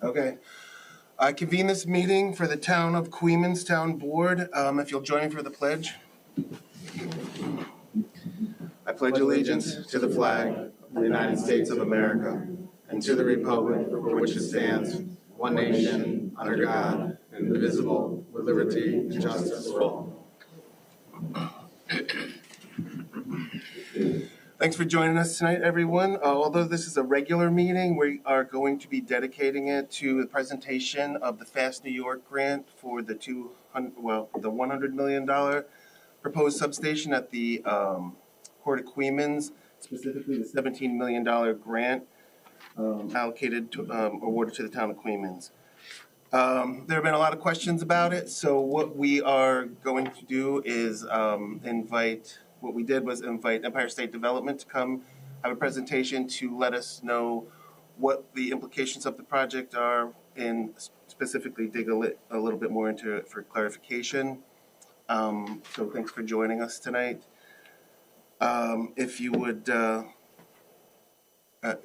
Okay. I convene this meeting for the Town of Queens Town Board. If you'll join me for the pledge. I pledge allegiance to the flag of the United States of America and to the republic for which it stands, one nation, under God, indivisible, with liberty and justice for all. Thanks for joining us tonight, everyone. Although this is a regular meeting, we are going to be dedicating it to the presentation of the Fast New York grant for the $100 million proposed substation at the Port of Queens, specifically the $17 million grant awarded to the town of Queens. There have been a lot of questions about it, so what we are going to do is invite Empire State Development to come have a presentation to let us know what the implications of the project are and specifically dig a little bit more into it for clarification. So thanks for joining us tonight. If you would,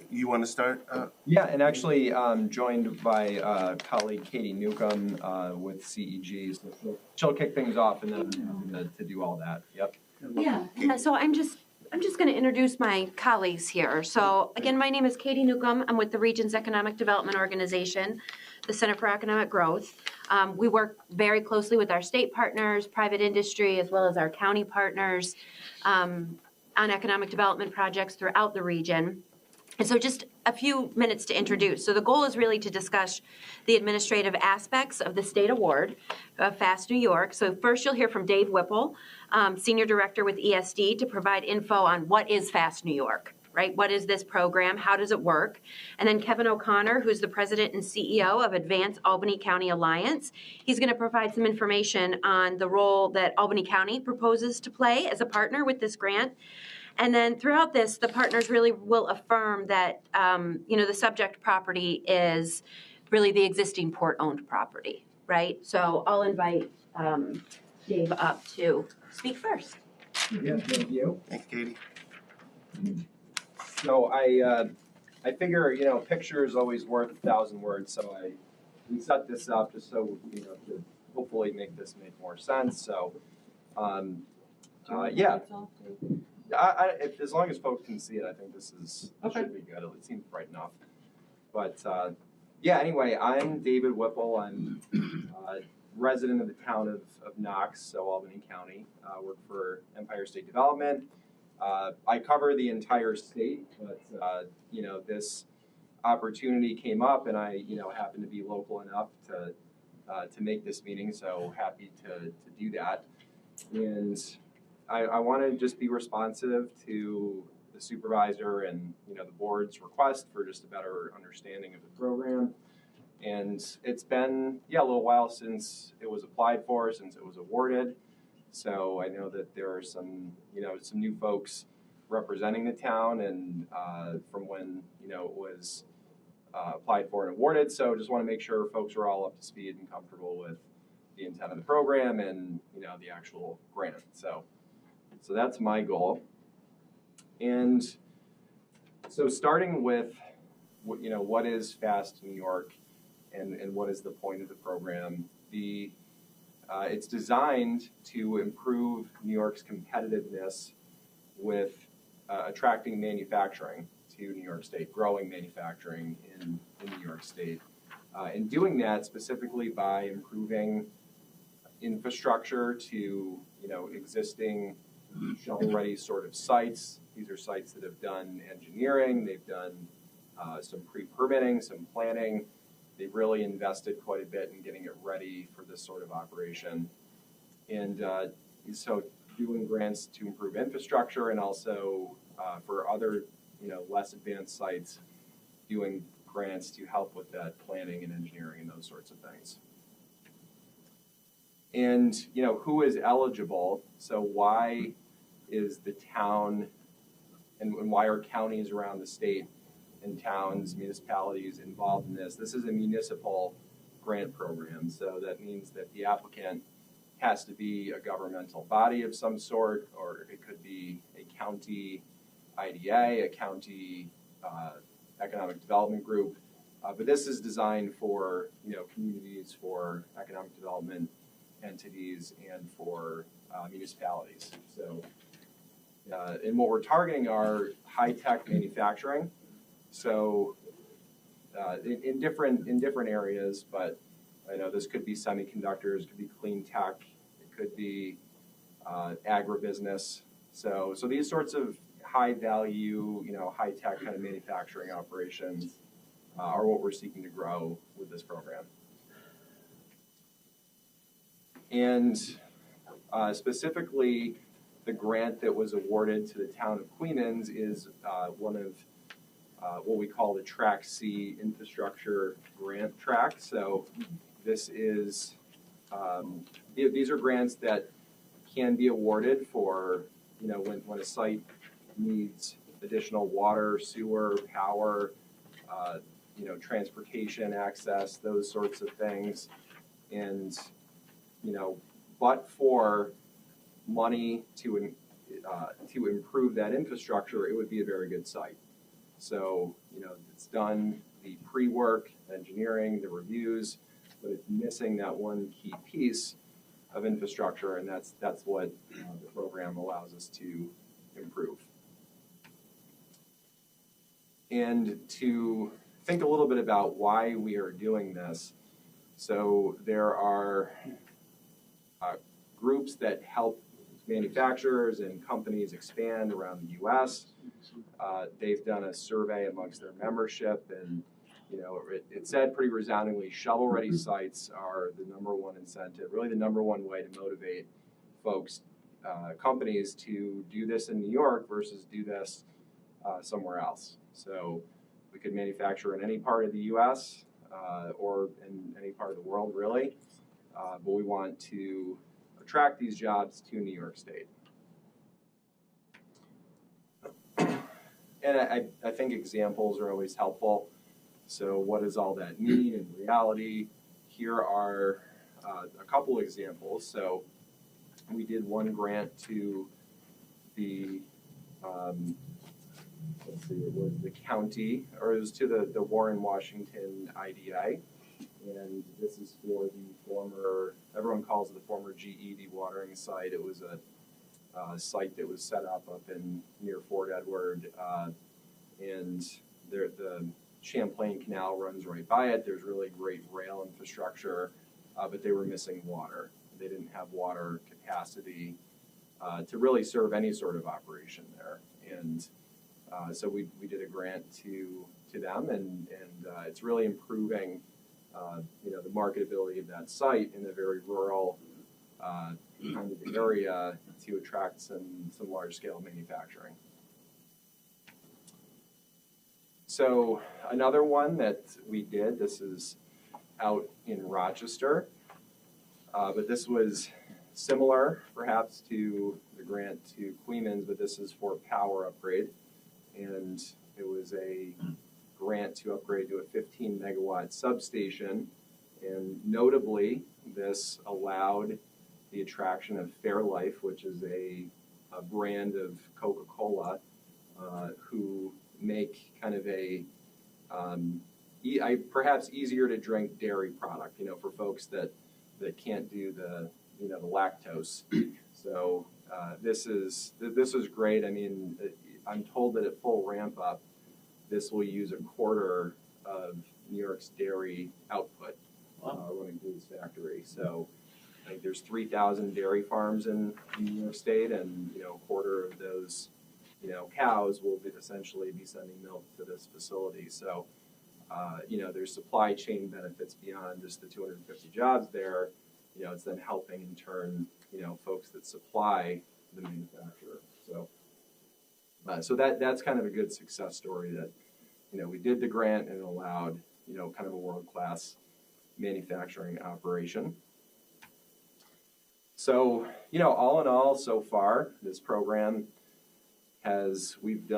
you want to start? Yeah, and actually joined by colleague Katie Newcomb with CEG. So she'll kick things off and then to do all that. Yep. Yeah, so I'm just going to introduce my colleagues here. So again, my name is Katie Newcomb. I'm with the Region's Economic Development Organization, the Center for Economic Growth. We work very closely with our state partners, private industry, as well as our county partners on economic development projects throughout the region. And so just a few minutes to introduce. So the goal is really to discuss the administrative aspects of the state award of Fast New York. So first you'll hear from Dave Whipple, Senior Director with ESD, to provide info on what is Fast New York, right? What is this program? How does it work? And then Kevin O'Connor, who's the President and CEO of Advance Albany County Alliance. He's going to provide some information on the role that Albany County proposes to play as a partner with this grant. And then throughout this, the partners really will affirm that, the subject property is really the existing port-owned property, right? So I'll invite Dave up to speak first. Yeah, thank you. Thanks, Katie. So I figure, picture is always worth 1,000 words. So we set this up just so, to hopefully make this make more sense. So, yeah. As long as folks can see it, I think this should be good. It seems bright enough. But anyway, I'm David Whipple. I'm a resident of the town of Knox, so Albany County. Work for Empire State Development. I cover the entire state, but this opportunity came up, and I happen to be local enough to make this meeting. So happy to do that. And I want to just be responsive to the supervisor and the board's request for just a better understanding of the program. And it's been a little while since it was applied for, since it was awarded. So I know that there are some new folks representing the town and from when it was applied for and awarded. So just want to make sure folks are all up to speed and comfortable with the intent of the program and the actual grant. So that's my goal. And so starting with, what is Fast New York and what is the point of the program? It's designed to improve New York's competitiveness with attracting manufacturing to New York State, growing manufacturing in New York State. And doing that specifically by improving infrastructure to, existing shovel-ready sort of sites. These are sites that have done engineering, they've done some pre-permitting, some planning. They've really invested quite a bit in getting it ready for this sort of operation. And so doing grants to improve infrastructure and also for other, less advanced sites, doing grants to help with that planning and engineering and those sorts of things. And, who is eligible? So why is the town and why are counties around the state and towns, municipalities involved in this? This is a municipal grant program. So that means that the applicant has to be a governmental body of some sort, or it could be a county IDA, a county economic development group. But this is designed for, communities, for economic development entities, and for municipalities. So, and what we're targeting are high-tech manufacturing. So, in different areas, but I know this could be semiconductors, could be clean tech, it could be agribusiness. So these sorts of high-value, high-tech kind of manufacturing operations are what we're seeking to grow with this program. And specifically, the grant that was awarded to the town of Queens is one of what we call the Track C infrastructure grant track. So this is, these are grants that can be awarded for, when a site needs additional water, sewer, power, transportation access, those sorts of things. And, but for money to improve that infrastructure, it would be a very good site. So, it's done the pre-work, engineering, the reviews, but it's missing that one key piece of infrastructure, and that's what the program allows us to improve. And to think a little bit about why we are doing this, so there are groups that help manufacturers and companies expand around the U.S. They've done a survey amongst their membership, and it said pretty resoundingly, shovel-ready sites are the number one incentive, really the number one way to motivate folks, companies to do this in New York versus do this somewhere else. So we could manufacture in any part of the U.S. Or in any part of the world, really, but we want to attract these jobs to New York State. And I think examples are always helpful. So what does all that mean in reality? Here are a couple examples. So we did one grant to the, let's see, it was the county, or it was to the Warren, Washington IDA. And this is for the former, everyone calls it the former GE dewatering site. It was a site that was set up in near Fort Edward, and the Champlain Canal runs right by it. There's really great rail infrastructure, but they were missing water. They didn't have water capacity to really serve any sort of operation there. And so we did a grant to them, and it's really improving the marketability of that site in a very rural kind of area to attract some large-scale manufacturing. So another one that we did, this is out in Rochester, but this was similar perhaps to the grant to Queens, but this is for power upgrade, and it was a grant to upgrade to a 15 megawatt substation, and notably this allowed the attraction of Fairlife, which is a brand of Coca-Cola, who make kind of a perhaps easier to drink dairy product, for folks that can't do the lactose. So this is great. I mean, I'm told that at full ramp up, this will use a quarter of New York's dairy output running through this factory. So I think there's 3,000 dairy farms in New York State, and a quarter of those cows will essentially be sending milk to this facility. So there's supply chain benefits beyond just the 250 jobs there. It's then helping in turn folks that supply the manufacturer. So that's kind of a good success story that we did the grant and it allowed kind of a world-class manufacturing operation. So all in all, so far this program we've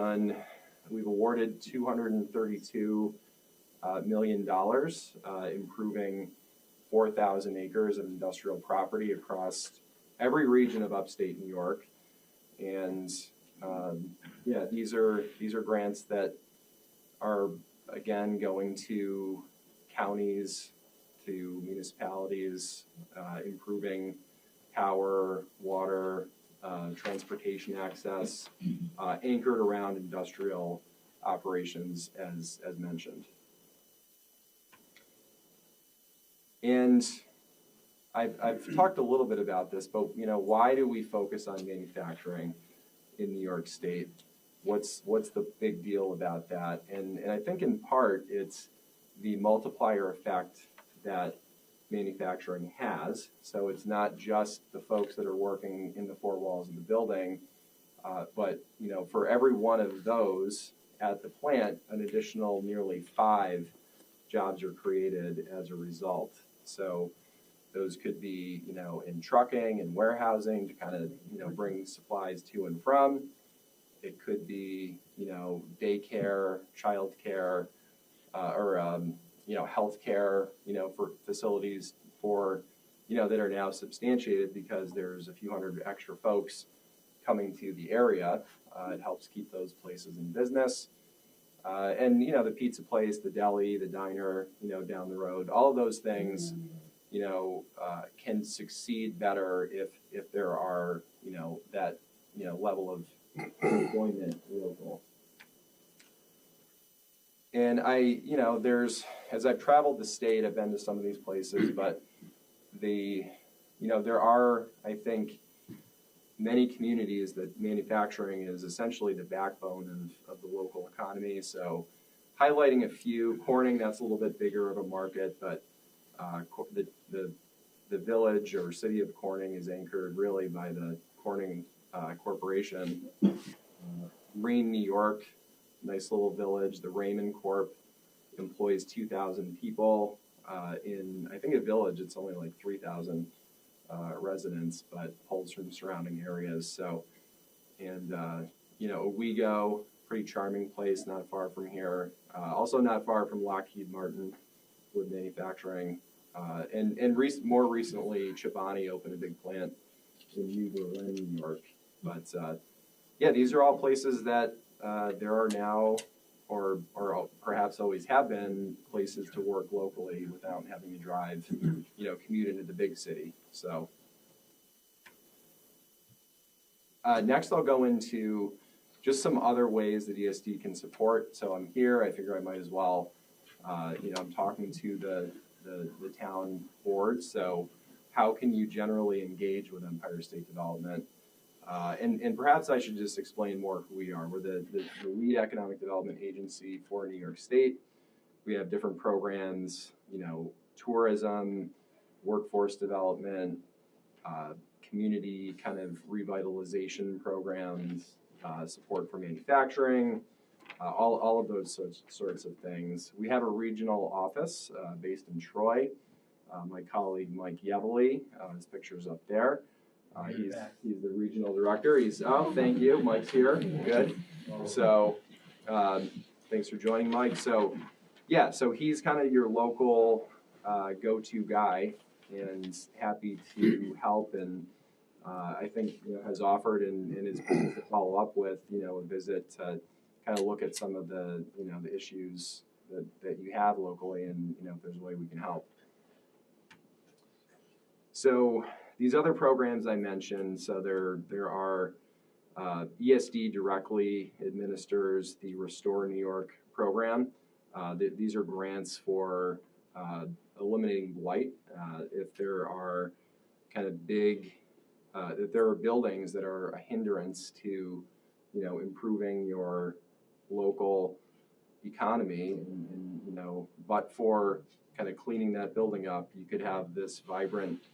awarded $232 million, improving 4,000 acres of industrial property across every region of upstate New York. And these are grants that are again, going to counties, to municipalities, improving power, water, transportation access, anchored around industrial operations as mentioned. And I've talked a little bit about this, but why do we focus on manufacturing in New York State? What's the big deal about that? And I think in part it's the multiplier effect that manufacturing has. So it's not just the folks that are working in the four walls of the building, but for every one of those at the plant, an additional nearly 5 jobs are created as a result. So those could be, in trucking and warehousing to kind of, bring supplies to and from. It could be, daycare, childcare, or healthcare, for facilities that are now substantiated because there's a few hundred extra folks coming to the area. It helps keep those places in business. And the pizza place, the deli, the diner, down the road, all of those things, can succeed better if there are, that, level of employment local. And as I've traveled the state, I've been to some of these places, but there are, I think, many communities that manufacturing is essentially the backbone of the local economy. So highlighting a few, Corning, that's a little bit bigger of a market, but the village or city of Corning is anchored really by the Corning Corporation. Marine, New York, nice little village. The Raymond Corp employs 2,000 people. In, I think, a village, it's only like 3,000 residents, but holds from surrounding areas. So, and, Owego, pretty charming place, not far from here. Also not far from Lockheed Martin wood manufacturing. And more recently, Chobani opened a big plant in New Berlin, New York. But these are all places that there are now, or perhaps always have been, places to work locally without having to drive, commute into the big city. So next I'll go into just some other ways that ESD can support. So I'm here, I figure I might as well, I'm talking to the town board. So how can you generally engage with Empire State Development? And perhaps I should just explain more who we are. We're the lead economic development agency for New York State. We have different programs, tourism, workforce development, community kind of revitalization programs, support for manufacturing, all of those sorts of things. We have a regional office based in Troy. My colleague Mike Yevely, his picture's up there. He's the regional director. Thank you, Mike's here. Good. So thanks for joining, Mike. So he's kind of your local go-to guy and happy to help, and I think has offered and is going to follow up with a visit to kind of look at some of the the issues that you have locally, and if there's a way we can help. So these other programs I mentioned, so there are ESD directly administers the Restore New York program. These are grants for eliminating blight. If there are kind of big, if there are buildings that are a hindrance to, improving your local economy, and but for kind of cleaning that building up, you could have this vibrant,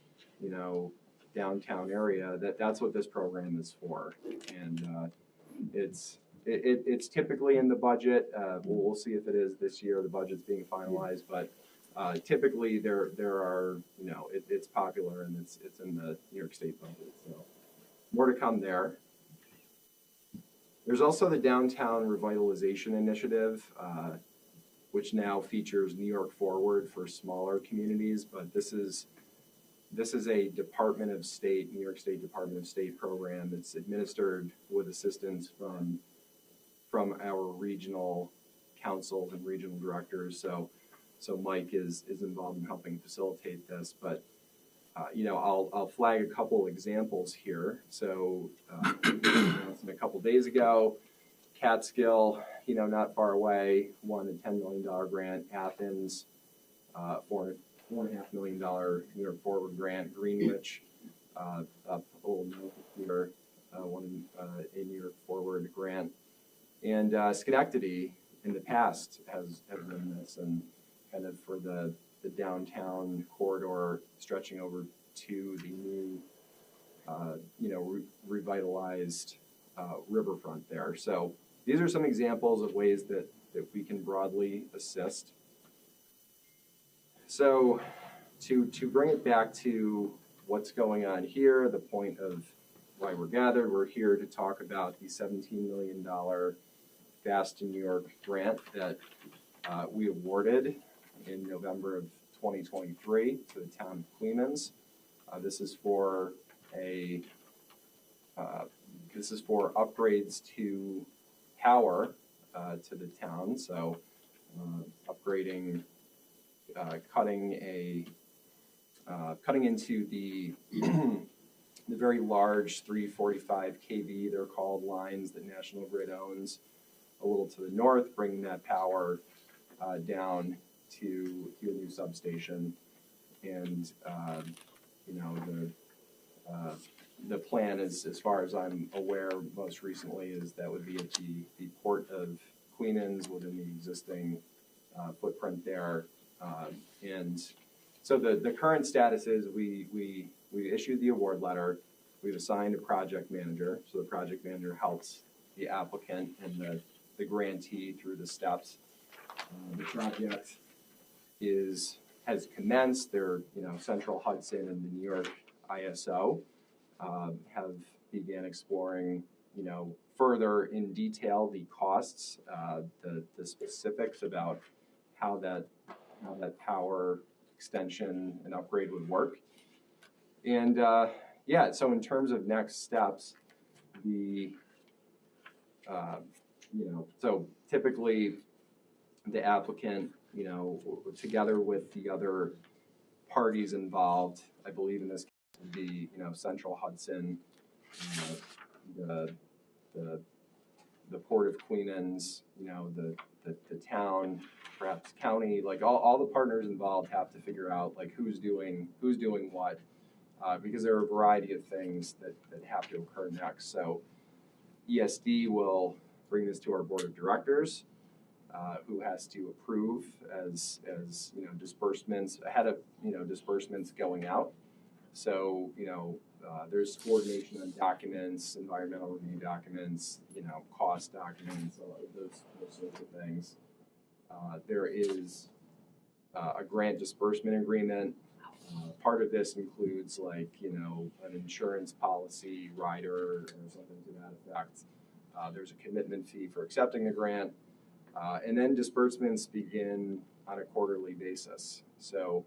downtown area. That's what this program is for, and it's typically in the budget. We'll see if it is this year. The budget's being finalized, but typically there are it's popular, and it's in the New York State budget. So more to come there. There's also the Downtown Revitalization Initiative, which now features New York Forward for smaller communities, but this is a Department of State, New York State Department of State program. It's administered with assistance from our regional councils and regional directors. So Mike is involved in helping facilitate this, but I'll flag a couple examples here. So a couple days ago, Catskill, not far away, won a $10 million grant. Athens, $4.5 million New York Forward grant. Greenwich, up a little north of here, won a New York Forward grant. And Schenectady in the past has done this, and kind of for the downtown corridor stretching over to the new, revitalized riverfront there. So these are some examples of ways that we can broadly assist. So to bring it back to what's going on here, the point of why we're gathered, we're here to talk about the $17 million Fast to New York grant that we awarded in November of 2023 to the town of Clemens. This is for upgrades to power to the town. So upgrading, cutting into the the very large 345 kV, they're called, lines that National Grid owns a little to the north, bringing that power down to a new substation. And the plan is, as far as I'm aware, most recently, is that would be at the port of Queens within the existing footprint there. And so the current status is we issued the award letter. We've assigned a project manager. So the project manager helps the applicant and the grantee through the steps. The project has commenced. Their Central Hudson and the New York ISO have began exploring further in detail the costs, the specifics about how that power extension and upgrade would work. And so in terms of next steps, so typically the applicant, together with the other parties involved, I believe in this case would be, Central Hudson, the Port of Queens, the town, perhaps county, like all the partners involved have to figure out like who's doing what, because there are a variety of things that have to occur next. So ESD will bring this to our board of directors, who has to approve as disbursements ahead of disbursements going out. So there's coordination on documents, environmental review documents, cost documents, those sorts of things. There is a grant disbursement agreement. Part of this includes like an insurance policy rider or something to that effect. There's a commitment fee for accepting the grant, and then disbursements begin on a quarterly basis. So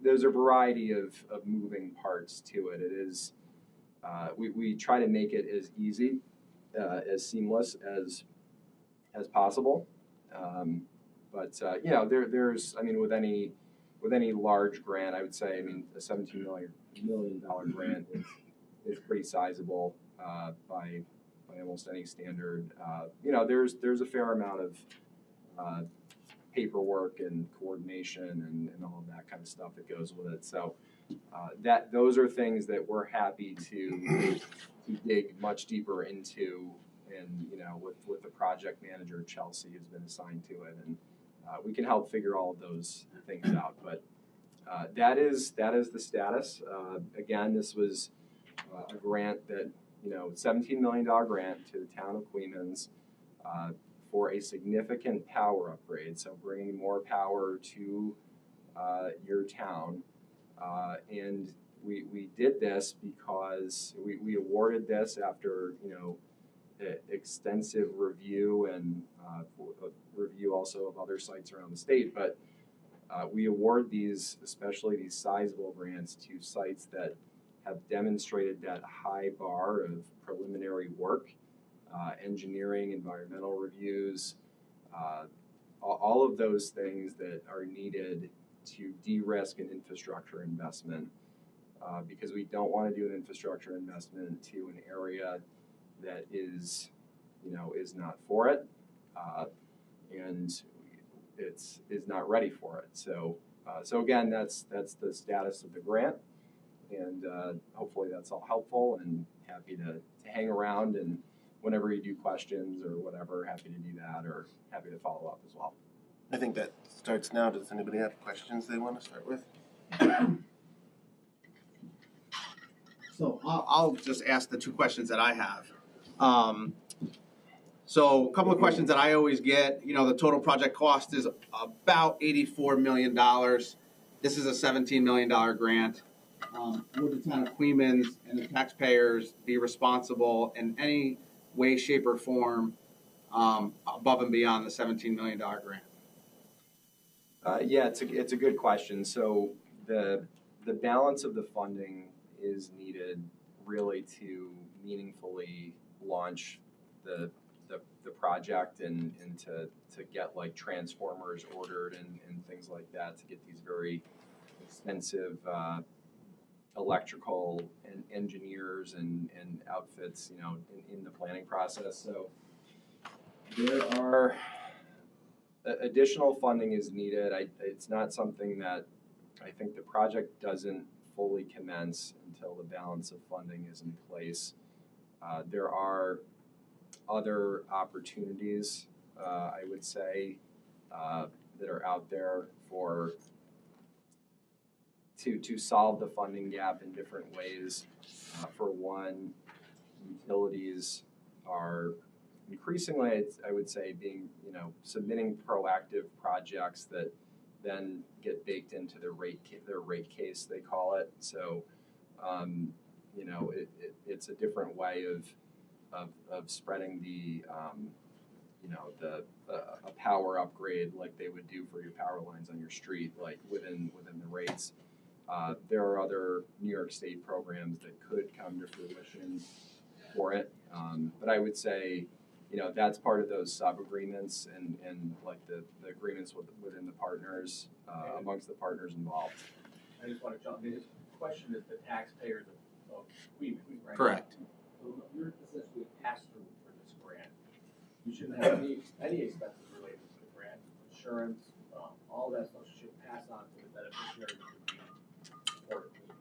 there's a variety of moving parts to it. It is we try to make it as easy, as seamless as possible. But there's with any large grant, I would say a $17 million grant is pretty sizable by almost any standard. There's a fair amount of paperwork and coordination and all of that kind of stuff that goes with it. So those are things that we're happy to dig much deeper into, and with the project manager, Chelsea, has been assigned to it, and we can help figure all of those things out. But that is the status. Again, this was a grant that $17 million grant to the town of Queens for a significant power upgrade, so bringing more power to your town. And we did this because we awarded this after extensive review and review also of other sites around the state. But we award these, especially these sizable grants, to sites that have demonstrated that high bar of preliminary work, engineering, environmental reviews, all of those things that are needed to de-risk an infrastructure investment, because we don't want to do an infrastructure investment to an area that is not for it, and is not ready for it. So again, that's the status of the grant, and hopefully that's all helpful, and happy to hang around, and whenever you do questions or whatever, happy to do that, or happy to follow up as well. I think that starts now. Does anybody have questions they want to start with? So I'll just ask the two questions that I have. So a couple of questions that I always get, the total project cost is about $84 million. This is a $17 million grant. Would the town of Queens and the taxpayers be responsible in any way, shape, or form above and beyond the $17 million grant? Yeah, it's a good question. So the balance of the funding is needed really to meaningfully launch the project, and to get like transformers ordered and things like that, to get these very expensive electrical and engineers and outfits, in the planning process. So there are additional funding is needed. It's not something that I think the project doesn't fully commence until the balance of funding is in place. There are other opportunities, I would say, that are out there to solve the funding gap in different ways. For one, utilities are increasingly, I would say, submitting proactive projects that then get baked into their rate case, they call it. So, it's a different way of spreading a power upgrade like they would do for your power lines on your street, like within the rates. There are other New York State programs that could come to fruition for it, but I would say, that's part of those sub-agreements and like the agreements within the partners, amongst the partners involved. I just want to jump in. The question is the taxpayers of Queens, right? Correct. So you're essentially a pass-through for this grant. You shouldn't have any expenses related to the grant, insurance, all that stuff should pass on to the beneficiary, which would be Port of Queens.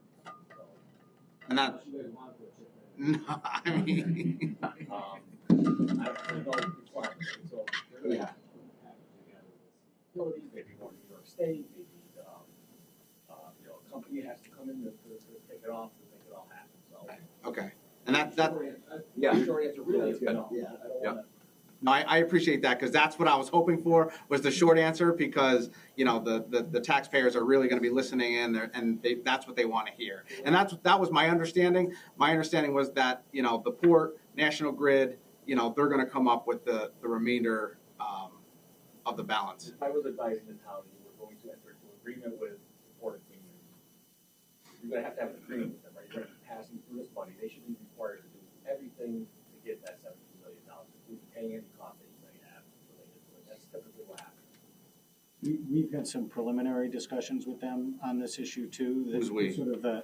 So, And that, you guys want to chip no, in. I mean, I don't know requirements. So they're going to have to put a package together with utilities, maybe more New York State, maybe a company has to come in to take it off to make it all happen. So okay. And that short answer really is no. Yeah. I don't want to. No, I appreciate that, because that's what I was hoping for, was the short answer, because, the taxpayers are really going to be listening in there, and that's what they want to hear. And that was my understanding. My understanding was that, the Port, National Grid, they're going to come up with the remainder of the balance. If I was advising the town, you were going to enter into agreement with the Port of Queens, you're going to have an agreement with them, right? You're going to be passing through this money. They should be required to do everything to get that $17 million, including paying any cost that you may have related to it. That's typically what happens. We've had some preliminary discussions with them on this issue too. Who's we?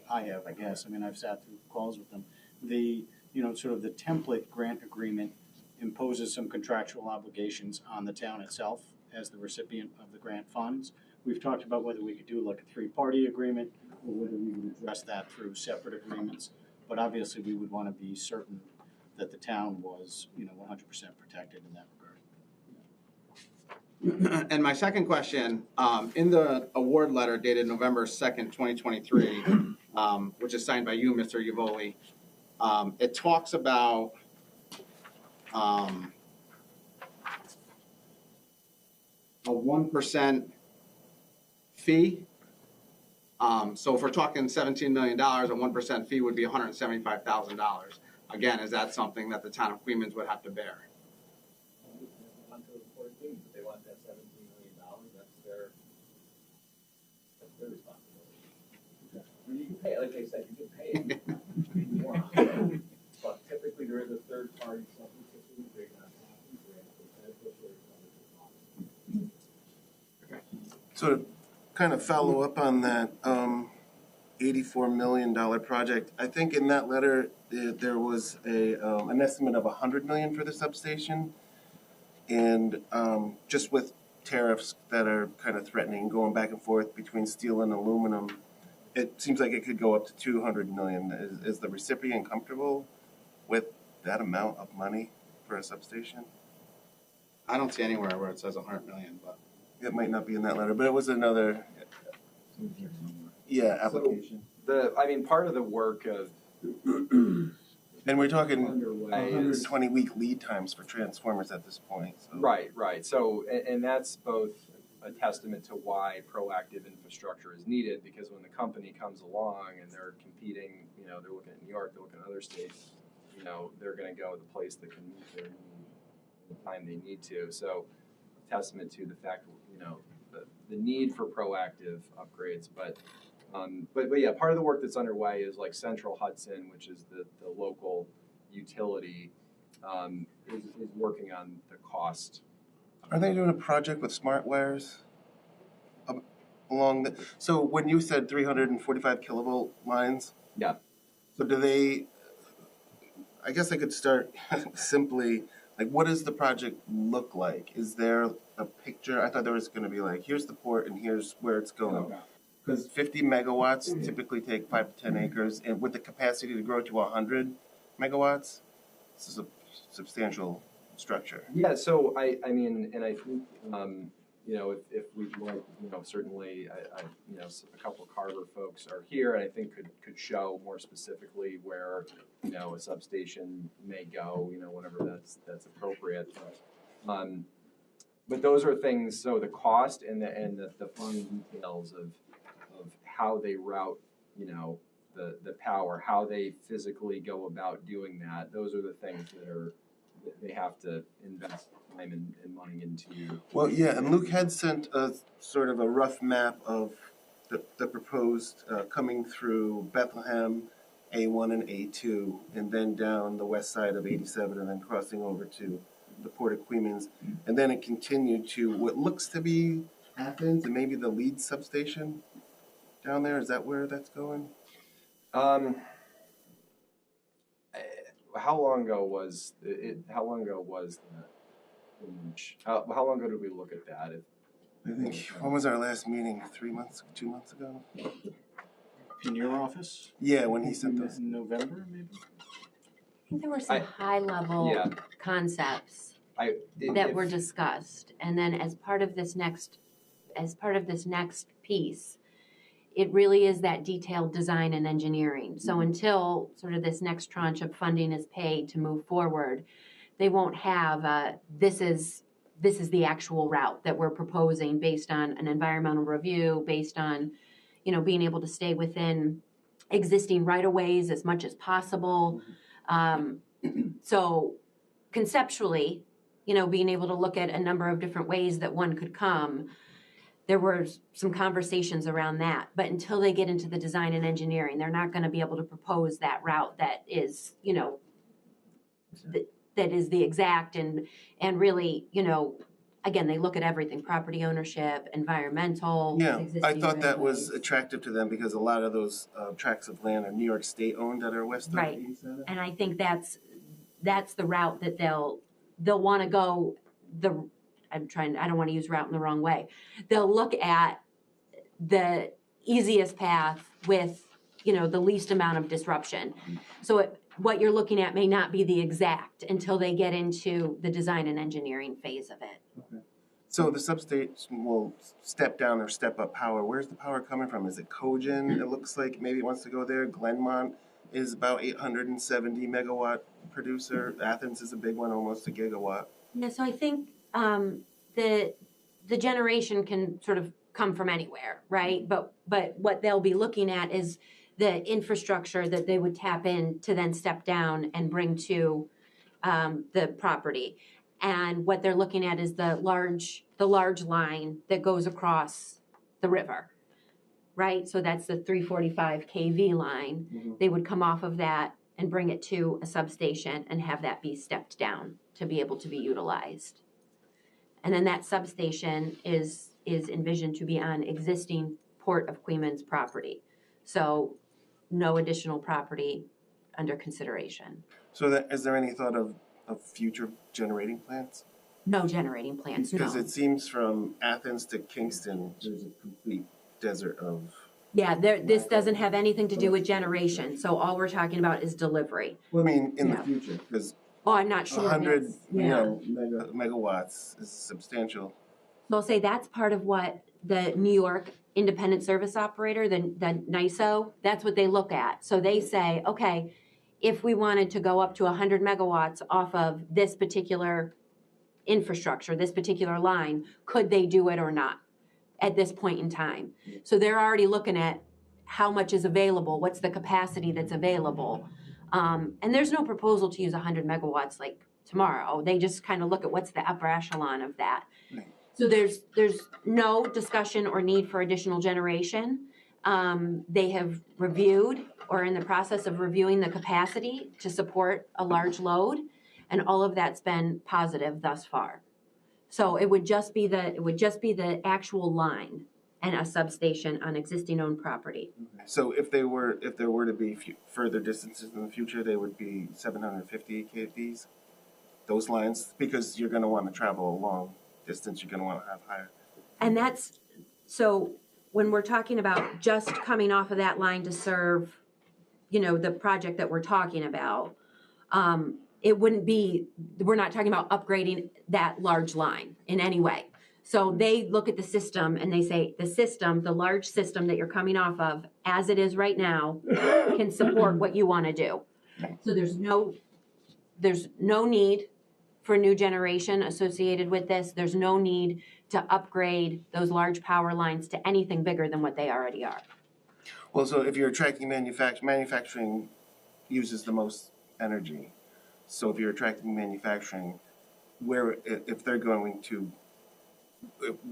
I have, I guess. I mean, I've sat through calls with them. The template grant agreement imposes some contractual obligations on the town itself as the recipient of the grant funds. We've talked about whether we could do like a 3-party agreement or whether we would address that through separate agreements. But obviously, we would want to be certain that the town was, 100% protected in that regard. And my second question, in the award letter dated November 2nd, 2023, which is signed by you, Mr. Yavoli, it talks about a 1% fee. So if we're talking $17 million, a 1% fee would be $175,000. Again, is that something that the town of Queens would have to bear? Onto the Port of Queens, if they want that $17 million, that's their responsibility. I mean, you can pay, like I said, you can pay it more on it. But typically there is a third party, something typically big on top of the grant, the beneficiary is under the office. So to kind of follow up on that, $84 million project, I think in that letter, there was an estimate of $100 million for the substation. And just with tariffs that are kind of threatening, going back and forth between steel and aluminum, it seems like it could go up to $200 million. Is the recipient comfortable with that amount of money for a substation? I don't see anywhere where it says 100 million, but. It might not be in that letter, but it was another, application. Part of the work of And we're talking underway is 120-week lead times for transformers at this point. So. right. So, and that's both a testament to why proactive infrastructure is needed, because when the company comes along and they're competing, they're looking at New York, they're looking at other states, they're going to go the place that can meet their need in the time they need to. So, testament to the fact, the need for proactive upgrades. But yeah, part of the work that's underway is like Central Hudson, which is the local utility, is working on the cost. Are they doing a project with smart wires along the? So when you said 345 kilovolt lines, Yeah. So do they? I guess I could start simply. Like, what does the project look like? Is there a picture? I thought there was going to be like, here's the port and here's where it's going. Because 50 megawatts typically take 5 to 10 acres, and with the capacity to grow to 100 megawatts, this is a substantial structure. Yeah. So I think if we'd like, certainly a couple of Carver folks are here, and I think could show more specifically where a substation may go, whenever that's appropriate. But those are things. So the cost and the fine details of how they route, the power, how they physically go about doing that. Those are the things that they have to invest time and money into. Well, yeah, and Luke had sent a sort of a rough map of the proposed coming through Bethlehem, A1 and A2, and then down the west side of 87, and then crossing over to the Port of Queens, and then it continued to what looks to be Athens and maybe the Leeds substation down there. Is that where that's going? How long ago was it? How long ago was that image? How long ago did we look at that? I think, when was our last meeting? 3 months, 2 months ago? In your office? Yeah, when he sent those. In November, maybe? I think there were some high-level Yeah. concepts that were discussed, and then as part of this next piece, it really is that detailed design and engineering. So until sort of this next tranche of funding is paid to move forward, they won't have this is the actual route that we're proposing based on an environmental review, based on being able to stay within existing right-of-ways as much as possible. So conceptually, being able to look at a number of different ways that one could come, there were some conversations around that. But until they get into the design and engineering, they're not going to be able to propose that route that is, that is the exact and really, again, they look at everything: property ownership, environmental. Yeah, I existing thought that was right-of-ways. attractive to them because a lot of those tracts of land are New York State owned that are west of Right. 87. And I think that's the route that they'll want to go. I don't want to use route in the wrong way. They'll look at the easiest path with, the least amount of disruption. So what you're looking at may not be the exact until they get into the design and engineering phase of it. Okay. So the substation will step down or step up power. Where's the power coming from? Is it Cogen? It looks like maybe it wants to go there. Glenmont is about 870 megawatt producer. Athens is a big one, almost a gigawatt. Yeah, so I think the generation can sort of come from anywhere, right? But what they'll be looking at is the infrastructure that they would tap in to then step down and bring to the property. And what they're looking at is the large line that goes across the river, right? So that's the 345 kV line. Mm-hmm. They would come off of that and bring it to a substation and have that be stepped down to be able to be utilized. And then that substation is is envisioned to be on existing Port of Queens property. So no additional property under consideration. So that, is there any thought of future generating plants? No generating plants, no. Because it seems from Athens to Kingston, there's a complete desert of. Yeah, this doesn't have anything to do with generation, so all we're talking about is delivery. Well, I mean, in Yeah. the future, because Oh, I'm not sure. 100, That's- you yeah. know, megawatts is substantial. So I'll say that's part of what the New York Independent Service Operator, the NISO, that's what they look at. So they say, okay, if we wanted to go up to 100 megawatts off of this particular infrastructure, this particular line, could they do it or not at this point in time? So they're already looking at how much is available, what's the capacity that's available. And there's no proposal to use 100 megawatts like tomorrow. They just kind of look at what's the upper echelon of that. Right. So there's no discussion or need for additional generation. They have reviewed or in the process of reviewing the capacity to support a large load, and all of that's been positive thus far. So it would just be the actual line and a substation on existing owned property. So if there were to be further distances in the future, they would be 750 kVs, those lines, because you're going to want to travel a long distance, you're going to want to have higher. And that's, so when we're talking about just coming off of that line to serve, you know, the project that we're talking about, it wouldn't be, we're not talking about upgrading that large line in any way. So they look at the system and they say, the large system that you're coming off of, as it is right now, can support what you want to do. So there's no need for new generation associated with this. There's no need to upgrade those large power lines to anything bigger than what they already are. Well, so if you're attracting manufacturing uses the most energy. So if you're attracting manufacturing, if they're going to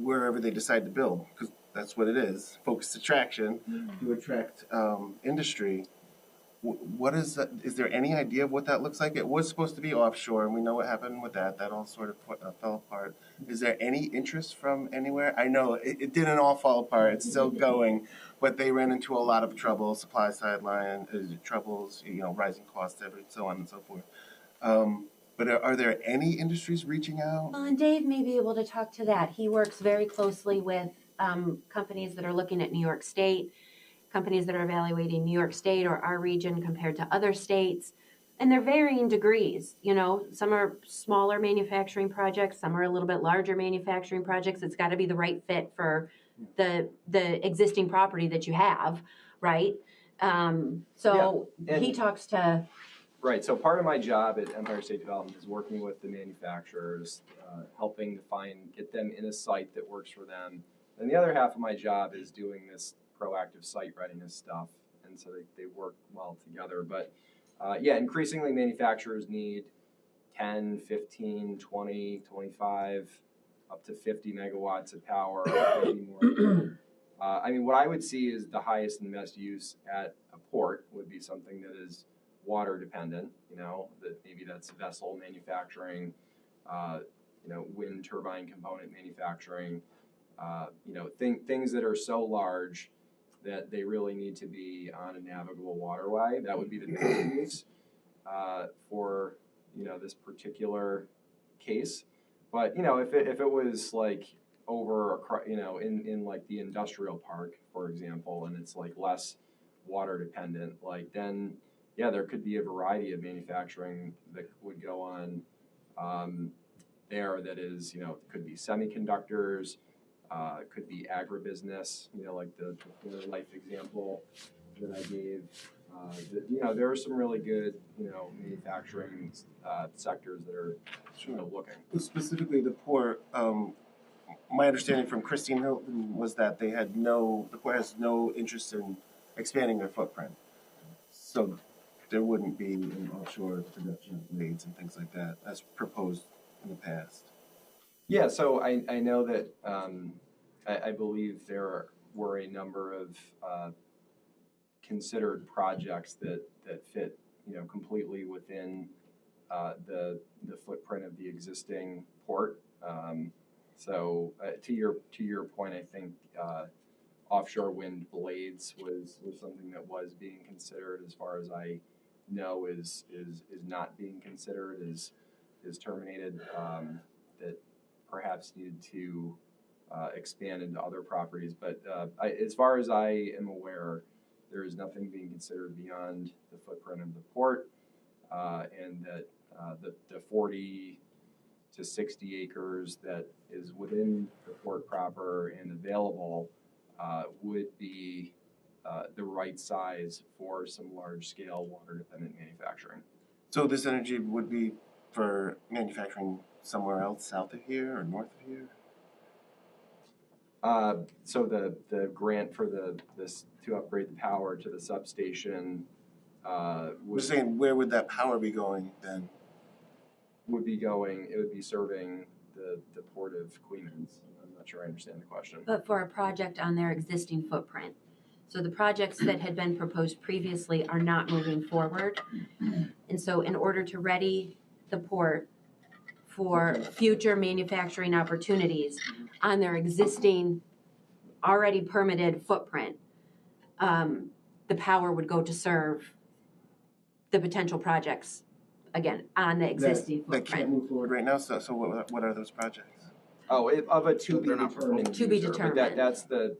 wherever they decide to build, because that's what it is, focused attraction, to attract industry. What is that? Is there any idea of what that looks like? It was supposed to be offshore, and we know what happened with that. That all sort of fell apart. Is there any interest from anywhere? I know it didn't all fall apart. It's still going, but they ran into a lot of trouble, supply side line troubles, rising costs, so on and so forth. But are there any industries reaching out? Well, and Dave may be able to talk to that. He works very closely with companies that are looking at New York State, companies that are evaluating New York State or our region compared to other states. And they're varying degrees. Some are smaller manufacturing projects, some are a little bit larger manufacturing projects. It's got to be the right fit for the existing property that you have, right? He talks to... Right, so part of my job at Empire State Development is working with the manufacturers, helping to get them in a site that works for them. And the other half of my job is doing this proactive site readiness stuff, and so they work well together. But increasingly manufacturers need 10, 15, 20, 25, up to 50 megawatts of power, maybe more. What I would see is the highest and best use at a port would be something that is water dependent, that maybe that's vessel manufacturing, wind turbine component manufacturing, things that are so large that they really need to be on a navigable waterway. That would be the main use for this particular case. But if it was like over in like the industrial park, for example, and it's like less water dependent, like then there could be a variety of manufacturing that would go on there. That is, could be semiconductors, could be agribusiness, like the life example that I gave. There are some really good, manufacturing sectors that are looking. Specifically, the port. My understanding from Christine Hilton was that the port has no interest in expanding their footprint. So there wouldn't be an offshore production of blades and things like that as proposed in the past. Yeah, so I know that I believe there were a number of considered projects that fit completely within the footprint of the existing port. So to your point, I think offshore wind blades was something that was being considered. As far as I know, is not being considered, is terminated. That perhaps needed to expand into other properties. But as far as I am aware, there is nothing being considered beyond the footprint of the port, and that the 40 to 60 acres that is within the port proper and available would be the right size for some large-scale water-dependent manufacturing. So this energy would be for manufacturing somewhere else south of here or north of here? So the grant for this to upgrade the power to the substation We're saying, where would that power be going then? would be serving the port of Queens. I'm not sure I understand the question. But for a project on their existing footprint. So the projects that had been proposed previously are not moving forward. And so in order to ready the port for future manufacturing opportunities on their existing, already permitted footprint, the power would go to serve the potential projects, again, on the existing That can't footprint. move forward right now, so what are those projects? Oh, of a to be They're not determined To be user, but determined.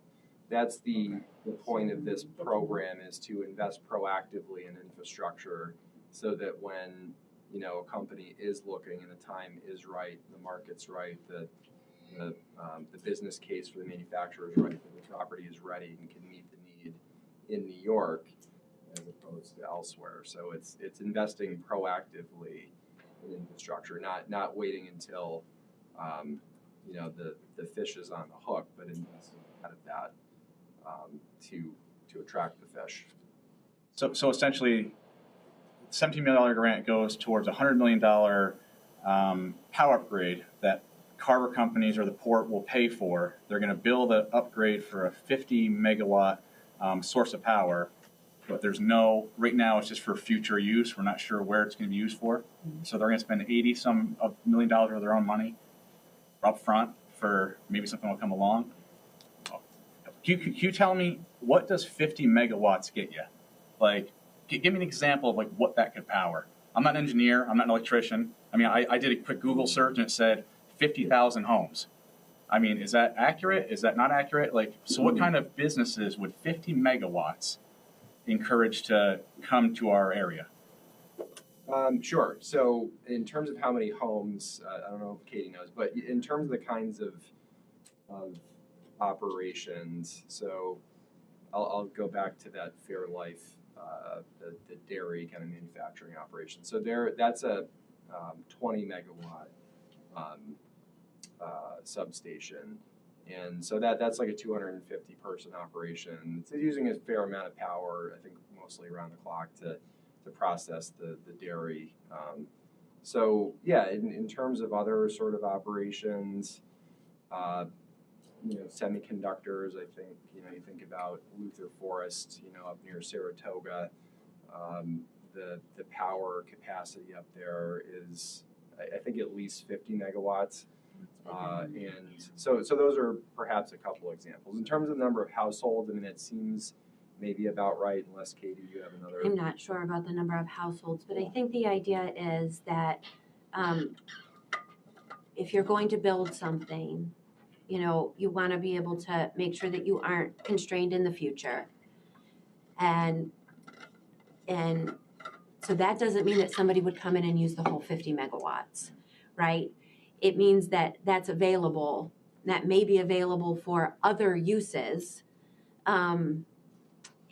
that's the point of this program, is to invest proactively in infrastructure so that when a company is looking and the time is right, the market's right, the business case for the manufacturer is right, that the property is ready and can meet the need in New York as opposed to elsewhere. So it's investing proactively in infrastructure, not waiting until the fish is on the hook, but investing ahead of that to attract the fish. So essentially, $17 million grant goes towards a $100 million power upgrade that Carver companies or the port will pay for. They're going to build an upgrade for a 50 megawatt source of power, but right now it's just for future use. We're not sure where it's going to be used for. So they're going to spend $80 million of their own money up front for maybe something will come along. Can you tell me, what does 50 megawatts get you? Like, give me an example of what that could power. I'm not an engineer. I'm not an electrician. I mean, I did a quick Google search and it said 50,000 homes. I mean, is that accurate? Is that not accurate? So what kind of businesses would 50 megawatts encourage to come to our area? Sure. So in terms of how many homes, I don't know if Katie knows, but in terms of the kinds of operations, so I'll go back to that Fairlife, the dairy kind of manufacturing operation. So that's a 20 megawatt substation. And so that's like a 250 person operation. It's using a fair amount of power, I think mostly around the clock to process the dairy. So yeah, in terms of other sort of operations, semiconductors, I think, you think about Luther Forest, up near Saratoga, the power capacity up there is, I think, at least 50 megawatts. And so those are perhaps a couple examples. In terms of the number of households, I mean, it seems maybe about right, unless Katie, you have another. I'm not sure about the number of households, but I think the idea is that if you're going to build something, you want to be able to make sure that you aren't constrained in the future. And so that doesn't mean that somebody would come in and use the whole 50 megawatts, right? It means that that's available, that may be available for other uses,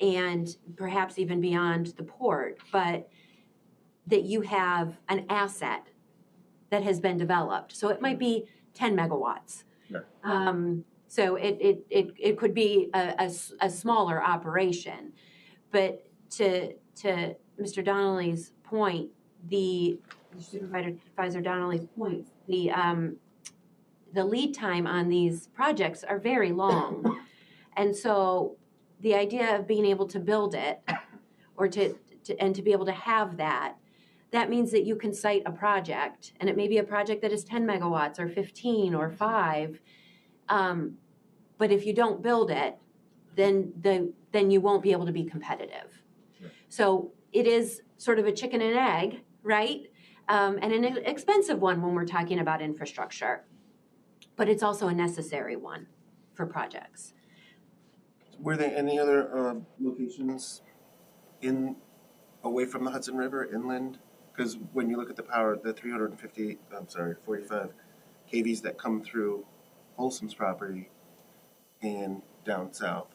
and perhaps even beyond the port, but that you have an asset that has been developed. So it might be 10 megawatts. Sure. So it could be a smaller operation. But to Mr. Donnelly's point, Supervisor Donnelly's point, the lead time on these projects are very long. And so the idea of being able to build it or to be able to have that that means that you can cite a project, and it may be a project that is 10 megawatts or 15 or 5. But if you don't build it, then you won't be able to be competitive. Right. So it is sort of a chicken and egg, right? And an expensive one when we're talking about infrastructure. But it's also a necessary one for projects. Were there any other locations away from the Hudson River, inland? Because when you look at the power, the 45 kVs that come through Folsom's property and down south,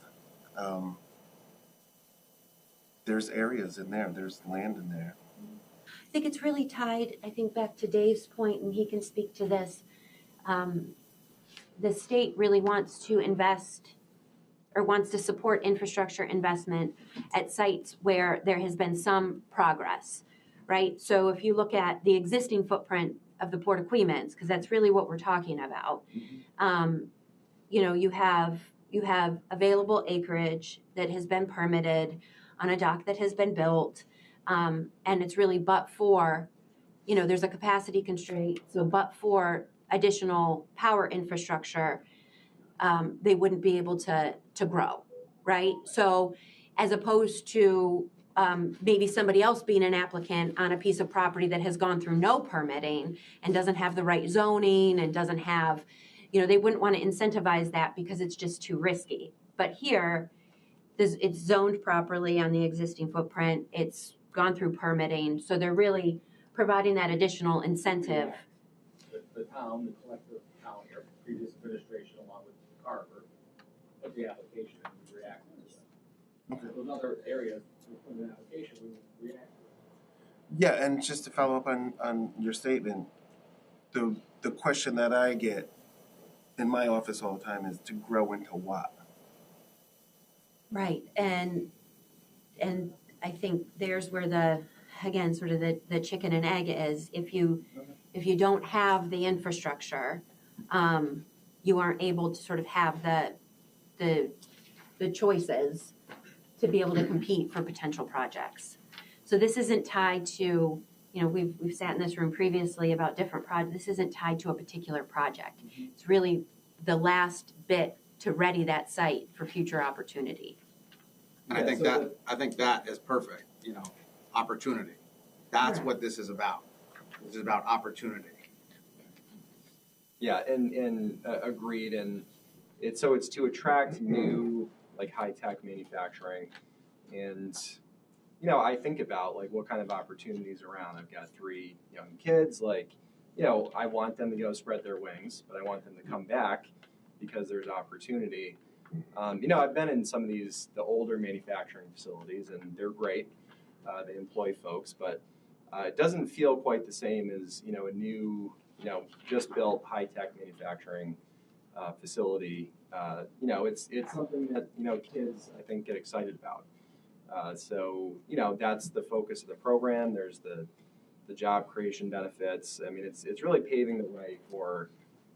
there's areas in there, there's land in there. I think it's really tied, I think, back to Dave's point, and he can speak to this. The state really wants to invest or wants to support infrastructure investment at sites where there has been some progress, right? So if you look at the existing footprint of the Port of Queens, because that's really what we're talking about, you know, you have available acreage that has been permitted on a dock that has been built, and it's really but for, you know, there's a capacity constraint, so but for additional power infrastructure, they wouldn't be able to grow, right? So as opposed to maybe somebody else being an applicant on a piece of property that has gone through no permitting and doesn't have the right zoning and doesn't have, you know, they wouldn't want to incentivize that because it's just too risky. But here, it's zoned properly on the existing footprint. It's gone through permitting, so they're really providing that additional incentive. The town, the collective town here, previous administration along with Carver, put the application and we reacted to it. Okay. Those other areas, we put an application, we react to it. Yeah, and just to follow up on your statement, the question that I get in my office all the time is to grow into what? Right, and I think there's where again, sort of the chicken and egg is. If you don't have the infrastructure, you aren't able to sort of have the choices to be able to compete for potential projects. So this isn't tied to, you know, we've sat in this room previously about different projects. This isn't tied to a particular project. It's really the last bit to ready that site for future opportunity. And I think that is perfect, you know, opportunity. That's what this is about. This is about opportunity. Yeah, and agreed, and it's to attract new, like, high-tech manufacturing, and, you know, I think about, like, what kind of opportunities around. I've got 3 young kids, like, you know, I want them to go spread their wings, but I want them to come back because there's opportunity. You know, I've been in some of the older manufacturing facilities, and they're great. They employ folks, but it doesn't feel quite the same as, you know, a new, you know, just built high-tech manufacturing facility. You know, it's something that, you know, kids, I think, get excited about. So, you know, that's the focus of the program. There's the job creation benefits. I mean, it's really paving the way for,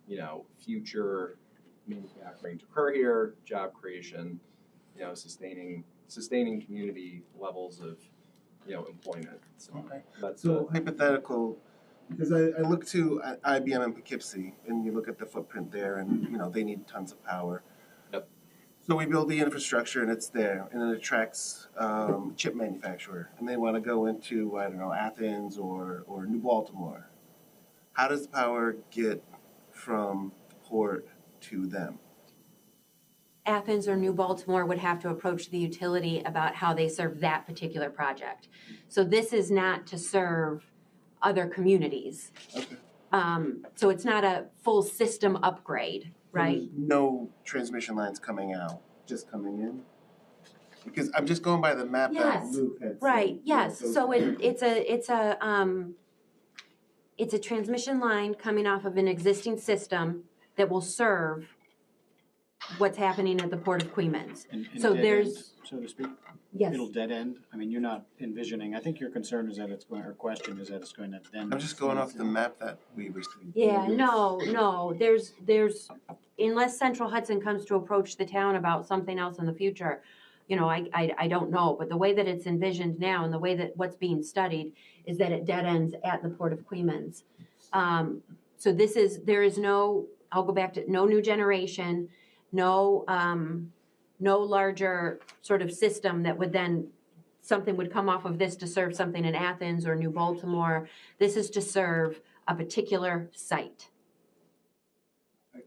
you know, future manufacturing to occur here, job creation, you know, sustaining community levels of, you know, employment. So Okay. that's So hypothetical, because I look to IBM in Poughkeepsie, and you look at the footprint there, and you know they need tons of power. Yep. So we build the infrastructure, and it's there, and it attracts chip manufacturer, and they want to go into, I don't know, Athens or New Baltimore. How does the power get from the port to them? Athens or New Baltimore would have to approach the utility about how they serve that particular project. So this is not to serve other communities. Okay. So it's not a full system upgrade, right? There's no transmission lines coming out, just coming in? Because I'm just going by the map that Yes, Luke had sent. Right, yes, so it's a transmission line coming off of an existing system that will serve what's happening at the Port of Queens. And So dead there's- end, so to speak? Yes, It'll dead end? I mean, you're not envisioning, I think your concern is that it's going, or question is that it's going to then. I'm just going off the map that we received. yeah, no, there's, unless Central Hudson comes to approach the town about something else in the future, you know, I don't know, but the way that it's envisioned now and the way that what's being studied is that it dead ends at the Port of Queens. So there is no, I'll go back to, no new generation, no larger sort of system that would then, something would come off of this to serve something in Athens or New Baltimore. This is to serve a particular site.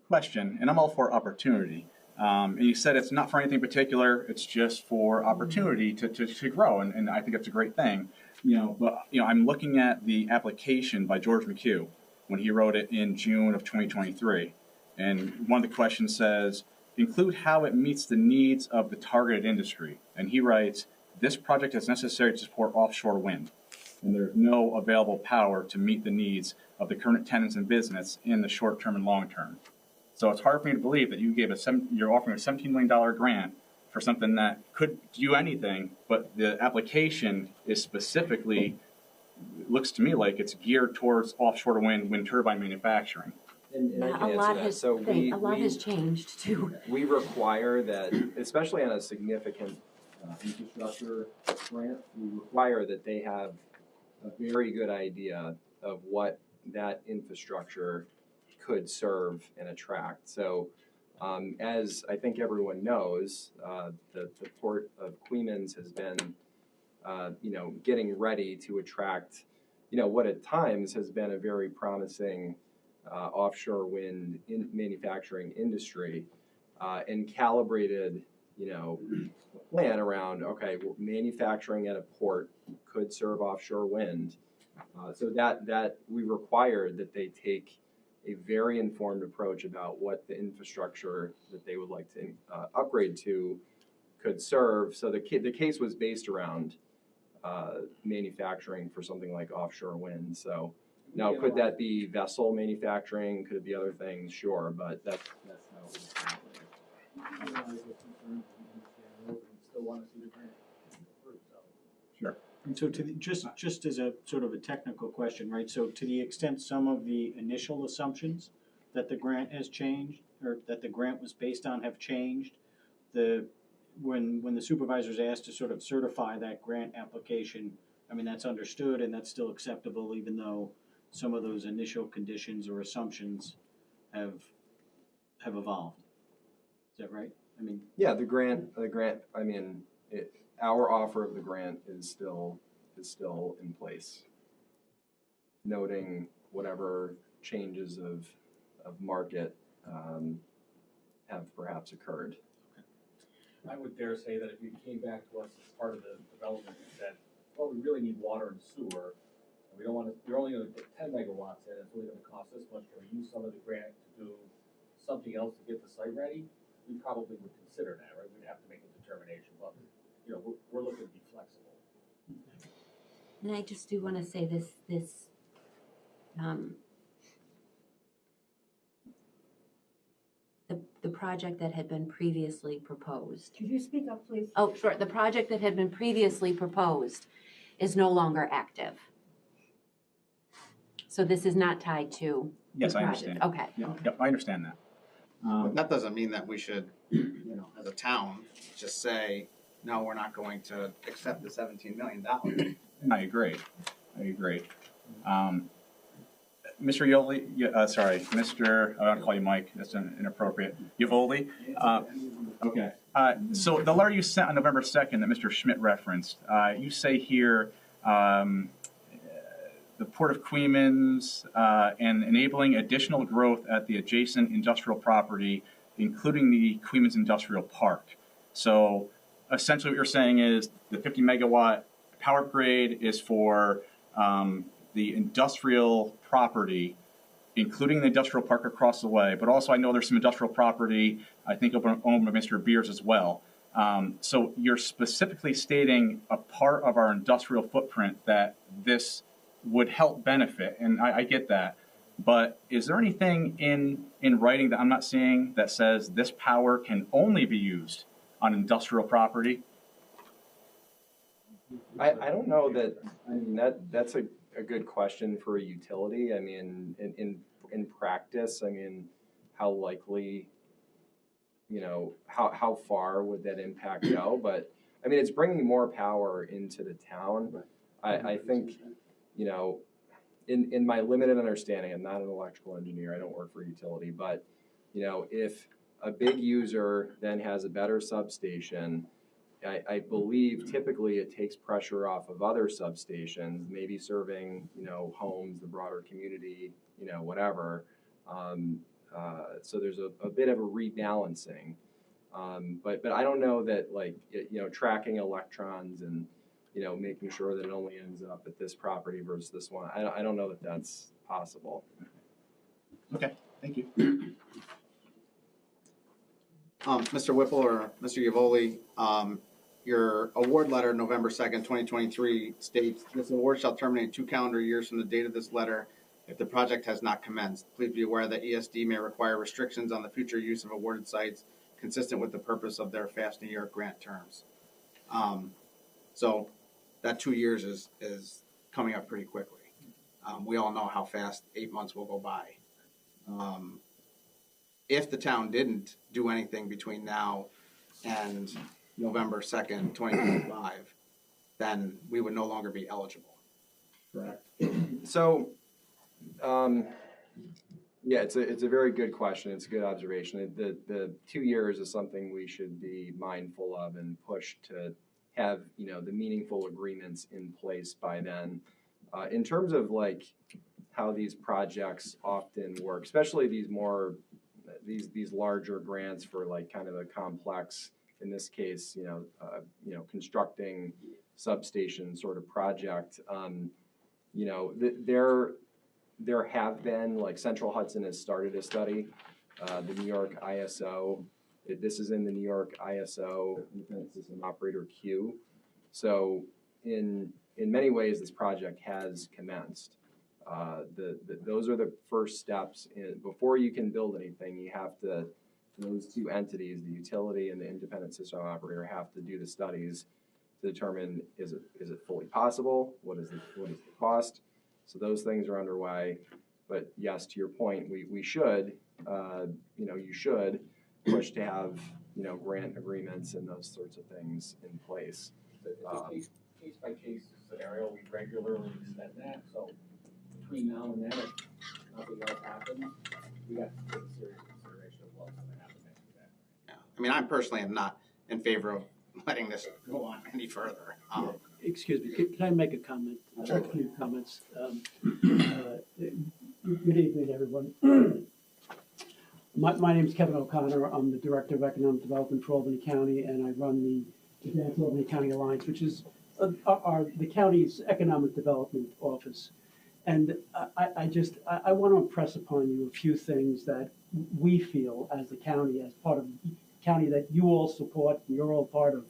Question, and I'm all for opportunity. And you said it's not for anything particular, it's just for opportunity to grow, and I think it's a great thing. But I'm looking at the application by George McHugh when he wrote it in June of 2023. And one of the questions says, include how it meets the needs of the targeted industry. And he writes, this project is necessary to support offshore wind, and there's no available power to meet the needs of the current tenants and business in the short term and long term. So it's hard for me to believe that you're offering a $17 million grant for something that could do anything, but the application is specifically, looks to me like it's geared towards offshore wind turbine manufacturing. And I Yeah, can a lot answer that. has, So a lot has changed too. we require that, especially on a significant infrastructure grant, we require that they have a very good idea of what that infrastructure could serve and attract. So as I think everyone knows, the Port of Queens has been, getting ready to attract, what at times has been a very promising offshore wind manufacturing industry, and calibrated, a plan around, okay, well, manufacturing at a port could serve offshore wind. So that we required that they take a very informed approach about what the infrastructure that they would like to upgrade to could serve. So the case was based around manufacturing for something like offshore wind. So now, could that be vessel manufacturing? Could it be other things? Sure, but that's how it was calculated. Still want to see the grant. Sure. And so just as a sort of a technical question, right? So to the extent some of the initial assumptions that the grant has changed, or that the grant was based on have changed, when the supervisor's asked to sort of certify that grant application, I mean, that's understood and that's still acceptable, even though some of those initial conditions or assumptions have evolved. Is that right? I mean, Yeah, the grant. I mean, our offer of the grant is still in place, noting whatever changes of market have perhaps occurred. I would dare say that if you came back to us as part of the development and said, well, we really need water and sewer, and we don't want to, we're only going to put 10 megawatts in, it's only going to cost this much, can we use some of the grant to do something else to get the site ready? We probably would consider that, right? We'd have to make a determination, but, we're looking to be flexible. And I just do want to say the project that had been previously proposed. Could you speak up, please? Oh, sure. The project that had been previously proposed is no longer active. So this is not tied to the Yes, I project. understand. Okay. Yep, I understand that. But that doesn't mean that we should, as a town, just say, no, we're not going to accept the $17 million. I agree. Mr. Yoli, sorry, Mr. I want to call you Mike. That's inappropriate. Yavoli. Okay. So the letter you sent on November 2nd that Mr. Schmidt referenced, you say here, the Port of Queens and enabling additional growth at the adjacent industrial property, including the Queens Industrial Park. So essentially what you're saying is the 50 megawatt power upgrade is for the industrial property, including the industrial park across the way, but also I know there's some industrial property, I think owned by Mr. Beers as well. So you're specifically stating a part of our industrial footprint that this would help benefit, and I get that. But is there anything in writing that I'm not seeing that says this power can only be used on industrial property? I don't know that. I mean, that's a good question for a utility. I mean, in practice, I mean, how likely you know, how far would that impact go? But I mean, it's bringing more power into the town. I think, you know, in my limited understanding, I'm not an electrical engineer, I don't work for a utility, but, you know, if a big user then has a better substation, I believe typically it takes pressure off of other substations, maybe serving, you know, homes, the broader community, you know, whatever. So there's a bit of a rebalancing. But I don't know that, like, you know, tracking electrons and, you know, making sure that it only ends up at this property versus this one, I don't know that that's possible. Okay, thank you. Mr. Whipple or Mr. Yavoli, your award letter, November 2nd, 2023 states, this award shall terminate 2 calendar years from the date of this letter if the project has not commenced. Please be aware that ESD may require restrictions on the future use of awarded sites consistent with the purpose of their Fast New York grant terms. So that 2 years is coming up pretty quickly. We all know how fast 8 months will go by. If the town didn't do anything between now and November 2nd, 2025, then we would no longer be eligible. Correct? So, yeah, it's a very good question. It's a good observation. The 2 years is something we should be mindful of and push to have, you know, the meaningful agreements in place by then. In terms of like how these projects often work, especially these larger grants for like kind of a complex, in this case, you know, constructing substation sort of project. You know, there have been, like, Central Hudson has started a study, the New York ISO. This is in the New York ISO Independent System Operator queue. So in many ways, this project has commenced. Those are the first steps. Before you can build anything, you have to, those two entities, the utility and the independent system operator, have to do the studies to determine, is it fully possible? What is the cost? So those things are underway. But yes, to your point, we should, you know, you should push to have, you know, grant agreements and those sorts of things in place. It's a case by case scenario. We regularly extend that. So between now and then, if nothing else happens, we have to take serious consideration of what's going to happen next to that. Yeah. I mean, I personally am not in favor of letting this go on any further. Excuse me, can I make a comment? Sure. A few comments. Good evening, everyone. My name is Kevin O'Connor. I'm the Director of Economic Development for Albany County, and I run the Advanced Albany County Alliance, which is the county's economic development office. And I want to impress upon you a few things that we feel as the county, as part of the county that you all support, and you're all part of.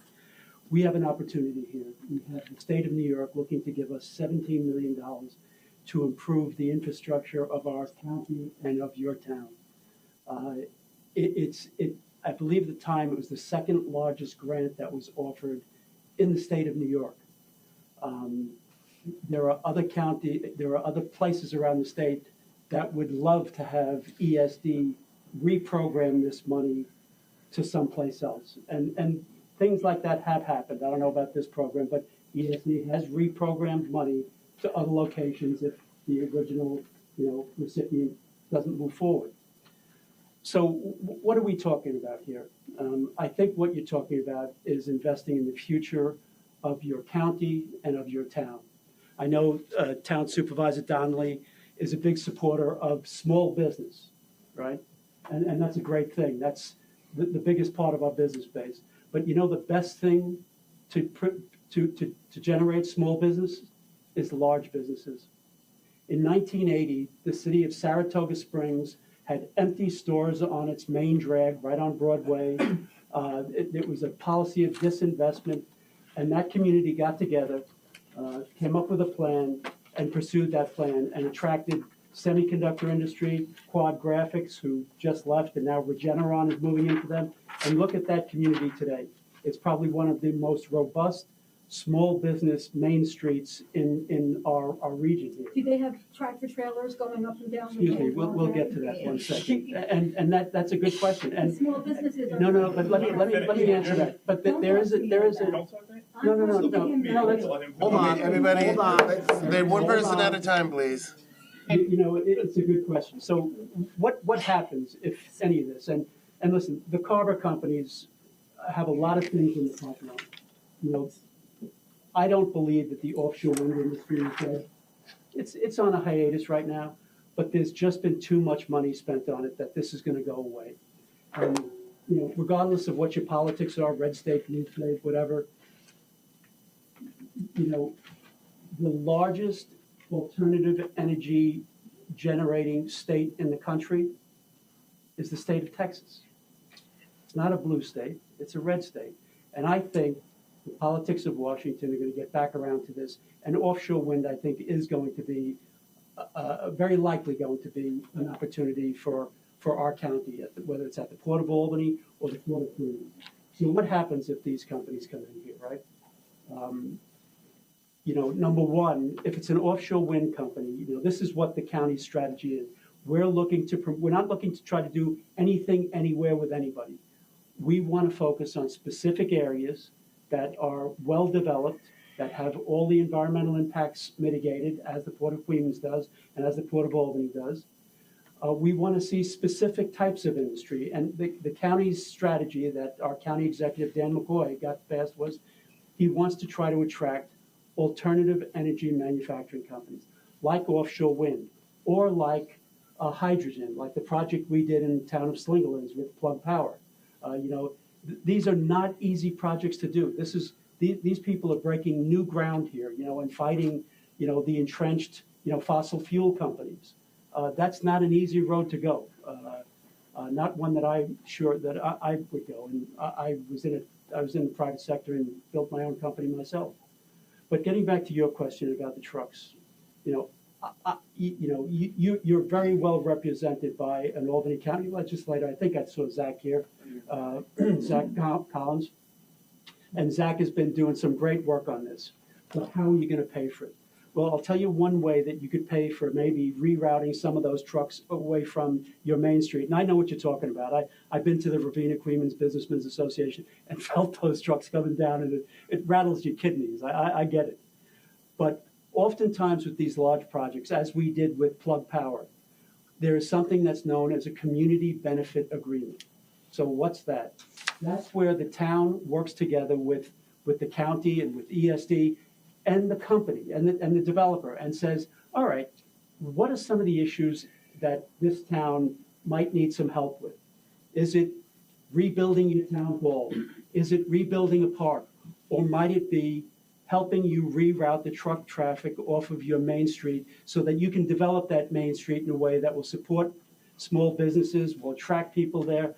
We have an opportunity here. We have the state of New York looking to give us $17 million to improve the infrastructure of our county and of your town. I believe at the time it was the second largest grant that was offered in the state of New York. There are other places around the state that would love to have ESD reprogram this money to someplace else. And things like that have happened. I don't know about this program, but ESD has reprogrammed money to other locations if the original, you know, recipient doesn't move forward. So what are we talking about here? I think what you're talking about is investing in the future of your county and of your town. I know Town Supervisor Donnelly is a big supporter of small business, right? And that's a great thing. That's the biggest part of our business base. But you know, the best thing to generate small business is large businesses. In 1980, the city of Saratoga Springs had empty stores on its main drag right on Broadway. It was a policy of disinvestment, and that community got together, came up with a plan, and pursued that plan, and attracted semiconductor industry, Quad Graphics, who just left, and now Regeneron is moving into them. And look at that community today. It's probably one of the most robust, small business main streets in our region here. Do they have tractor trailers going up and down? Excuse me, we'll get to that one second. And that's a good question. The And small businesses are. no, but let me answer that. But there is a, no, Hold on, Everybody, hold on. they're one Hold person on. at a time, please. it's a good question. So what happens if any of this, and listen, the Carver companies have a lot of things in the pipeline. I don't believe that the offshore wind industry is dead. It's on a hiatus right now, but there's just been too much money spent on it that this is gonna go away. And, regardless of what your politics are, red state, blue state, whatever, the largest alternative energy generating state in the country is the state of Texas. It's not a blue state, it's a red state. And I think the politics of Washington are going to get back around to this. And offshore wind, I think, is going to be, very likely going to be an opportunity for our county, whether it's at the Port of Albany or the Port of Cleveland. So what happens if these companies come in here, right? Number one, if it's an offshore wind company, this is what the county's strategy is. We're not looking to try to do anything anywhere with anybody. We want to focus on specific areas that are well developed, that have all the environmental impacts mitigated, as the Port of Queens does and as the Port of Albany does. We want to see specific types of industry, and the county's strategy that our county executive, Dan McCoy, got passed was he wants to try to attract alternative energy manufacturing companies, like offshore wind, or like hydrogen, like the project we did in the town of Slingerlands with Plug Power. These are not easy projects to do. These people are breaking new ground here, and fighting, the entrenched, fossil fuel companies. That's not an easy road to go. Not one that I'm sure that I would go. And I was in the private sector and built my own company myself. But getting back to your question about the trucks, you're very well represented by an Albany County legislator. I think I saw Zach here, Zach Collins. And Zach has been doing some great work on this. But how are you going to pay for it? Well, I'll tell you one way that you could pay for maybe rerouting some of those trucks away from your main street. And I know what you're talking about. I've been to the Ravena Queens Businessmen's Association and felt those trucks coming down, and it rattles your kidneys. I get it. But oftentimes with these large projects, as we did with Plug Power, there is something that's known as a community benefit agreement. So what's that? That's where the town works together with the county and with ESD and the company and the developer and says, all right, what are some of the issues that this town might need some help with? Is it rebuilding your town hall? Is it rebuilding a park? Or might it be helping you reroute the truck traffic off of your main street so that you can develop that main street in a way that will support small businesses, will attract people there?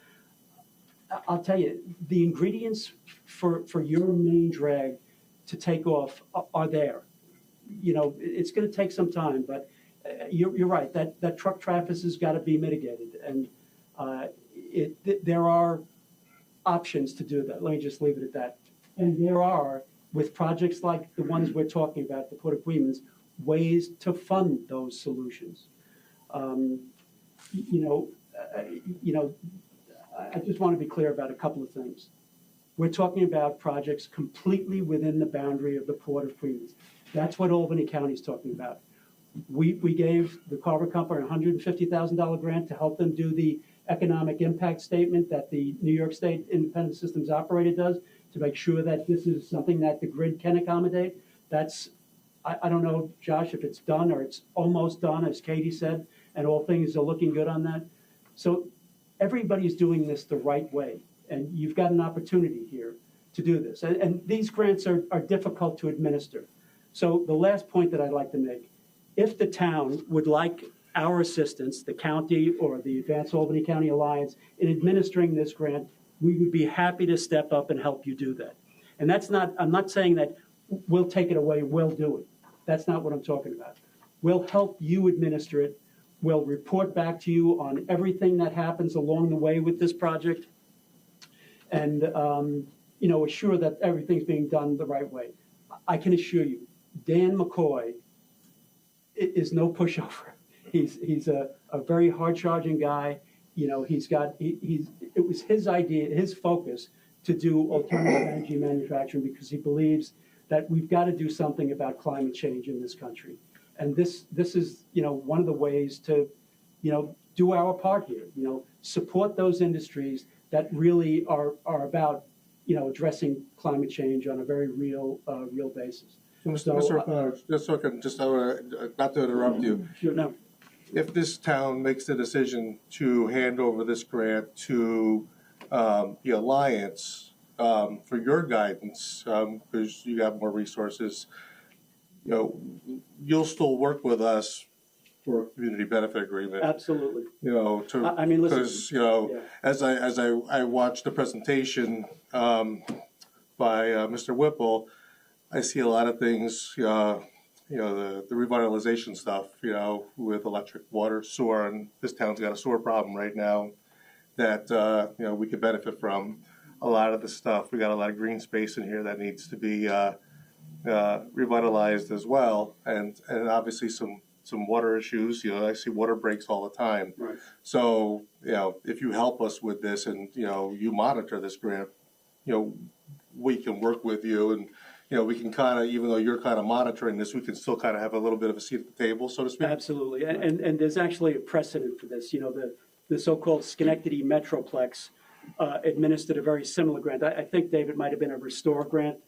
I'll tell you, the ingredients for your main drag to take off are there. It's going to take some time, but you're right. That truck traffic has got to be mitigated, and there are options to do that. Let me just leave it at that. And there are, with projects like the ones we're talking about, the Port of Queens, ways to fund those solutions. I just want to be clear about a couple of things. We're talking about projects completely within the boundary of the Port of Queens. That's what Albany County is talking about. We gave the Carver Company a $150,000 grant to help them do the economic impact statement that the New York State Independent Systems Operator does to make sure that this is something that the grid can accommodate. That's, I don't know, Josh, if it's done or it's almost done, as Katie said, and all things are looking good on that. So everybody's doing this the right way. And you've got an opportunity here to do this. And these grants are difficult to administer. So the last point that I'd like to make, if the town would like our assistance, the county or the Advanced Albany County Alliance, in administering this grant, we would be happy to step up and help you do that. And I'm not saying that we'll take it away, we'll do it. That's not what I'm talking about. We'll help you administer it. We'll report back to you on everything that happens along the way with this project, and assure that everything's being done the right way. I can assure you, Dan McCoy is no pushover. He's a very hard-charging guy. You know, it was his idea, his focus to do alternative energy manufacturing because he believes that we've got to do something about climate change in this country. And this is, you know, one of the ways to, you know, do our part here, you know, support those industries that really are about, you know, addressing climate change on a very real basis. Mr. O'Connor, just so I can, not to interrupt you. Sure, no. If this town makes the decision to hand over this grant to the Alliance for your guidance, because you have more resources, you know, you'll still work with us for a community benefit agreement. Absolutely. You know, I mean, listen. because you know, Yeah. as I watched the presentation by Mr. Whipple, I see a lot of things. You know, the revitalization stuff, you know, with electric, water, sewer, and this town's got a sewer problem right now that, you know, we could benefit from. A lot of the stuff, we got a lot of green space in here that needs to be revitalized as well, and obviously some water issues. You know, I see water breaks all the time. Right. So, you know, if you help us with this and, you know, you monitor this grant, you know, we can work with you and, you know, we can kind of, even though you're kind of monitoring this, we can still kind of have a little bit of a seat at the table, so to speak. Absolutely, and there's actually a precedent for this. You know, the so-called Schenectady Metroplex administered a very similar grant. I think, David, might have been a Restore grant,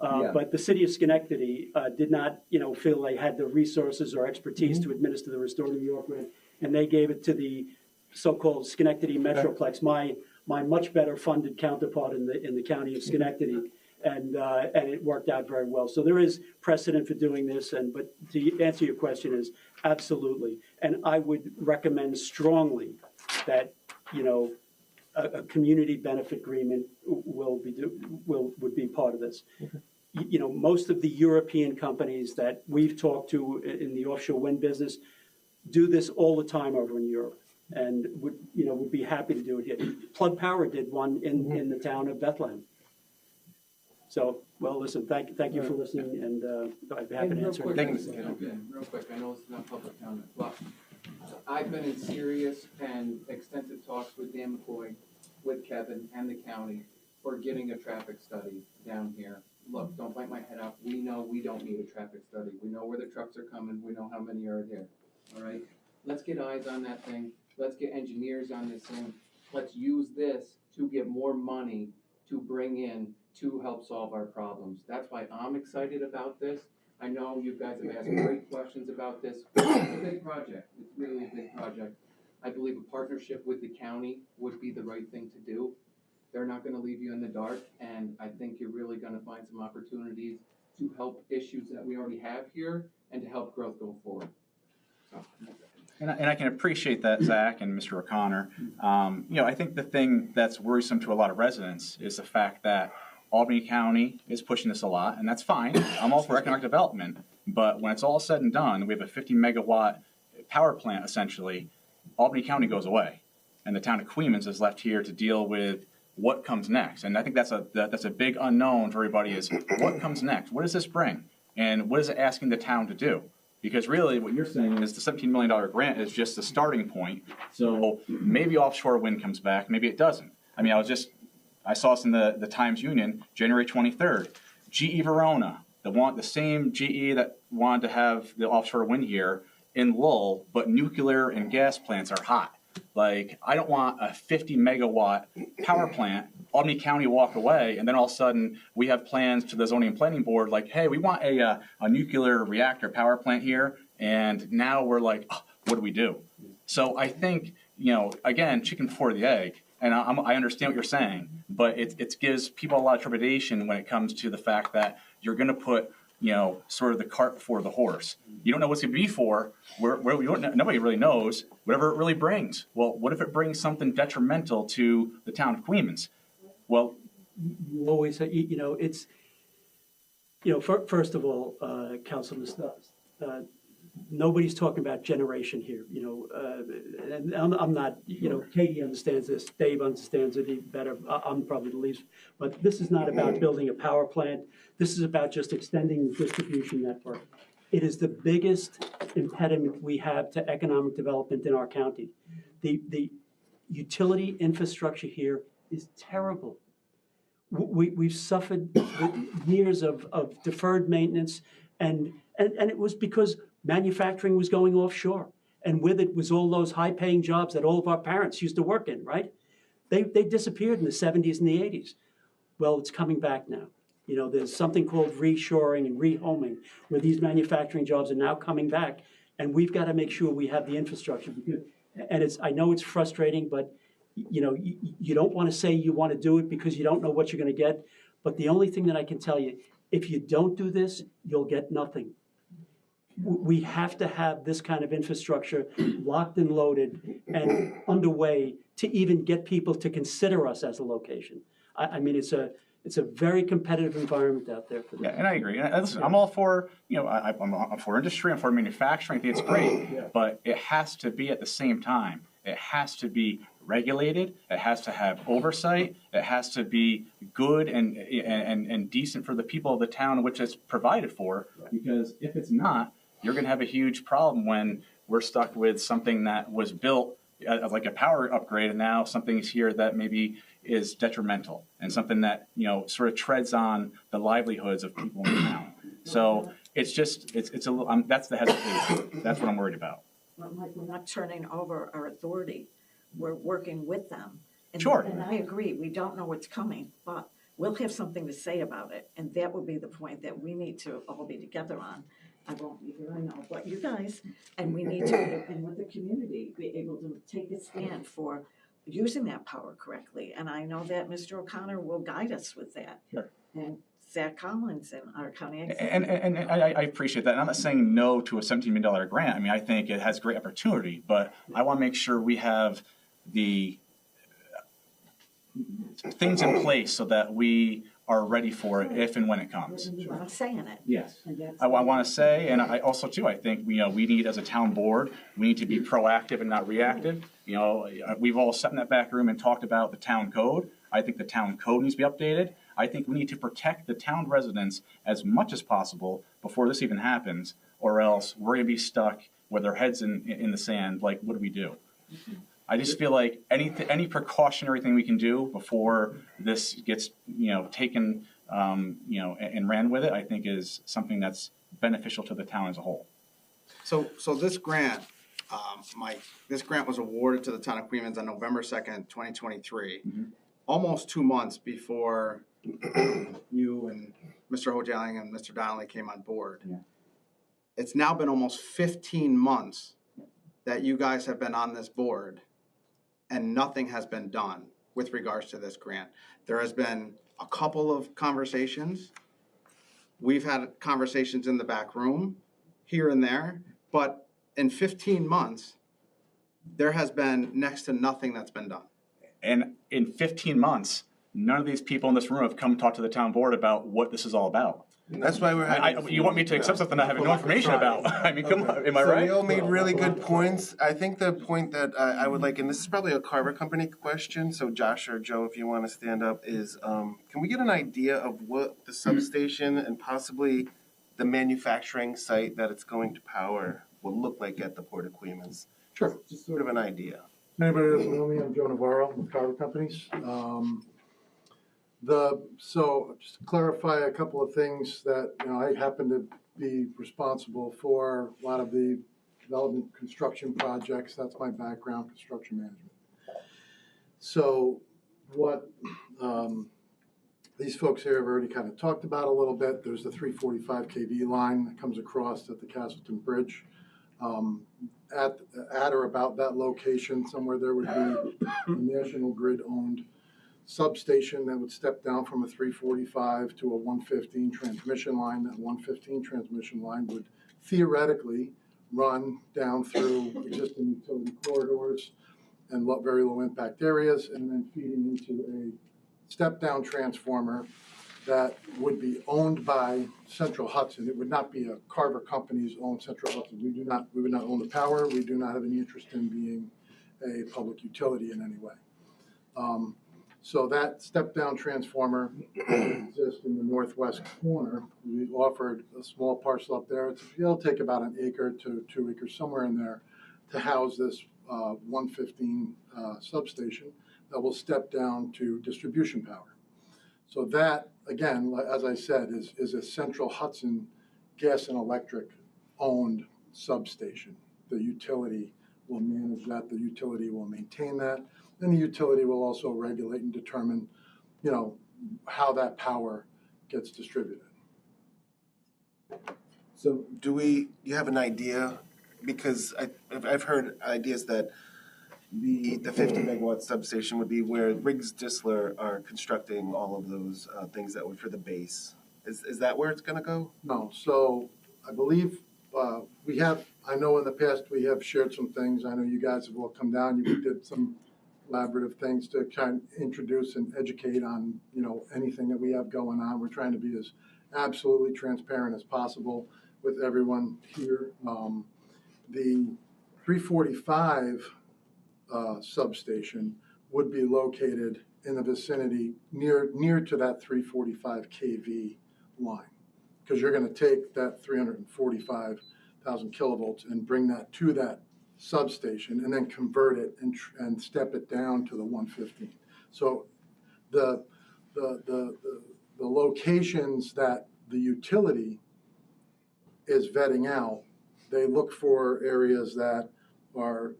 Yeah. but the city of Schenectady did not, you know, feel they had the resources or expertise to administer the Restore New York grant, and they gave it to the so-called Schenectady Metroplex, my much better funded counterpart in the county of Schenectady. And it worked out very well. So there is precedent for doing this. But to answer your question is absolutely. And I would recommend strongly that, you know, a community benefit agreement would be part of this. Okay. You know, most of the European companies that we've talked to in the offshore wind business do this all the time over in Europe, and would be happy to do it here. Plug Power did one in the town of Bethlehem. So, well, listen, thank you for listening, and I'd be happy to answer any questions. Real quick, I know it's not public comment, but I've been in serious and extensive talks with Dan McCoy, with Kevin and the county for getting a traffic study down here. Look, don't bite my head off. We know we don't need a traffic study. We know where the trucks are coming. We know how many are there, all right? Let's get eyes on that thing. Let's get engineers on this thing. Let's use this to get more money to bring in to help solve our problems. That's why I'm excited about this. I know you guys have asked great questions about this. It's a big project. It's really a big project. I believe a partnership with the county would be the right thing to do. They're not gonna leave you in the dark, and I think you're really gonna find some opportunities to help issues that we already have here and to help growth go forward. So, And I can appreciate that, Zach and Mr. O'Connor. You know, I think the thing that's worrisome to a lot of residents is the fact that Albany County is pushing this a lot, and that's fine. I'm all for economic development, but when it's all said and done, we have a 50 megawatt power plant essentially. Albany County goes away, and the town of Queens is left here to deal with what comes next. And I think that's a big unknown for everybody is what comes next? What does this bring? And what is it asking the town to do? Because really what you're saying is the $17 million grant is just the starting point. So maybe offshore wind comes back, maybe it doesn't. I mean, I saw this in the Times Union, January 23rd. GE Verona, the same GE that wanted to have the offshore wind here in Lowell, but nuclear and gas plants are hot. Like, I don't want a 50 megawatt power plant. Albany County walked away, and then all of a sudden we have plans to the zoning and planning board like, hey, we want a nuclear reactor power plant here, and now we're like, oh, what do we do? So I think, you know, again, chicken before the egg. And I understand what you're saying, but it gives people a lot of trepidation when it comes to the fact that you're going to put, you know, sort of the cart before the horse. You don't know what's going to be for. Nobody really knows. Whatever it really brings. Well, what if it brings something detrimental to the town of Queens? Well, You always, you know, it's, you know, first of all, Councilman Stubbs, nobody's talking about generation here, and I'm not, Katie understands this, Dave understands it even better, I'm probably the least, but this is not about building a power plant. This is about just extending the distribution network. It is the biggest impediment we have to economic development in our county. The utility infrastructure here is terrible. We've suffered years of deferred maintenance, and it was because manufacturing was going offshore. And with it was all those high-paying jobs that all of our parents used to work in, right? They disappeared in the 70s and the 80s. Well, it's coming back now. There's something called reshoring and rehoming, where these manufacturing jobs are now coming back, and we've got to make sure we have the infrastructure. And I know it's frustrating, but you don't want to say you want to do it because you don't know what you're going to get. But the only thing that I can tell you, if you don't do this, you'll get nothing. We have to have this kind of infrastructure locked and loaded and underway to even get people to consider us as a location. I mean, it's a very competitive environment out there for that. Yeah, and I agree. And listen, I'm all for, I'm for industry, I'm for manufacturing. I think it's great, but it has to be at the same time. It has to be regulated. It has to have oversight. It has to be good and decent for the people of the town in which it's provided for. Because if it's not, you're going to have a huge problem when we're stuck with something that was built like a power upgrade, and now something's here that maybe is detrimental and something that sort of treads on the livelihoods of people in the town. So it's a little. That's the hesitation. That's what I'm worried about. Well, Mike, we're not turning over our authority. We're working with them. And, Sure. And I agree. We don't know what's coming, but we'll have something to say about it. And that would be the point that we need to all be together on. I won't be here, I know, but you guys, and we need to, and with the community, be able to take a stand for using that power correctly. And I know that Mr. O'Connor will guide us with that. Sure. And Zach Collins and our county executive. And I appreciate that. And I'm not saying no to a $17 million grant. I mean, I think it has great opportunity, but I want to make sure we have the things in place so that we are ready for it if and when it comes. I'm saying it. Yes. I want to say, and I also too, I think we need as a town board, we need to be proactive and not reactive. We've all sat in that back room and talked about the town code. I think the town code needs to be updated. I think we need to protect the town residents as much as possible before this even happens, or else we're going to be stuck with our heads in the sand. Like, what do we do? I just feel like any precautionary thing we can do before this gets taken and ran with it, I think is something that's beneficial to the town as a whole. So this grant, Mike, this grant was awarded to the town of Queens on November 2nd, 2023, almost 2 months before you and Mr. Hojaling and Mr. Donnelly came on board. Yeah. It's now been almost 15 months that you guys have been on this board, and nothing has been done with regards to this grant. There has been a couple of conversations. We've had conversations in the back room, here and there, but in 15 months, there has been next to nothing that's been done. And in 15 months, none of these people in this room have come talk to the town board about what this is all about. That's why we're having. You want me to accept something I have no information about? I mean, come on, am I right? So we all made really good points. I think the point that I would like, and this is probably a Carver Company question, so Josh or Joe, if you want to stand up, is can we get an idea of what the substation and possibly the manufacturing site that it's going to power will look like at the Port of Queens? Sure. Just sort of an idea. Anybody doesn't know me, I'm Joe Navarro with Carver Companies. So just to clarify a couple of things that, I happen to be responsible for a lot of the development construction projects. That's my background, construction management. So what these folks here have already kind of talked about a little bit. There's the 345 kV line that comes across at the Castleton Bridge. At or about that location, somewhere there would be a National Grid-owned substation that would step down from a 345 to a 115 transmission line. That 115 transmission line would theoretically run down through existing utility corridors and very low impact areas, and then feeding into a step down transformer that would be owned by Central Hudson. It would not be a Carver Company's own Central Hudson. We would not own the power. We do not have any interest in being a public utility in any way. So that step-down transformer exists in the northwest corner. We offered a small parcel up there. It'll take about an acre to 2 acres, somewhere in there, to house this 115 substation that will step down to distribution power. So that, again, as I said, is a Central Hudson gas and electric owned substation. The utility will manage that, the utility will maintain that, and the utility will also regulate and determine, how that power gets distributed. So do you have an idea? Because I've heard ideas that the 50 megawatt substation would be where Riggs Distler are constructing all of those things that would for the base. Is that where it's going to go? No, so I believe I know in the past we have shared some things. I know you guys have all come down. You did some collaborative things to kind of introduce and educate on, anything that we have going on. We're trying to be as absolutely transparent as possible with everyone here. The 345 substation would be located in the vicinity near to that 345 kV line, because you're going to take that 345,000 kilovolts and bring that to that substation and then convert it and step it down to the 115. So the locations that the utility is vetting out, they look for areas that are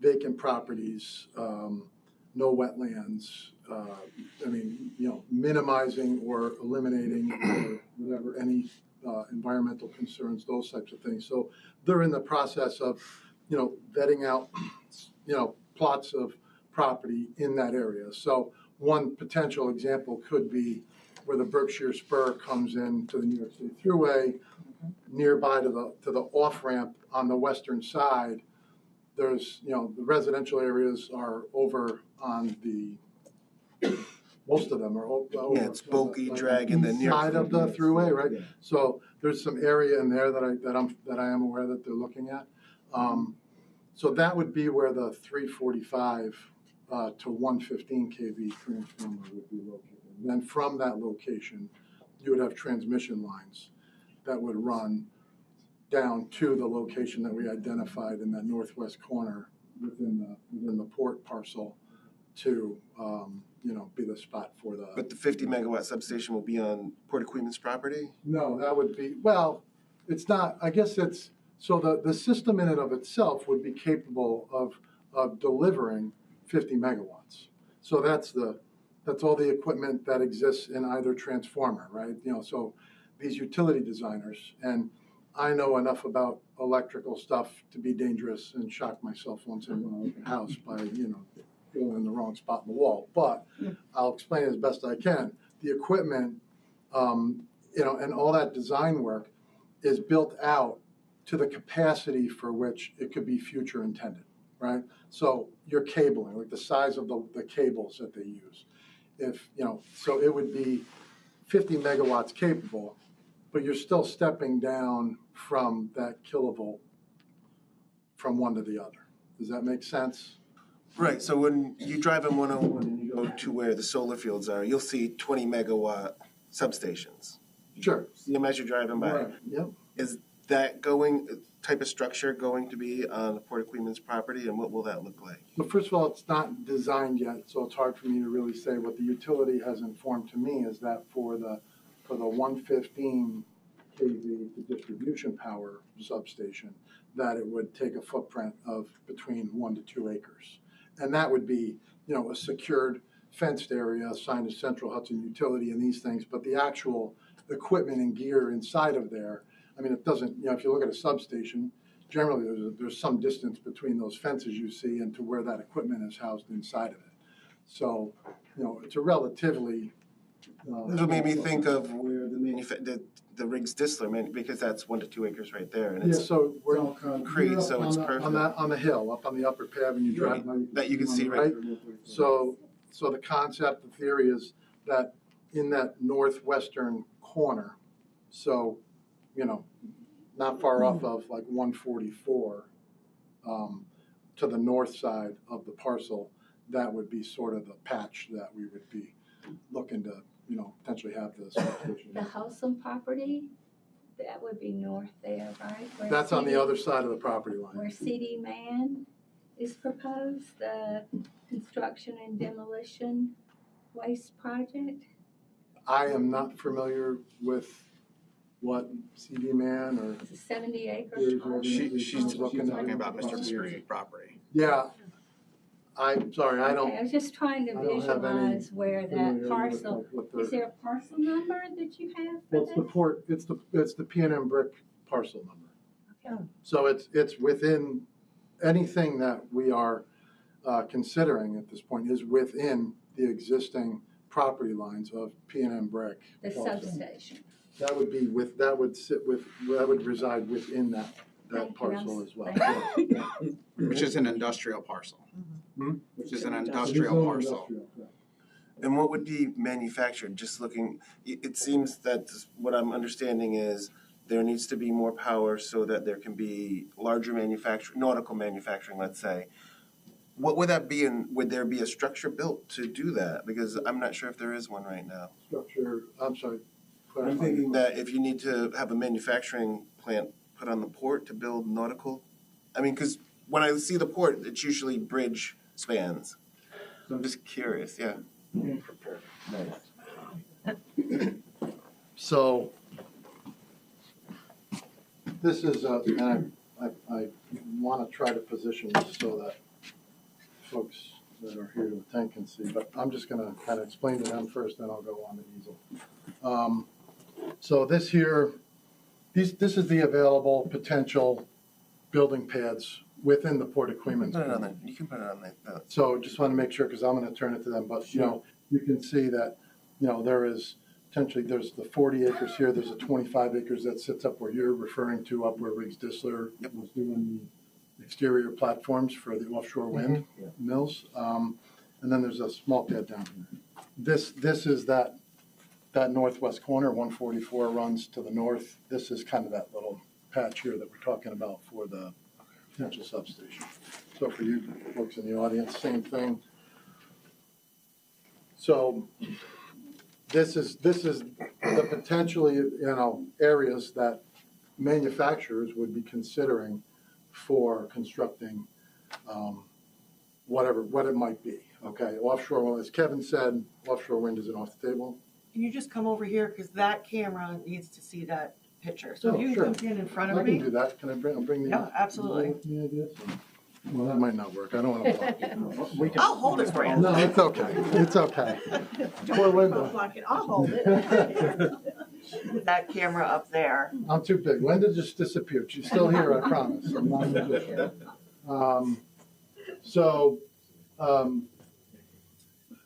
vacant properties, no wetlands, minimizing or eliminating or whatever, any environmental concerns, those types of things. So they're in the process of, vetting out, plots of property in that area. So one potential example could be where the Berkshire Spur comes in to the New York State Thruway, nearby to the off-ramp on the western side. There's, the residential areas are over on most of them are over. Yeah, it's Bulky, Dragon, the near side of the Thruway, right? Yeah. So there's some area in there that I am aware that they're looking at. So that would be where the 345 to 115 kV transformer would be located. And then from that location, you would have transmission lines that would run down to the location that we identified in that northwest corner within the port parcel to be the spot for the. But the 50 megawatt substation will be on Port Equipment's property? No, that would be, well, it's not, I guess it's, so the system in and of itself would be capable of delivering 50 megawatts. So that's all the equipment that exists in either transformer, right? So these utility designers, and I know enough about electrical stuff to be dangerous and shock myself once in a while at the house by, going in the wrong spot in the wall. But I'll explain as best I can. The equipment, and all that design work is built out to the capacity for which it could be future intended, right? So your cabling, like the size of the cables that they use. So it would be 50 megawatts capable, but you're still stepping down from that kilovolt from one to the other. Does that make sense? Right, so when you drive in 101 and you go to where the solar fields are, you'll see 20 megawatt substations. Sure. See them as you're driving by. Right. Yep. Is that type of structure going to be on Port Equipment's property, and what will that look like? Well, first of all, it's not designed yet, so it's hard for me to really say. What the utility has informed to me is that for the 115 kV distribution power substation, that it would take a footprint of between 1 to 2 acres. And that would be, a secured fenced area assigned to Central Hudson Utility and these things, but the actual equipment and gear inside of there, it doesn't, if you look at a substation, generally there's some distance between those fences you see and to where that equipment is housed inside of it. So, it's a relatively. This what made me think of where the Riggs Distler, because that's 1 to 2 acres right there, and it's so we're all concrete, so it's perfect. On the hill, up on the upper path, and you drive by. That you can see right. So the concept, the theory is that, in that northwestern corner. So, you know, not far off of like 144, to the north side of the parcel, that would be sort of the patch that we would be looking to, you know, potentially have the substation. The Howsam property, that would be north there, right? Where That's on the CD other side of the property line. Where CD Man is proposed, the construction and demolition waste project. I am not familiar with what CD Man or. It's a 70-acre She's talking about Mr. Discreet's property. Yeah, I'm sorry, I Okay, don't. I was just trying to I don't have any visualize where that familiarity with parcel, what the- is there a parcel number that you have Well, for it's the that? port, it's the P&M brick parcel number. Okay. So it's within, anything that we are considering at this point is within the existing property lines of P&M brick. The substation. That would be that would reside within that Thank you. parcel as well. Thank Yeah. Which is an industrial parcel. Hmm? Which is an It is industrial all parcel. industrial, correct. And what would be manufactured? Just looking, it seems that what I'm understanding is there needs to be more power so that there can be larger manufacturing, nautical manufacturing, let's say. What would that be, and would there be a structure built to do that? Because I'm not sure if there is one right now. Structure, I'm sorry. I'm thinking that if you need to have a manufacturing plant put on the port to build nautical, I mean, because when I see the port, it's usually bridge spans. So I'm just curious, yeah. So this is, and I want to try to position this so that folks that are here to attend can see, but I'm just going to kind of explain to them first, then I'll go on the easel. So this here, this is the available potential building pads within the Port of Queens. Put it on there. You can put it on there. So just want to make sure, because I'm going to turn it to them, but, you know, you can see that, you know, there is potentially, there's the 40 acres here, there's a 25 acres that sits up where you're referring to, up where Riggs Distler was doing the exterior platforms for the offshore wind mills. And then there's a small pad down here. This is that northwest corner, 144 runs to the north. This is kind of that little patch here that we're talking about for the potential substation. So for you folks in the audience, same thing. So this is the potentially, you know, areas that manufacturers would be considering for constructing what it might be. Okay, offshore, as Kevin said, offshore wind isn't off the table. Can you just come over here, because that camera needs to see that picture. So if you sure. can come in front of I me. can do that. Can I bring the? Yeah, absolutely. Well, that might not work. I don't want to. I'll hold it for you. No, it's okay. It's okay. Poor Linda. I'll hold it. That camera up there. I'm too big. Linda just disappeared. She's still here, I promise. I'm not a magician.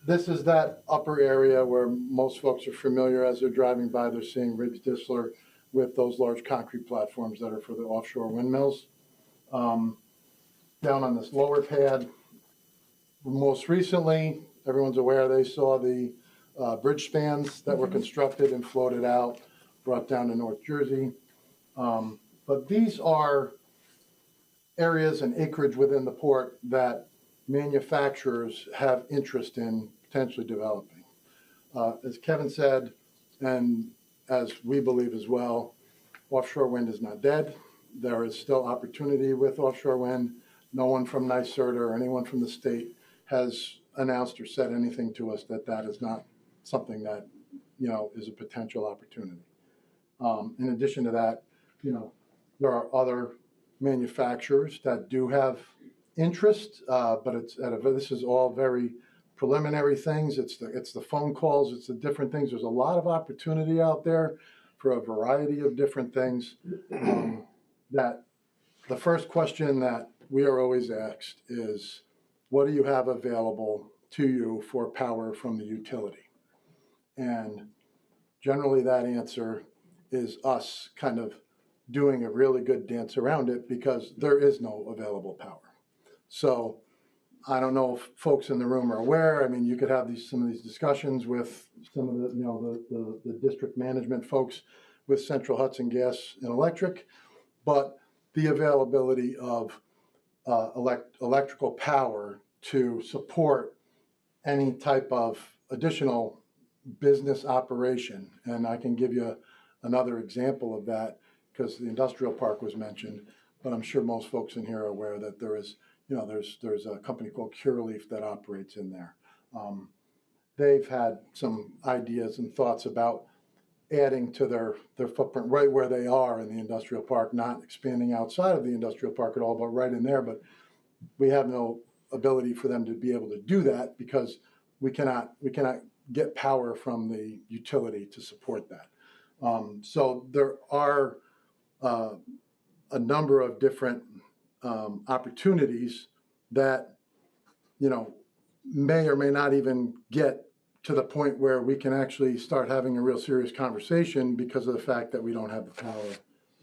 This is that upper area where most folks are familiar as they're driving by. They're seeing Riggs Distler with those large concrete platforms that are for the offshore windmills. Down on this lower pad, most recently, everyone's aware, they saw the bridge spans that were constructed and floated out, brought down to North Jersey. But these are areas and acreage within the port that manufacturers have interest in potentially developing. As Kevin said, and as we believe as well, offshore wind is not dead. There is still opportunity with offshore wind. No one from NYSERDA or anyone from the state has announced or said anything to us that that is not something that, you know, is a potential opportunity. In addition to that, you know, there are other manufacturers that do have interest, but this is all very preliminary things. It's the phone calls, it's the different things. There's a lot of opportunity out there for a variety of different things. That the first question that we are always asked is, what do you have available to you for power from the utility? And generally that answer is us kind of doing a really good dance around it because there is no available power. So I don't know if folks in the room are aware, I mean, you could have some of these discussions with some of the, the district management folks with Central Hudson Gas and Electric, but the availability of electrical power to support any type of additional business operation. And I can give you another example of that because the industrial park was mentioned, but I'm sure most folks in here are aware that there is, there's a company called Curaleaf that operates in there. They've had some ideas and thoughts about adding to their footprint right where they are in the industrial park, not expanding outside of the industrial park at all, but right in there. But we have no ability for them to be able to do that because we cannot get power from the utility to support that. So there are a number of different opportunities that, may or may not even get to the point where we can actually start having a real serious conversation because of the fact that we don't have the power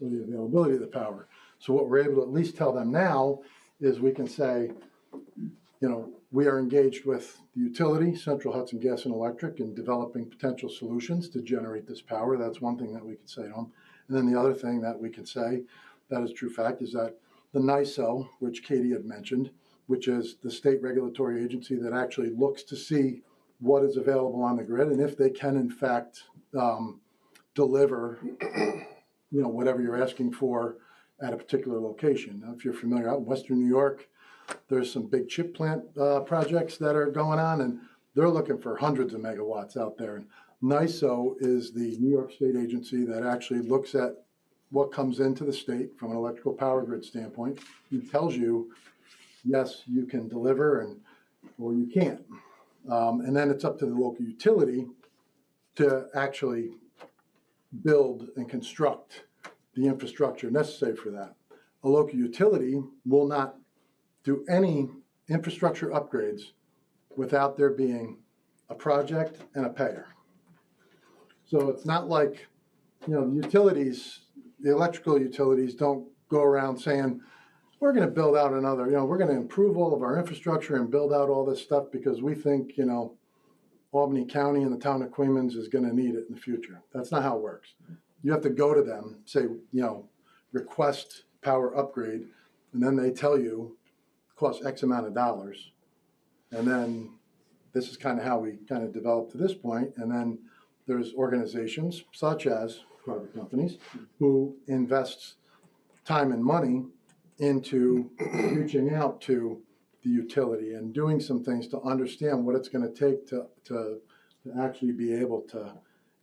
or the availability of the power. So what we're able to at least tell them now is we can say, we are engaged with the utility, Central Hudson Gas and Electric, in developing potential solutions to generate this power. That's one thing that we can say to them. And then the other thing that we can say that is true fact is that the NISO, which Katie had mentioned, which is the state regulatory agency that actually looks to see what is available on the grid and if they can in fact deliver whatever you're asking for at a particular location. Now, if you're familiar, out in Western New York, there's some big chip plant projects that are going on, and they're looking for hundreds of megawatts out there. And NISO is the New York State agency that actually looks at what comes into the state from an electrical power grid standpoint. It tells you, yes, you can deliver or you can't. And then it's up to the local utility to actually build and construct the infrastructure necessary for that. A local utility will not do any infrastructure upgrades without there being a project and a payer. So it's not like, the utilities, the electrical utilities don't go around saying, we're going to build out another, we're going to improve all of our infrastructure and build out all this stuff because we think, Albany County and the town of Queens is going to need it in the future. That's not how it works. You have to go to them, say, request power upgrade, and then they tell you it costs X amount of dollars. And then this is kind of how we kind of developed to this point. And then there's organizations such as private companies who invest time and money into reaching out to the utility and doing some things to understand what it's going to take to actually be able to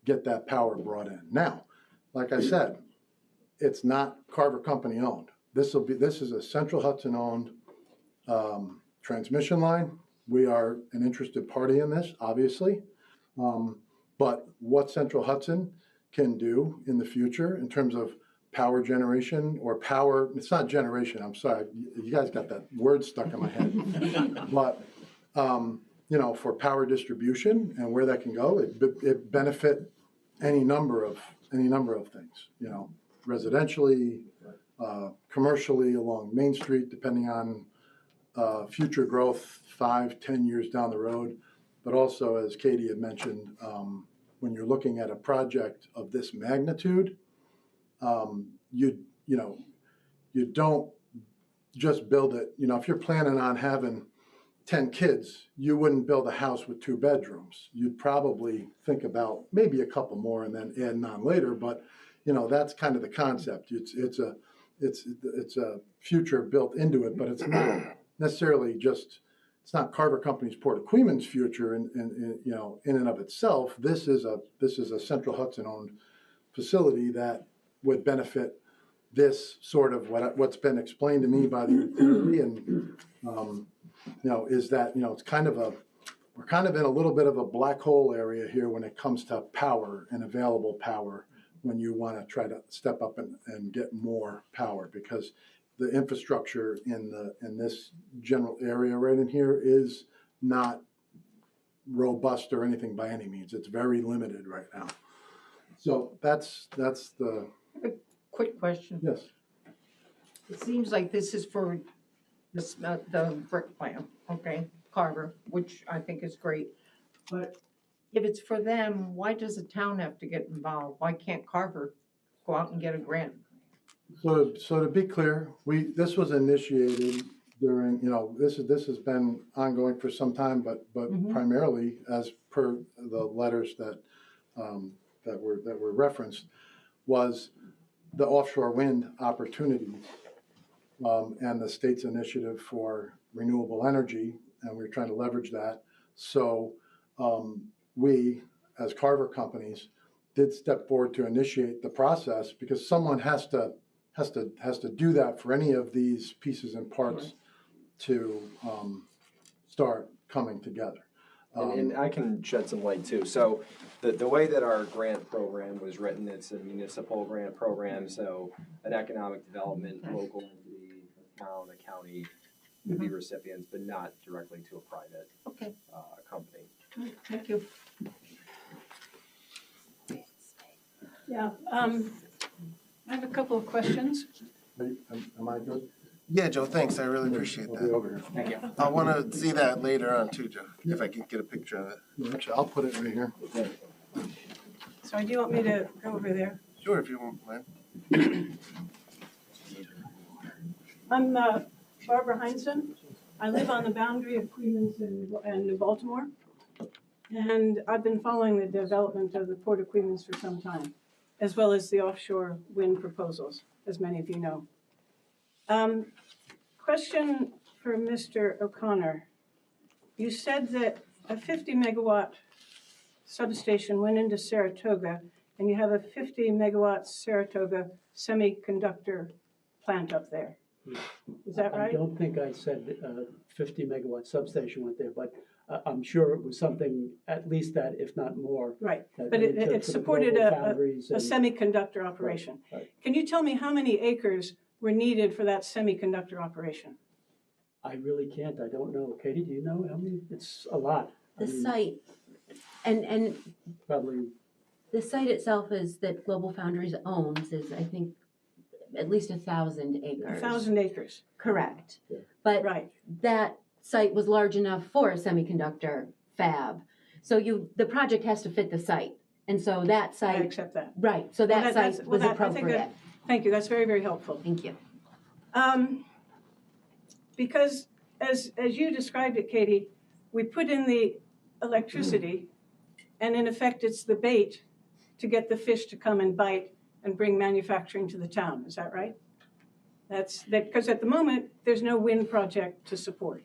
get that power brought in. Now, like I said, it's not Carver Company owned. This is a Central Hudson owned transmission line. We are an interested party in this, obviously. But what Central Hudson can do in the future in terms of power generation or power, it's not generation, I'm sorry, you guys got that word stuck in my head. But, for power distribution and where that can go, it benefit any number of things, residentially, commercially along Main Street, depending on future growth 5-10 years down the road. But also, as Katie had mentioned, when you're looking at a project of this magnitude, you don't just build it. If you're planning on having 10 kids, you wouldn't build a house with 2 bedrooms. You'd probably think about maybe a couple more and then adding on later. But that's kind of the concept. It's a future built into it, but it's not necessarily just. It's not Carver Company's Port of Queens' future in and of itself. This is a Central Hudson owned facility that would benefit this sort of what's been explained to me by the utility, and is that it's we're kind of in a little bit of a black hole area here when it comes to power and available power when you want to try to step up and get more power, because the infrastructure in this general area right in here is not robust or anything by any means. It's very limited right now. So that's the. Quick question. Yes. It seems like this is for the brick plant, okay, Carver, which I think is great. But if it's for them, why does the town have to get involved? Why can't Carver go out and get a grant? So to be clear, this was initiated during, this has been ongoing for some time, but primarily as per the letters that were referenced, was the offshore wind opportunities and the state's initiative for renewable energy, and we're trying to leverage that. So we, as Carver companies, did step forward to initiate the process because someone has to do that for any of these pieces and parts to start coming together. And I can shed some light too. So the way that our grant program was written, it's a municipal grant program, so an economic development, local entity, a town, a county would be recipients, but not directly to a private company. Thank you. Yeah, I have a couple of questions. Am I good? Yeah, Joe, thanks. I really appreciate I'll be that. over here. Thank you. I want to see that later on too, Joe, if I can get a picture of it. Actually, I'll put it right here. So do you want me to go over there? Sure, if you won't mind. I'm Barbara Heinzen. I live on the boundary of Queens and New Baltimore. And I've been following the development of the Port of Queens for some time, as well as the offshore wind proposals, as many of you know. Question for Mr. O'Connor. You said that a 50 megawatt substation went into Saratoga, and you have a 50 megawatt Saratoga semiconductor plant up there. Is that right? I don't think I said 50 megawatt substation went there, but I'm sure it was something at least that, if not more. Right, that but we it took for the supported global a foundries and- semiconductor operation. Right. Can you tell me how many acres were needed for that semiconductor operation? I really can't. I don't know. Katie, do you know how many? It's a lot. The site, and Probably, the site itself is that Global Foundries owns is, I think, at least 1,000 acres. 1,000 acres. Correct. But Right. that site was large enough for a semiconductor fab. So the project has to fit the site. And so that I site, accept that. right, so Well, that that's- site well, was that- I think appropriate. that- Thank you, that's very, very helpful. Thank you. Because as you described it, Katie, we put in the electricity, and in effect, it's the bait to get the fish to come and bite and bring manufacturing to the town. Is that right? That's because at the moment, there's no wind project to support.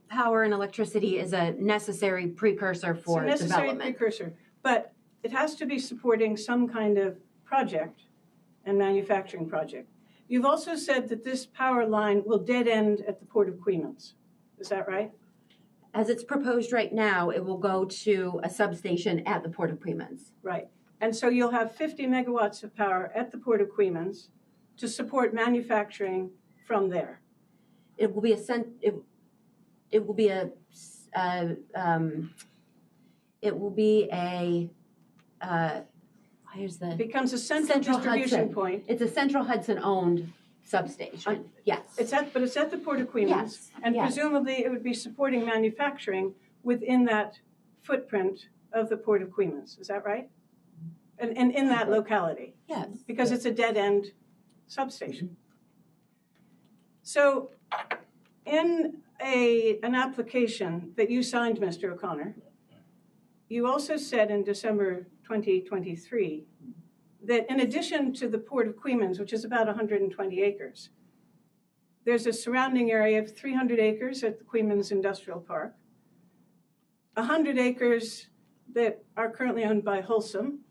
Power and electricity is a necessary precursor for It's a necessary development. precursor, but it has to be supporting some kind of project and manufacturing project. You've also said that this power line will dead end at the Port of Queens. Is that right? As it's proposed right now, it will go to a substation at the Port of Queens. Right. And so you'll have 50 megawatts of power at the Port of Queens to support manufacturing from there. It will be here's the Becomes a central distribution Hudson. point. It's a Central Hudson owned substation. Yes. But it's at the Port of Queens. Yes, And yes. presumably it would be supporting manufacturing within that footprint of the Port of Queens. Is that right? And in that locality. Yes. Because it's a dead end substation. So in an application that you signed, Mr. O'Connor, you also said in December 2023 that in addition to the Port of Queens, which is about 120 acres, there's a surrounding area of 300 acres at the Queens Industrial Park, 100 acres that are currently owned by Wholesome,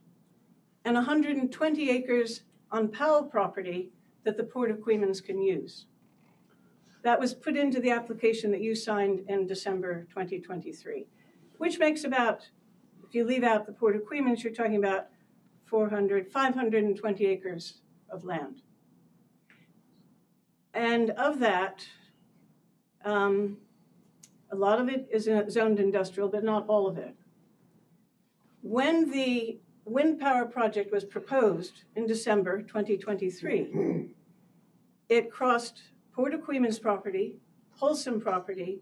and 120 acres on Powell property that the Port of Queens can use. That was put into the application that you signed in December 2023, which makes about, if you leave out the Port of Queens, you're talking about 520 acres of land. And of that, a lot of it is zoned industrial, but not all of it. When the wind power project was proposed in December 2023, it crossed Port of Queens property, Wholesome property,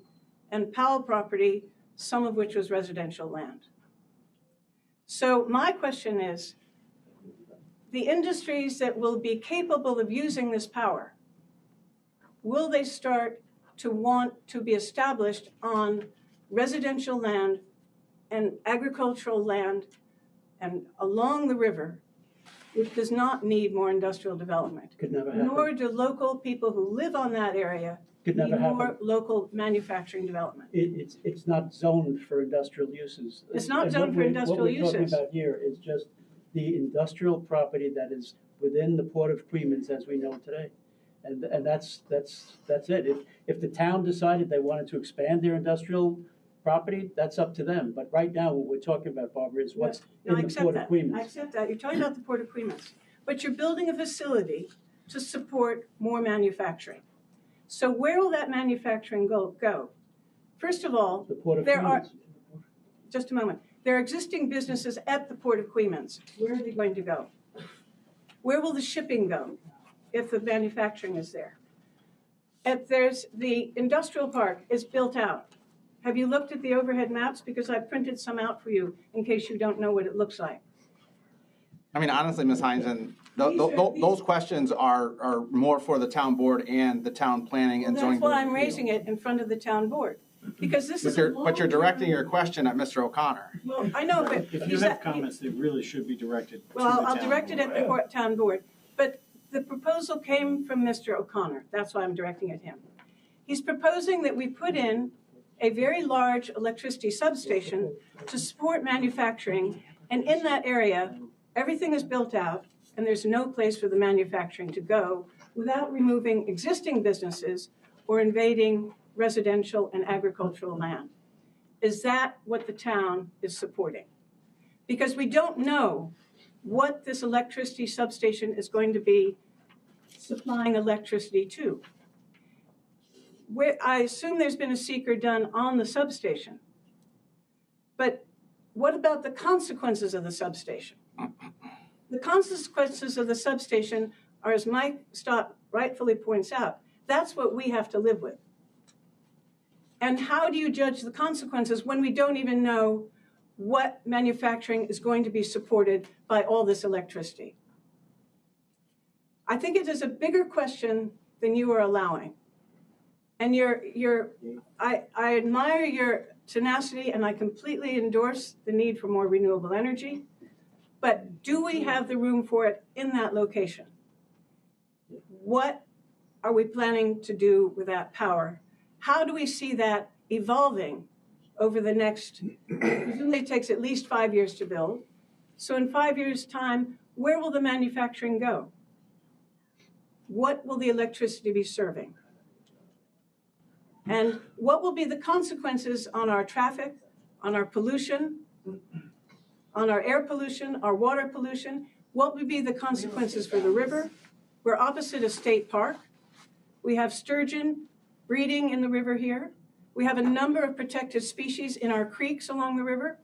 and Powell property, some of which was residential land. So my question is, the industries that will be capable of using this power, will they start to want to be established on residential land and agricultural land and along the river, which does not need more industrial development? Could never happen. Nor do local people who live on that area Could need never more happen. local manufacturing development. It's not zoned for industrial uses. It's not And zoned for industrial What we're talking uses. about here is just the industrial property that is within the Port of Queens as we know today. And that's it. If the town decided they wanted to expand their industrial property, that's up to them. But right now, what we're talking about, Barbara, is what's No, I in the accept Port that. of Queens. I accept that. You're talking about the Port of Queens. But you're building a facility to support more manufacturing. So where will that manufacturing go? First of all, The Port of there are, Queens. just a moment, there are existing businesses at the Port of Queens. Where are they going to go? Where will the shipping go if the manufacturing is there? There's the industrial park is built out. Have you looked at the overhead maps? Because I printed some out for you in case you don't know what it looks like. I mean, honestly, Ms. Heinzen, These are- those questions are more for the town board and the town planning and zoning That's board. why I'm raising it in front of the town board, because this is. But you're directing your question at Mr. O'Connor. Well, I know, but. If you have comments, they really should be directed to the Well, town. I'll direct it at the town board, but the proposal came from Mr. O'Connor, that's why I'm directing it at him. He's proposing that we put in a very large electricity substation to support manufacturing, and in that area, everything is built out, and there's no place for the manufacturing to go without removing existing businesses or invading residential and agricultural land. Is that what the town is supporting? Because we don't know what this electricity substation is going to be supplying electricity to. I assume there's been a seeker done on the substation, but what about the consequences of the substation? The consequences of the substation are, as Mike Stott rightfully points out, that's what we have to live with. And how do you judge the consequences when we don't even know what manufacturing is going to be supported by all this electricity? I think it is a bigger question than you are allowing. And I admire your tenacity, and I completely endorse the need for more renewable energy. But do we have the room for it in that location? What are we planning to do with that power? How do we see that evolving over the next, presumably it takes at least 5 years to build. So in 5 years' time, where will the manufacturing go? What will the electricity be serving? And what will be the consequences on our traffic, on our pollution, on our air pollution, our water pollution? What would be the consequences for the river? We're opposite a state park. We have sturgeon breeding in the river here. We have a number of protected species in our creeks along the river.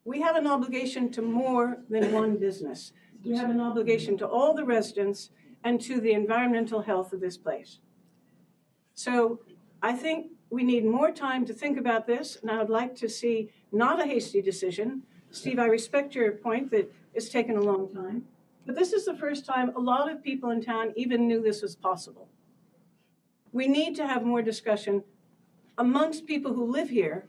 We have an obligation to more than one business. We have an obligation to all the residents and to the environmental health of this place. So I think we need more time to think about this, and I would like to see not a hasty decision. Steve, I respect your point that it's taken a long time, but this is the first time a lot of people in town even knew this was possible. We need to have more discussion amongst people who live here.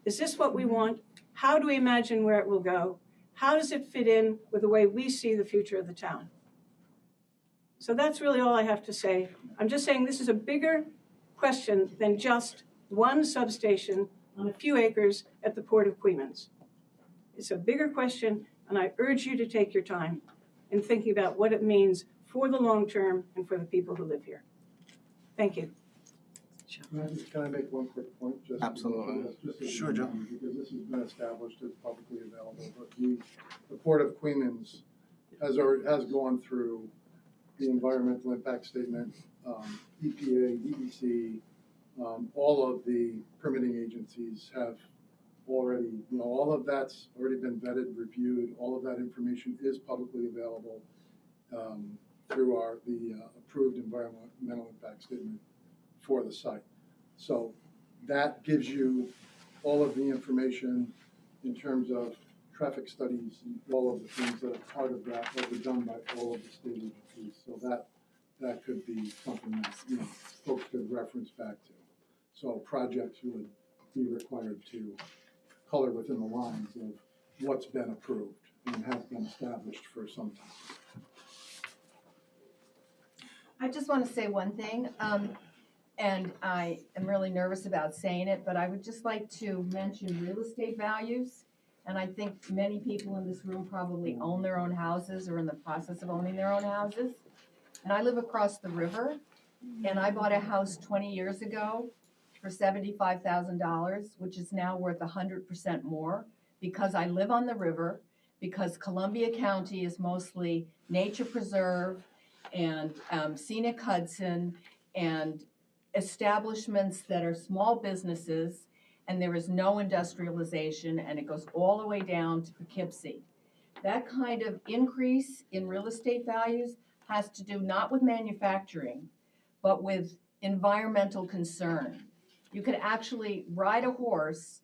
Is this what we want? How do we imagine where it will go? How does it fit in with the way we see the future of the town? So that's really all I have to say. I'm just saying this is a bigger question than just one substation on a few acres at the Port of Queens. It's a bigger question, and I urge you to take your time in thinking about what it means for the long term and for the people who live here. Thank you. Can I make one quick point? Just Absolutely. Sure, Joe. Because this has been established, it's publicly available, but the Port of Queens has gone through the environmental impact statement, EPA, DEC, all of the permitting agencies have already, all of that's already been vetted, reviewed, all of that information is publicly available. through the approved environmental impact statement for the site. So that gives you all of the information in terms of traffic studies and all of the things that are part of that were done by all of the state agencies. So that could be something that, you know, folks could reference back to. So projects would be required to color within the lines of what's been approved and has been established for some time. I just want to say one thing, and I am really nervous about saying it, but I would just like to mention real estate values. And I think many people in this room probably own their own houses or in the process of owning their own houses. And I live across the river, and I bought a house 20 years ago for $75,000, which is now worth 100% more because I live on the river, because Columbia County is mostly nature preserve and scenic Hudson and establishments that are small businesses, and there is no industrialization, and it goes all the way down to Poughkeepsie. That kind of increase in real estate values has to do not with manufacturing, but with environmental concern. You could actually ride a horse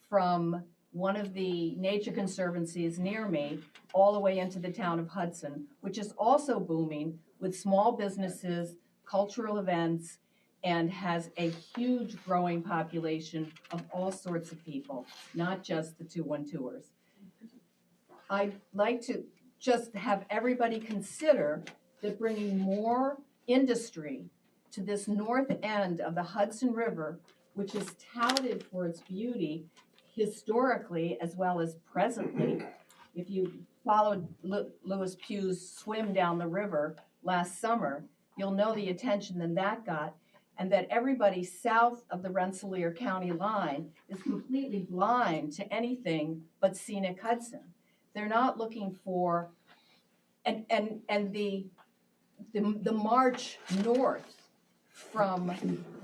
from one of the nature conservancies near me all the way into the town of Hudson, which is also booming with small businesses, cultural events, and has a huge growing population of all sorts of people, not just the 212ers. I'd like to just have everybody consider that bringing more industry to this north end of the Hudson River, which is touted for its beauty historically as well as presently. If you followed Lewis Pugh's swim down the river last summer, you'll know the attention that got, and that everybody south of the Rensselaer County line is completely blind to anything but scenic Hudson. They're not looking for, and the march north from,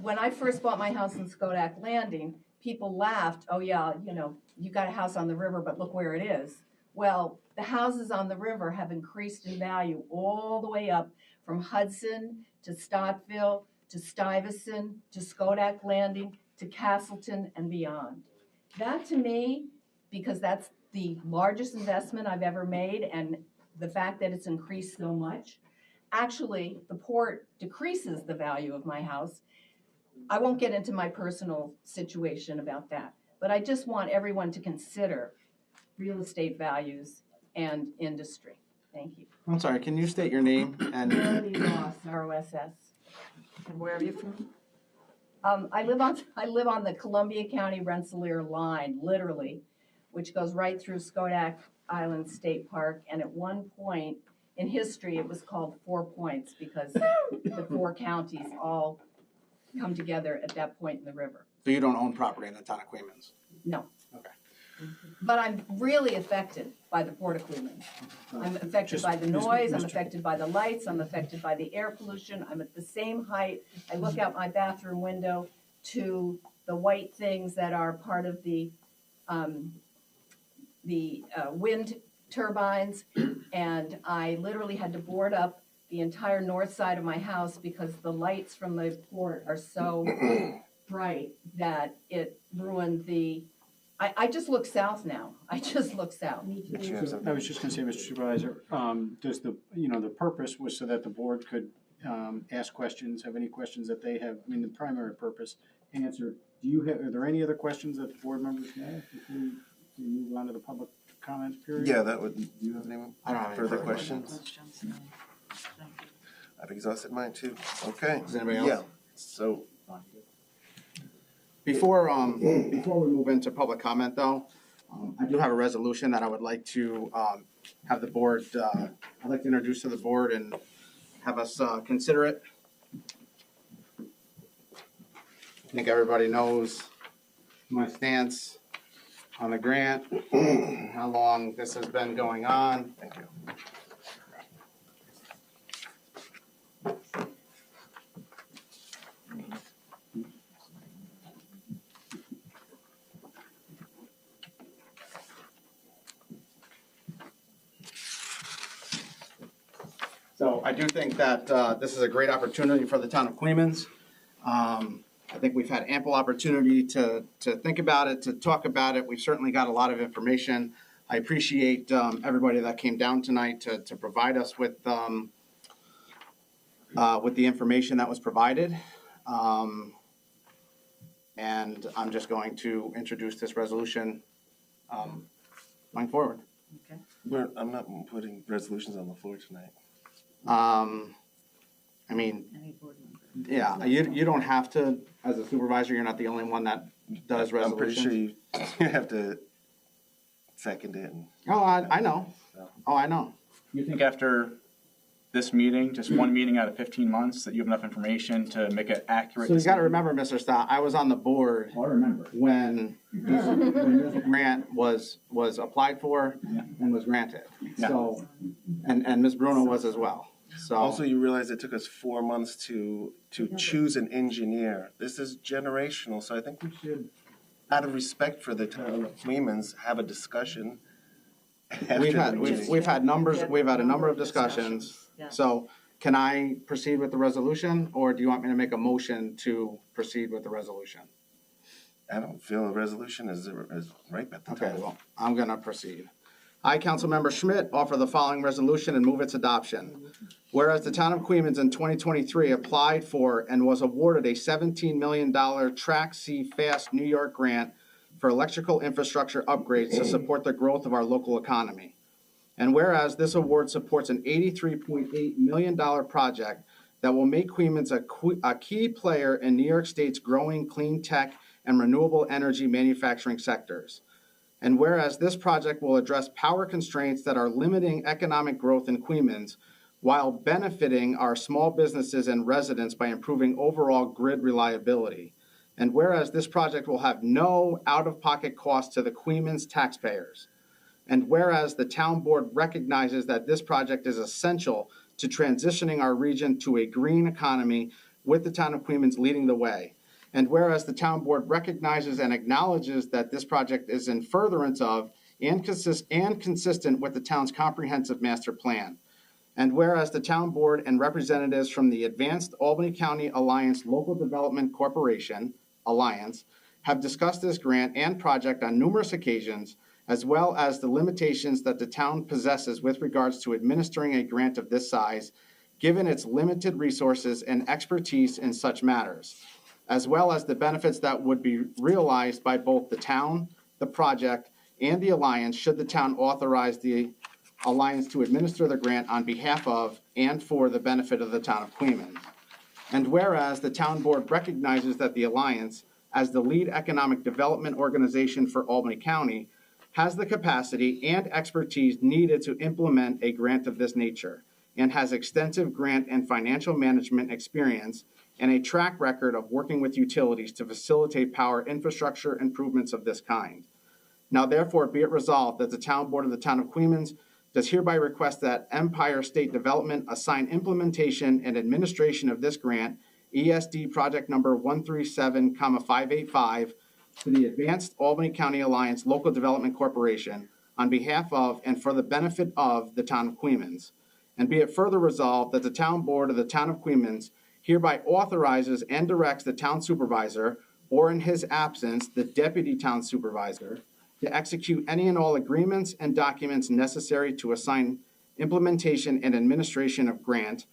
when I first bought my house in Schodack Landing, people laughed, oh yeah, you know, you got a house on the river, but look where it is. Well, the houses on the river have increased in value all the way up from Hudson to Stottville to Stuyvesant to Schodack Landing to Castleton and beyond. That to me, because that's the largest investment I've ever made, and the fact that it's increased so much, actually the port decreases the value of my house. I won't get into my personal situation about that, but I just want everyone to consider real estate values and industry. Thank you. I'm sorry, can you state your name and? Melody Ross, ROSS. And where are you from? I live on the Columbia County Rensselaer line, literally, which goes right through Schodack Island State Park. And at one point in history, it was called 4 Points because the 4 counties all come together at that point in the river. So you don't own property in the town of Queens? No. Okay. But I'm really affected by the Port of Cleveland. I'm affected by the noise, I'm affected by the lights, I'm affected by the air pollution. I'm at the same height. I look out my bathroom window to the white things that are part of the wind turbines, and I literally had to board up the entire north side of my house because the lights from the port are so bright that it ruined the. I just look south now. I just look south. I was just going to say, Mr. Supervisor, does the purpose was so that the board could ask questions, have any questions that they have, I mean, the primary purpose answered. Are there any other questions that the board members have before we move on to the public comment period? Yeah, that would, do you have anyone? I don't have any further further questions? I've exhausted mine too. Okay. Does anybody else? Yeah, so. Before we move into public comment though, I do have a resolution that I would like to have the board, I'd like to introduce to the board and have us consider it. I think everybody knows my stance on the grant, and how long this has been going on. Thank you. So I do think that this is a great opportunity for the town of Queens. I think we've had ample opportunity to think about it, to talk about it. We've certainly got a lot of information. I appreciate everybody that came down tonight to provide us with the information that was provided. And I'm just going to introduce this resolution going forward. Okay. I'm not putting resolutions on the floor tonight. I mean, Any board member? yeah, you don't have to, as a supervisor, you're not the only one that does resolutions. I'm pretty sure you have to second it. Oh, I know. Oh, I know. You think after this meeting, just one meeting out of 15 months, that you have enough information to make it accurate? So you got to remember, Mr. Stott, I was on the board I remember. when this grant was applied for and was granted. Yeah. So, and Ms. Bruno was as well. So Also, you realize it took us 4 months to choose an engineer. This is generational, so I think we should, out of respect for the town of Queens, have a discussion. we've had a number of discussions. Yeah. So can I proceed with the resolution, or do you want me to make a motion to proceed with the resolution? I don't feel a resolution is ripe at the Okay, time. well, I'm gonna proceed. I, Councilmember Schmidt, offer the following resolution and move its adoption. Whereas the town of Queens in 2023 applied for and was awarded a $17 million Track C Fast New York grant for electrical infrastructure upgrades to support the growth of our local economy. And whereas this award supports an $83.8 million project that will make Queens a key player in New York State's growing clean tech and renewable energy manufacturing sectors. And whereas this project will address power constraints that are limiting economic growth in Queens while benefiting our small businesses and residents by improving overall grid reliability. And whereas this project will have no out-of-pocket cost to the Queens taxpayers. And whereas the town board recognizes that this project is essential to transitioning our region to a green economy with the town of Queens leading the way. And whereas the town board recognizes and acknowledges that this project is in furtherance of and consistent with the town's comprehensive master plan. And whereas the town board and representatives from the Advanced Albany County Alliance Local Development Corporation, Alliance, have discussed this grant and project on numerous occasions, as well as the limitations that the town possesses with regards to administering a grant of this size, given its limited resources and expertise in such matters, as well as the benefits that would be realized by both the town, the project, and the Alliance should the town authorize the Alliance to administer the grant on behalf of and for the benefit of the town of Queens. And whereas the town board recognizes that the Alliance, as the lead economic development organization for Albany County, has the capacity and expertise needed to implement a grant of this nature, and has extensive grant and financial management experience and a track record of working with utilities to facilitate power infrastructure improvements of this kind. Now therefore be it resolved that the town board of the town of Queens does hereby request that Empire State Development assign implementation and administration of this grant, ESD project number 137,585, to the Advanced Albany County Alliance Local Development Corporation on behalf of and for the benefit of the town of Queens. And be it further resolved that the town board of the town of Queens hereby authorizes and directs the town supervisor, or in his absence, the deputy town supervisor, to execute any and all agreements and documents necessary to assign implementation and administration of grant,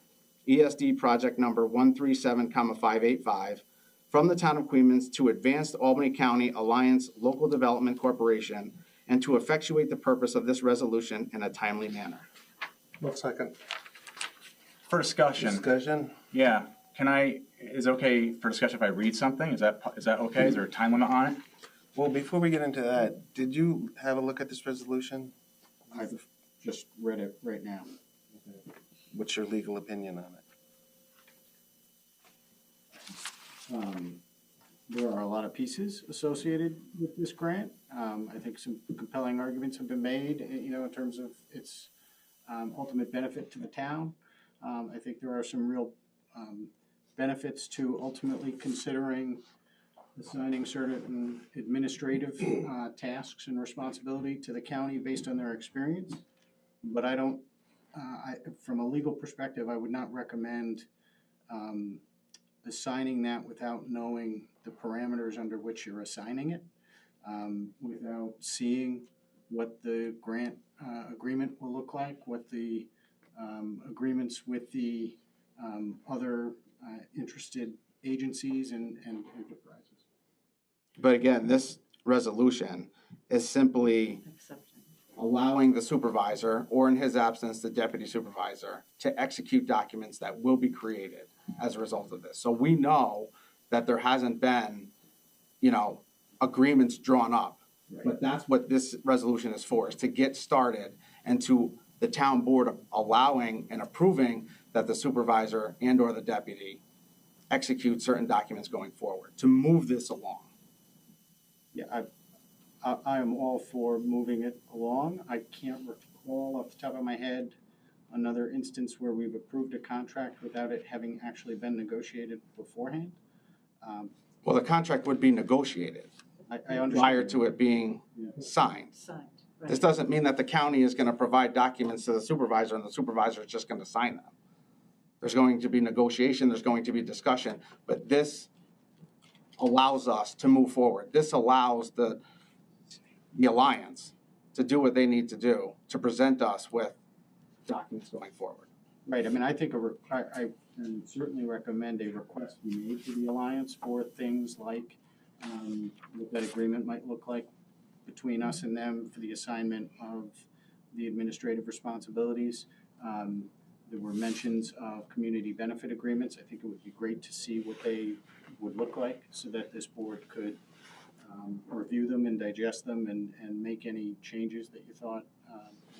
ESD project number 137,585, from the town of Queens to Advanced Albany County Alliance Local Development Corporation, and to effectuate the purpose of this resolution in a timely manner. One second. For discussion. Discussion? Yeah. Is it okay for discussion if I read something? Is that okay? Is there a time limit on it? Well, before we get into that, did you have a look at this resolution? I've just read it right now. What's your legal opinion on it? There are a lot of pieces associated with this grant. I think some compelling arguments have been made, in terms of its ultimate benefit to the town. I think there are some real benefits to ultimately considering assigning certain administrative tasks and responsibility to the county based on their experience. But I don't from a legal perspective, I would not recommend assigning that without knowing the parameters under which you're assigning it, without seeing what the grant agreement will look like, what the agreements with the other interested agencies and enterprises. But again, this resolution is simply allowing the supervisor, or in his absence, the deputy supervisor, to execute documents that will be created as a result of this. So we know that there hasn't been, agreements drawn up. Right. But that's what this resolution is for, is to get started and to the town board allowing and approving that the supervisor and or the deputy execute certain documents going forward to move this along. Yeah, I am all for moving it along. I can't recall off the top of my head another instance where we've approved a contract without it having actually been negotiated beforehand. Well, the contract would be negotiated I understand. Prior to it being signed. Right. This doesn't mean that the county is going to provide documents to the supervisor and the supervisor is just going to sign them. There's going to be negotiation, there's going to be discussion, but this allows us to move forward. This allows the alliance to do what they need to do to present us with documents going forward. Right. I mean, I think I can certainly recommend a request be made to the alliance for things like what that agreement might look like between us and them for the assignment of the administrative responsibilities. There were mentions of community benefit agreements. I think it would be great to see what they would look like so that this board could review them and digest them and make any changes that you thought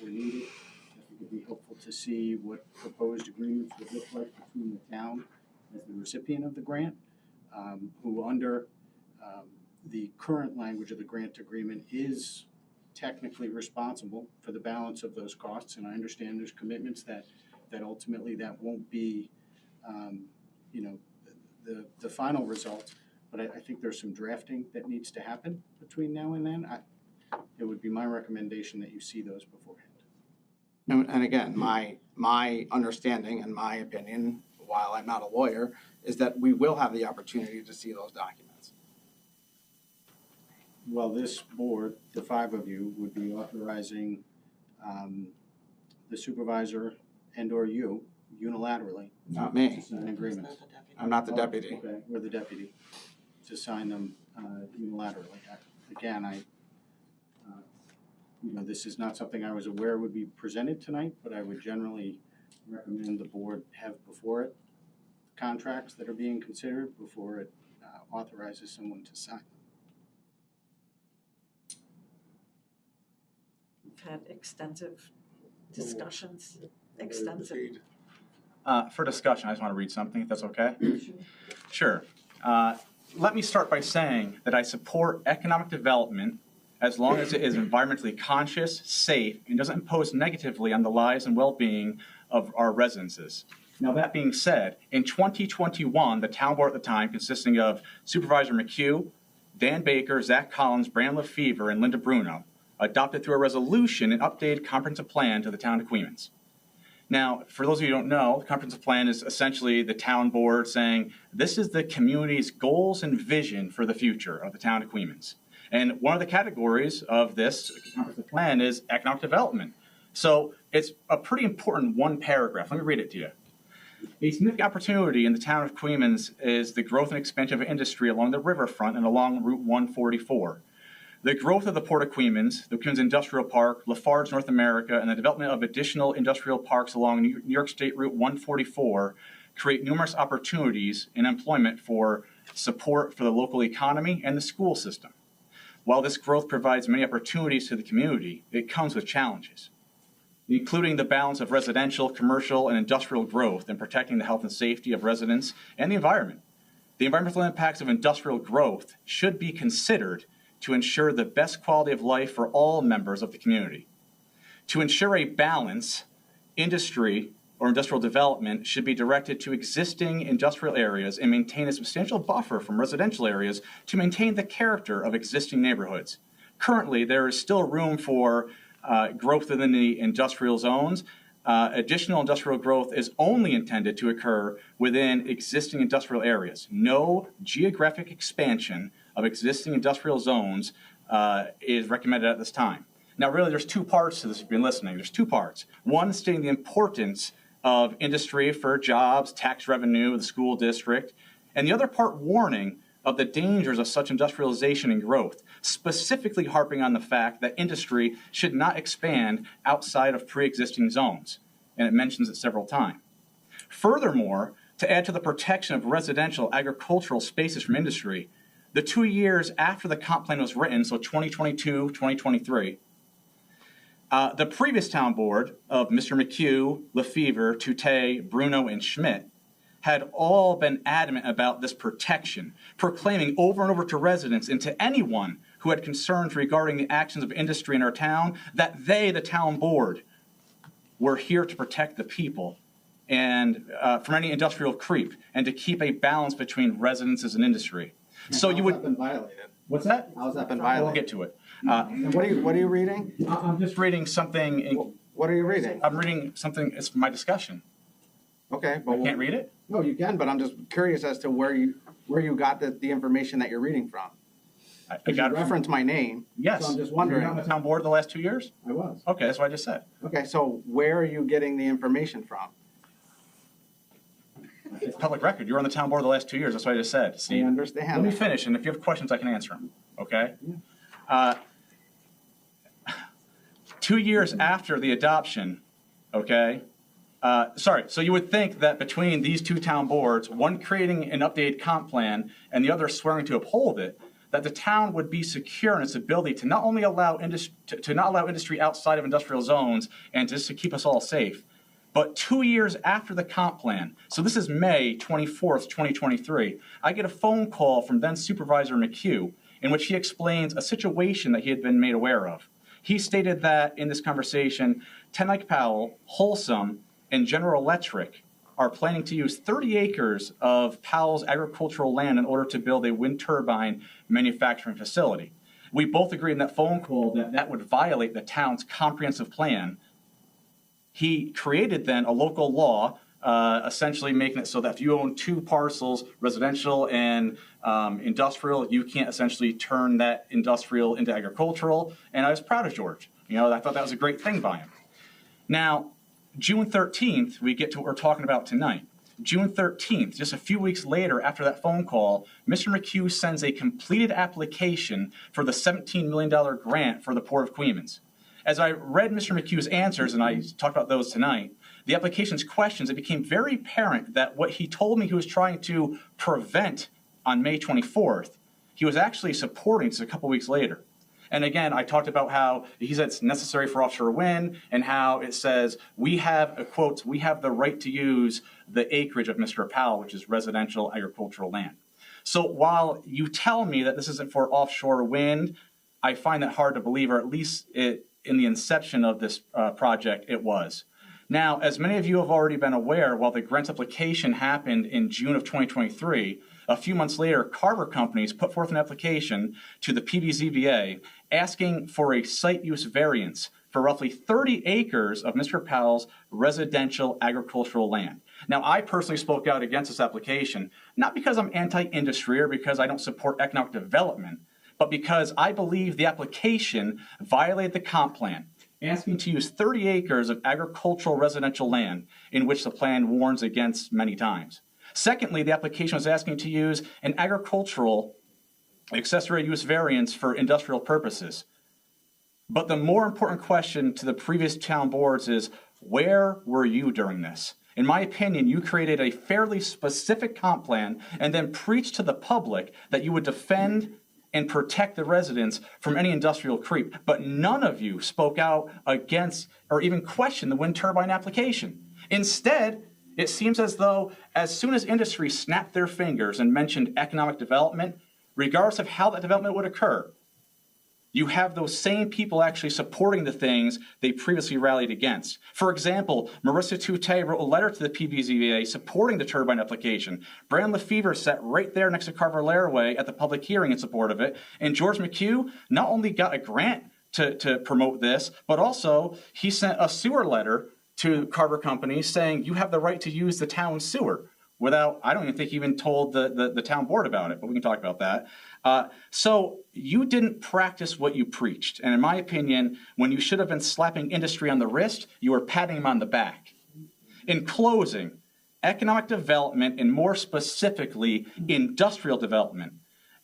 were needed. I think it would be helpful to see what proposed agreements would look like between the town as the recipient of the grant, who under the current language of the grant agreement is technically responsible for the balance of those costs. And I understand there's commitments that ultimately that won't be, the final result. But I think there's some drafting that needs to happen between now and then. It would be my recommendation that you see those beforehand. And again, my understanding and my opinion, while I'm not a lawyer, is that we will have the opportunity to see those documents. Well, this board, the five of you, would be authorizing the supervisor and or you unilaterally. Not me. To sign agreements. I'm not the deputy. Okay, we're the deputy, to sign them unilaterally. Again, this is not something I was aware would be presented tonight, but I would generally recommend the board have before it contracts that are being considered before it authorizes someone to sign them. We've had extensive discussions, For discussion, I just want to read something, if that's okay. Sure. Let me start by saying that I support economic development as long as it is environmentally conscious, safe, and doesn't impose negatively on the lives and well-being of our residences. Now, that being said, in 2021, the town board at the time, consisting of Supervisor McHugh, Dan Baker, Zach Collins, Brand Lefevre, and Linda Bruno, adopted through a resolution an updated comprehensive plan to the town of Queens. Now, for those of you who don't know, the comprehensive plan is essentially the town board saying, this is the community's goals and vision for the future of the town of Queens. And one of the categories of this comprehensive plan is economic development. So it's a pretty important one paragraph. Let me read it to you. A significant opportunity in the town of Queens is the growth and expansion of industry along the riverfront and along Route 144. The growth of the Port of Queens, the Queens Industrial Park, Lafarge North America, and the development of additional industrial parks along New York State Route 144 create numerous opportunities in employment for support for the local economy and the school system. While this growth provides many opportunities to the community, it comes with challenges, including the balance of residential, commercial, and industrial growth and protecting the health and safety of residents and the environment. The environmental impacts of industrial growth should be considered to ensure the best quality of life for all members of the community. To ensure a balance, industry or industrial development should be directed to existing industrial areas and maintain a substantial buffer from residential areas to maintain the character of existing neighborhoods. Currently, there is still room for growth within the industrial zones, additional industrial growth is only intended to occur within existing industrial areas. No geographic expansion of existing industrial zones is recommended at this time. Now, really, there's two parts to this if you've been listening. There's two parts. One, stating the importance of industry for jobs, tax revenue, the school district, and the other part warning of the dangers of such industrialization and growth, specifically harping on the fact that industry should not expand outside of pre-existing zones, and it mentions it several times. Furthermore, to add to the protection of residential agricultural spaces from industry, the 2 years after the comp plan was written, so 2022, 2023, the previous town board of Mr. McHugh, Lefevre, Toutey, Bruno, and Schmidt had all been adamant about this protection, proclaiming over and over to residents and to anyone who had concerns regarding the actions of industry in our town that they, the town board, were here to protect the people and from any industrial creep and to keep a balance between residences and industry. So you would. How's that been violated? What's that? How's that been We'll violated? get to it. And what are you reading? I'm just reading something. What are you reading? I'm reading something. It's my discussion. Okay, but I can't read it. No, you can, but I'm just curious as to where you got the information that you're reading from. I got you referenced my name. Yes. So I'm just wondering. Were you on the town board the last 2 years? I was. Okay, that's what I just said. Okay, so where are you getting the information from? It's public record. You were on the town board the last 2 years. That's what I just said. See, I understand. Let me finish, and if you have questions, I can answer them. Okay? Yeah. 2 years after the adoption, okay? So you would think that between these two town boards, one creating an updated comp plan and the other swearing to uphold it, that the town would be secure in its ability to not only allow industry outside of industrial zones and just to keep us all safe, but 2 years after the comp plan, so this is May 24th, 2023, I get a phone call from then Supervisor McHugh in which he explains a situation that he had been made aware of. He stated that in this conversation, Tenike Powell, Wholesome, and General Electric are planning to use 30 acres of Powell's agricultural land in order to build a wind turbine manufacturing facility. We both agreed in that phone call that that would violate the town's comprehensive plan. He created then a local law, essentially making it so that if you own two parcels, residential and industrial, you can't essentially turn that industrial into agricultural. And I was proud of George. I thought that was a great thing by him. Now, June 13th, we get to what we're talking about tonight. June 13th, just a few weeks later after that phone call, Mr. McHugh sends a completed application for the $17 million grant for the Port of Queens. As I read Mr. McHugh's answers, and I talked about those tonight, the application's questions, it became very apparent that what he told me he was trying to prevent on May 24th, he was actually supporting just a couple weeks later. And again, I talked about how he said it's necessary for offshore wind and how it says we have, quote, we have the right to use the acreage of Mr. Powell, which is residential agricultural land. So while you tell me that this isn't for offshore wind, I find that hard to believe, or at least in the inception of this project, it was. Now, as many of you have already been aware, while the grant application happened in June of 2023, a few months later, Carver Companies put forth an application to the PBZBA asking for a site use variance for roughly 30 acres of Mr. Powell's residential agricultural land. Now, I personally spoke out against this application, not because I'm anti-industry or because I don't support economic development, but because I believe the application violated the comp plan, asking to use 30 acres of agricultural residential land in which the plan warns against many times. Secondly, the application was asking to use an agricultural accessory use variance for industrial purposes. But the more important question to the previous town boards is, where were you during this? In my opinion, you created a fairly specific comp plan and then preached to the public that you would defend and protect the residents from any industrial creep. But none of you spoke out against or even questioned the wind turbine application. Instead, it seems as though as soon as industry snapped their fingers and mentioned economic development, regardless of how that development would occur, you have those same people actually supporting the things they previously rallied against. For example, Marissa Toutey wrote a letter to the PBZBA supporting the turbine application. Brandon Lefevre sat right there next to Carver Laraway at the public hearing in support of it. And George McHugh not only got a grant to promote this, but also he sent a sewer letter to Carver Company saying you have the right to use the town sewer without, I don't even think he even told the town board about it, but we can talk about that. So you didn't practice what you preached. And in my opinion, when you should have been slapping industry on the wrist, you were patting him on the back. In closing, economic development, and more specifically, industrial development,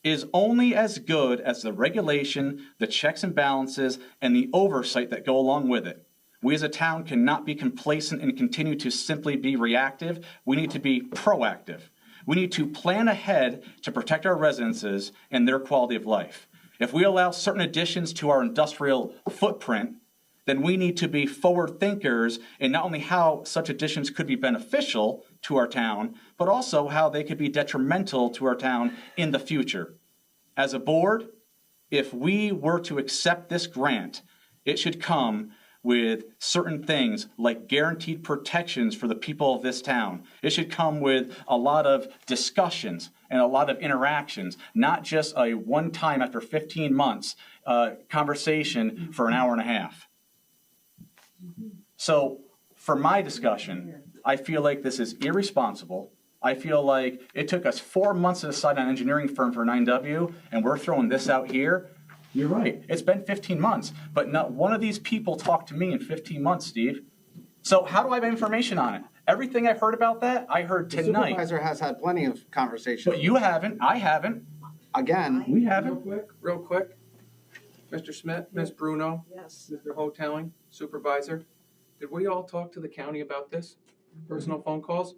is only as good as the regulation, the checks and balances, and the oversight that go along with it. We as a town cannot be complacent and continue to simply be reactive. We need to be proactive. We need to plan ahead to protect our residences and their quality of life. If we allow certain additions to our industrial footprint, then we need to be forward thinkers in not only how such additions could be beneficial to our town, but also how they could be detrimental to our town in the future. As a board, if we were to accept this grant, it should come with certain things like guaranteed protections for the people of this town. It should come with a lot of discussions and a lot of interactions, not just a one-time after 15 months conversation for an hour and a half. So for my discussion, I feel like this is irresponsible. I feel like it took us 4 months to decide on an engineering firm for 9W, and we're throwing this out here. You're right. It's been 15 months, but not one of these people talked to me in 15 months, Steve. So how do I have information on it? Everything I've heard about that, I heard tonight. The supervisor has had plenty of conversations. But you haven't. I haven't. Again. We haven't. Real quick. Mr. Schmidt, Ms. Bruno, Yes. Mr. Hoteling, Supervisor, did we all talk to the county about this? Personal phone calls?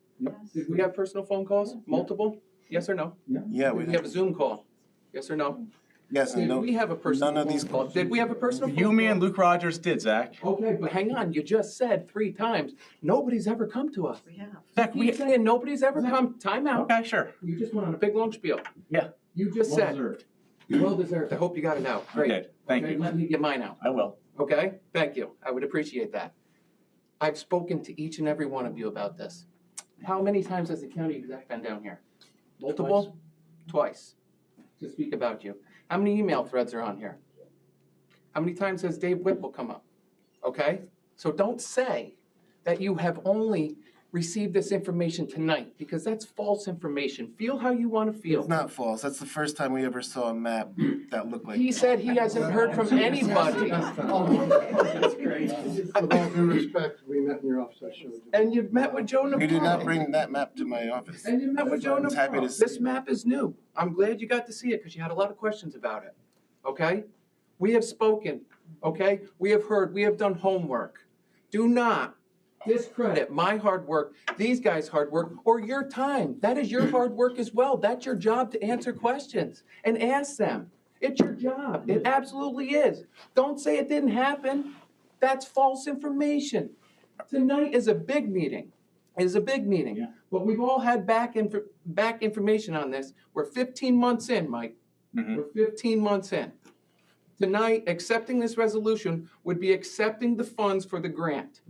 Did we have personal phone calls? Multiple? Yes or no? Yeah, Did we have a Zoom call? Yes or no? Yes, Did no. we have a personal None of phone these call? Did we have a personal phone You, call? me, and Luke Rogers did, Zach. Okay, but hang on, you just said 3 times, nobody's ever come to us. We have. Zach, You keep saying nobody's ever come, time out. Okay, sure. You just went on a big long spiel. Yeah. You just Well said, deserved. well deserved, I hope you got it out. Great. I did. Thank Okay, you. let me get mine out. I will. Okay, thank you. I would appreciate that. I've spoken to each and every one of you about this. How many times has the county exec been down here? Multiple? Twice. To speak about you. How many email threads are on here? How many times has Dave Whipple come up? Okay? So don't say that you have only received this information tonight, because that's false information. Feel how you want to feel. It's not false. That's the first time we ever saw a map that looked like. He said he hasn't heard from anybody. With all due respect, we met in your office, I showed you. And you've met with Joe Navarro. You did not bring that map to my office. And you met with Joe I was happy Navarro. to see This it. map is new. I'm glad you got to see it because you had a lot of questions about it. Okay? We have spoken. Okay? We have heard. We have done homework. Do not discredit my hard work, these guys' hard work, or your time. That is your hard work as well. That's your job to answer questions and ask them. It's your job. It absolutely is. Don't say it didn't happen. That's false information. Tonight is a big meeting. It is a big meeting. Yeah. But we've all had back information on this. We're 15 months in, Mike. Mhm. We're 15 months in. Tonight, accepting this resolution would be accepting the funds for the grant.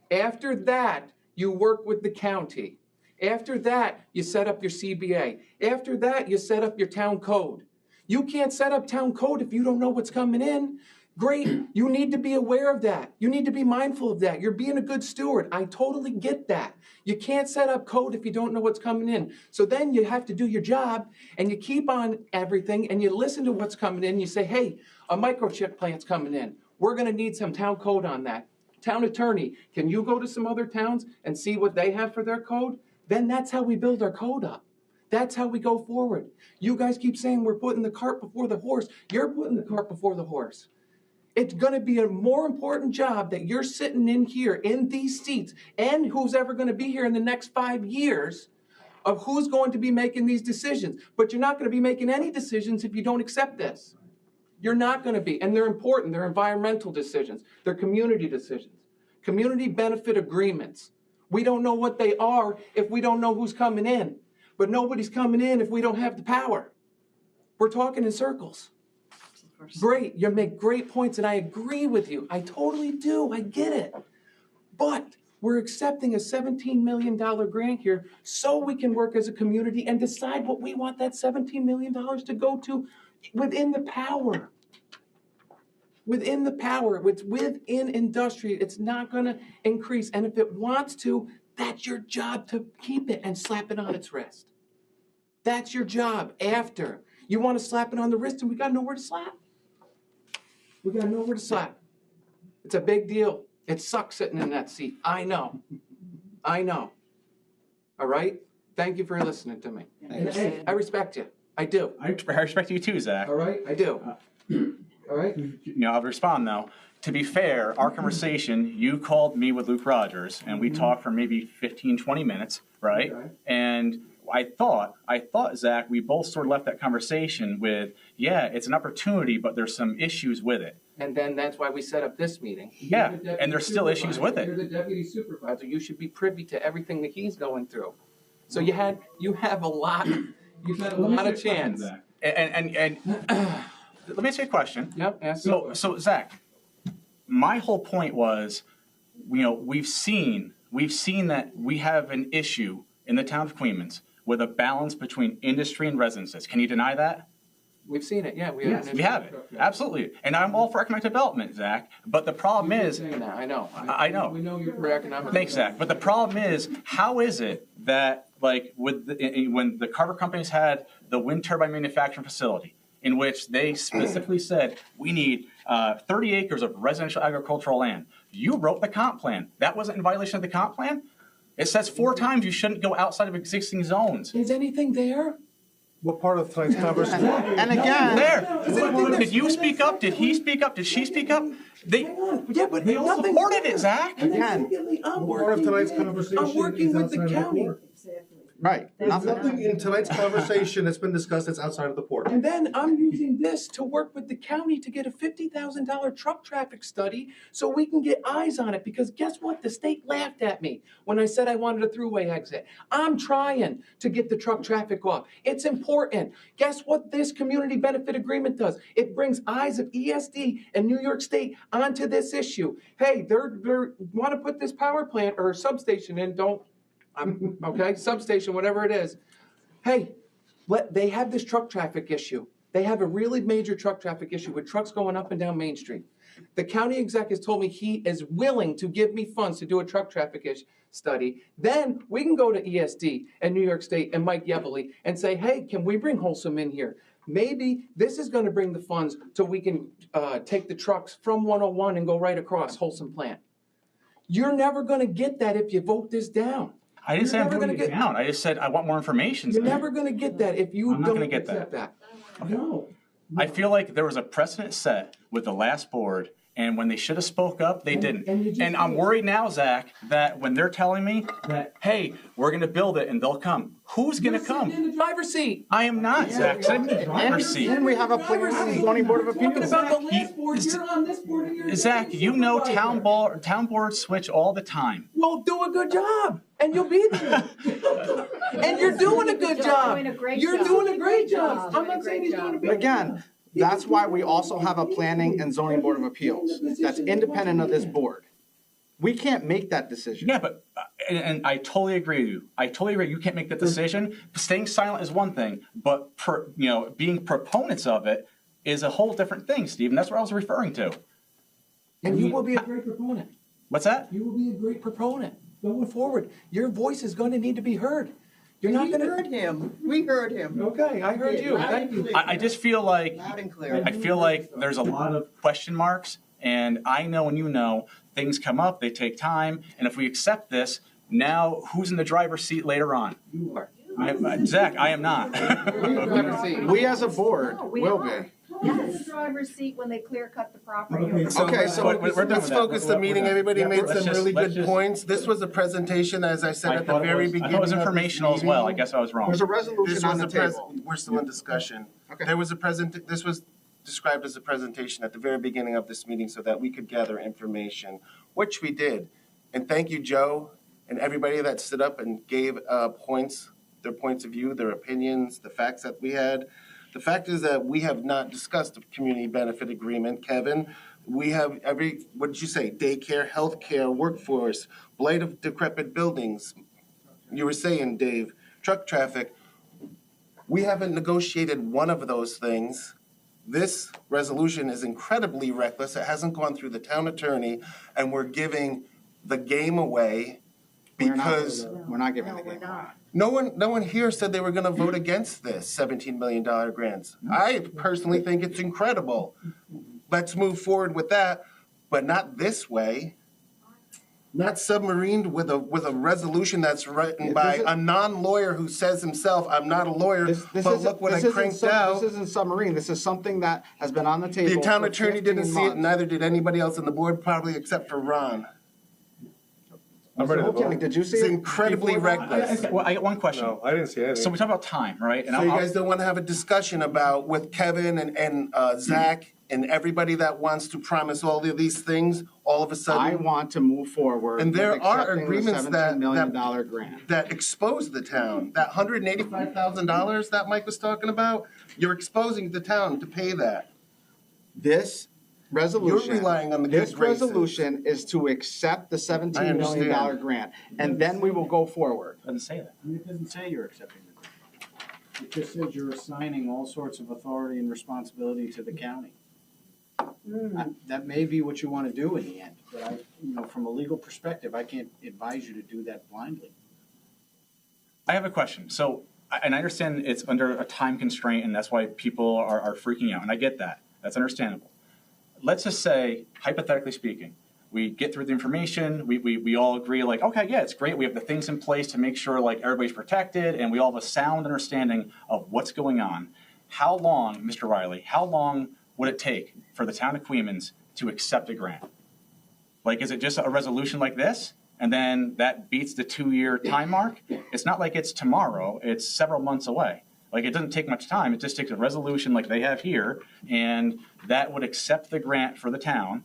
After that, you work with the county. After that, you set up your CBA. After that, you set up your town code. You can't set up town code if you don't know what's coming in. Great, you need to be aware of that. You need to be mindful of that. You're being a good steward. I totally get that. You can't set up code if you don't know what's coming in. So then you have to do your job and you keep on everything and you listen to what's coming in. You say, hey, a microchip plant's coming in. We're gonna need some town code on that. Town attorney, can you go to some other towns and see what they have for their code? Then that's how we build our code up. That's how we go forward. You guys keep saying we're putting the cart before the horse. You're putting the cart before the horse. It's gonna be a more important job that you're sitting in here in these seats and who's ever gonna be here in the next 5 years of who's going to be making these decisions. But you're not gonna be making any decisions if you don't accept this. You're not gonna be, and they're important. They're environmental decisions. They're community decisions. Community benefit agreements. We don't know what they are if we don't know who's coming in. But nobody's coming in if we don't have the power. We're talking in circles. Great, you make great points, and I agree with you. I totally do, I get it. But we're accepting a $17 million grant here so we can work as a community and decide what we want that $17 million to go to within the power. within the power, it's within industry, it's not gonna increase. And if it wants to, that's your job to keep it and slap it on its wrist. That's your job after. You wanna slap it on the wrist and we gotta know where to slap. We gotta know where to slap. It's a big deal. It sucks sitting in that seat. I know. I know. All right? Thank you for listening to me. And I respect you. I do. I respect you too, Zach. All right? I do. All right? I'll respond though. To be fair, our conversation, you called me with Luke Rogers and we talked for maybe 15, 20 minutes, right? Okay. And I thought, Zach, we both sort of left that conversation with, yeah, it's an opportunity, but there's some issues with it. And then that's why we set up this meeting. Yeah, and there's still issues with it. You're the deputy supervisor. You should be privy to everything that he's going through. So you have a lot. You've had a lot of chance. And let me ask you a question. Yep. Ask so Zach, my whole point was, we've seen that we have an issue in the town of Queens with a balance between industry and residences. Can you deny that? We've seen it, yeah. We have it, absolutely. And I'm all for economic development, Zach. But the problem is, I know. I know. We know you're for economic. Thanks, Zach. But the problem is, how is it that, like, when the Carver companies had the wind turbine manufacturing facility, in which they specifically said we need 30 acres of residential agricultural land, you wrote the comp plan. That wasn't in violation of the comp plan. It says 4 times you shouldn't go outside of existing zones. Is anything there? What part of tonight's conversation? And again, did you speak up? Did he speak up? Did she speak up? They all supported it, Zach. Again, part of tonight's conversation. I'm working with the county. Right. Nothing in tonight's conversation that's been discussed that's outside of the port. And then I'm using this to work with the county to get a $50,000 truck traffic study so we can get eyes on it. Because guess what? The state laughed at me when I said I wanted a throughway exit. I'm trying to get the truck traffic off. It's important. Guess what this community benefit agreement does? It brings eyes of ESD and New York State onto this issue. Hey, they want to put this power plant or substation in, okay, substation, whatever it is. Hey, they have this truck traffic issue. They have a really major truck traffic issue with trucks going up and down Main Street. The county exec has told me he is willing to give me funds to do a truck traffic study. Then we can go to ESD and New York State and Mike Yevely and say, hey, can we bring Wholesome in here? Maybe this is going to bring the funds so we can take the trucks from 101 and go right across Wholesome plant. You're never going to get that if you vote this down. I didn't say I'm putting it down. I just said I want more information. You're never going to get that if you don't accept that. Okay. No. I feel like there was a precedent set with the last board, and when they should have spoke up, they didn't. And I'm worried now, Zach, that when they're telling me that, hey, we're going to build it and they'll come, who's going to come? In the driver's seat. I am not, Zach. I'm in the driver's seat. And we have a zoning board of appeals. About the last board, you're on this board and you're Zach, you know town boards switch all the time. Well, do a good job, and you'll be there. And you're doing a good job. You're doing a great job. I'm not saying he's doing a bad job. Again, that's why we also have a planning and zoning board of appeals that's independent of this board. We can't make that decision. Yeah, but, and I totally agree with you. I totally agree. You can't make that decision. Staying silent is one thing, but being proponents of it is a whole different thing, Steve, and that's what I was referring to. And you will be a great proponent. What's that? You will be a great proponent going forward. Your voice is going to need to be heard. You're not going to heard him. We heard him. Okay, I heard you. Thank you. I just feel like Loud and clear. I feel like there's a lot of question marks, and I know and you know things come up, they take time, and if we accept this, now who's in the driver's seat later on? You are. Zach, I am not. We as a board will be. Yes, the driver's seat when they clear cut the property. Okay, so let's focus the meeting. Everybody made some really good points. This was a presentation, as I said at the very beginning. I thought it was informational as well. I guess I was wrong. There's a resolution on the table. We're still in discussion. Okay. There was this was described as a presentation at the very beginning of this meeting so that we could gather information, which we did. And thank you, Joe, and everybody that stood up and gave their points of view, their opinions, the facts that we had. The fact is that we have not discussed the community benefit agreement, Kevin. We have what did you say? Daycare, healthcare, workforce, blight of decrepit buildings. You were saying, Dave, truck traffic. We haven't negotiated one of those things This resolution is incredibly reckless. It hasn't gone through the town attorney, and we're giving the game away because We're not giving the game away. no one here said they were gonna vote against this $17 million grants. I personally think it's incredible. Let's move forward with that, but not this way. Not submarined with a resolution that's written by a non-lawyer who says himself, I'm not a lawyer, but look what I cranked out. This isn't submarine. This is something that has been on the table. The town for attorney 15 didn't see it, months. neither did anybody else on the board, probably except for Ron. I'm ready to vote. Did you see It's it? incredibly reckless. Well, I got one question. No, I didn't see anything. So we talk about time, right? And So you guys don't want to have a discussion about with Kevin and Zach and everybody that wants to promise all of these things, all of a sudden. I want to move forward. And there with are accepting the agreements $17 million grant. that expose the town. That $185,000 that Mike was talking about, you're exposing the town to pay that. This resolution. You're relying on the This good graces. resolution is to accept the $17 million understand. grant, and then we will go forward. Doesn't say that. It doesn't say you're accepting the grant. It just says you're assigning all sorts of authority and responsibility to the county. That may be what you want to do in the end, but from a legal perspective, I can't advise you to do that blindly. I have a question. So, and I understand it's under a time constraint, and that's why people are freaking out, and I get that. That's understandable. Let's just say, hypothetically speaking, we get through the information, we all agree, like, okay, yeah, it's great. We have the things in place to make sure, like, everybody's protected, and we all have a sound understanding of what's going on. How long, Mr. Riley, how long would it take for the town of Queens to accept a grant? Like, is it just a resolution like this, and then that beats the 2-year time mark? It's not like it's tomorrow, it's several months away. Like, it doesn't take much time, it just takes a resolution like they have here, and that would accept the grant for the town.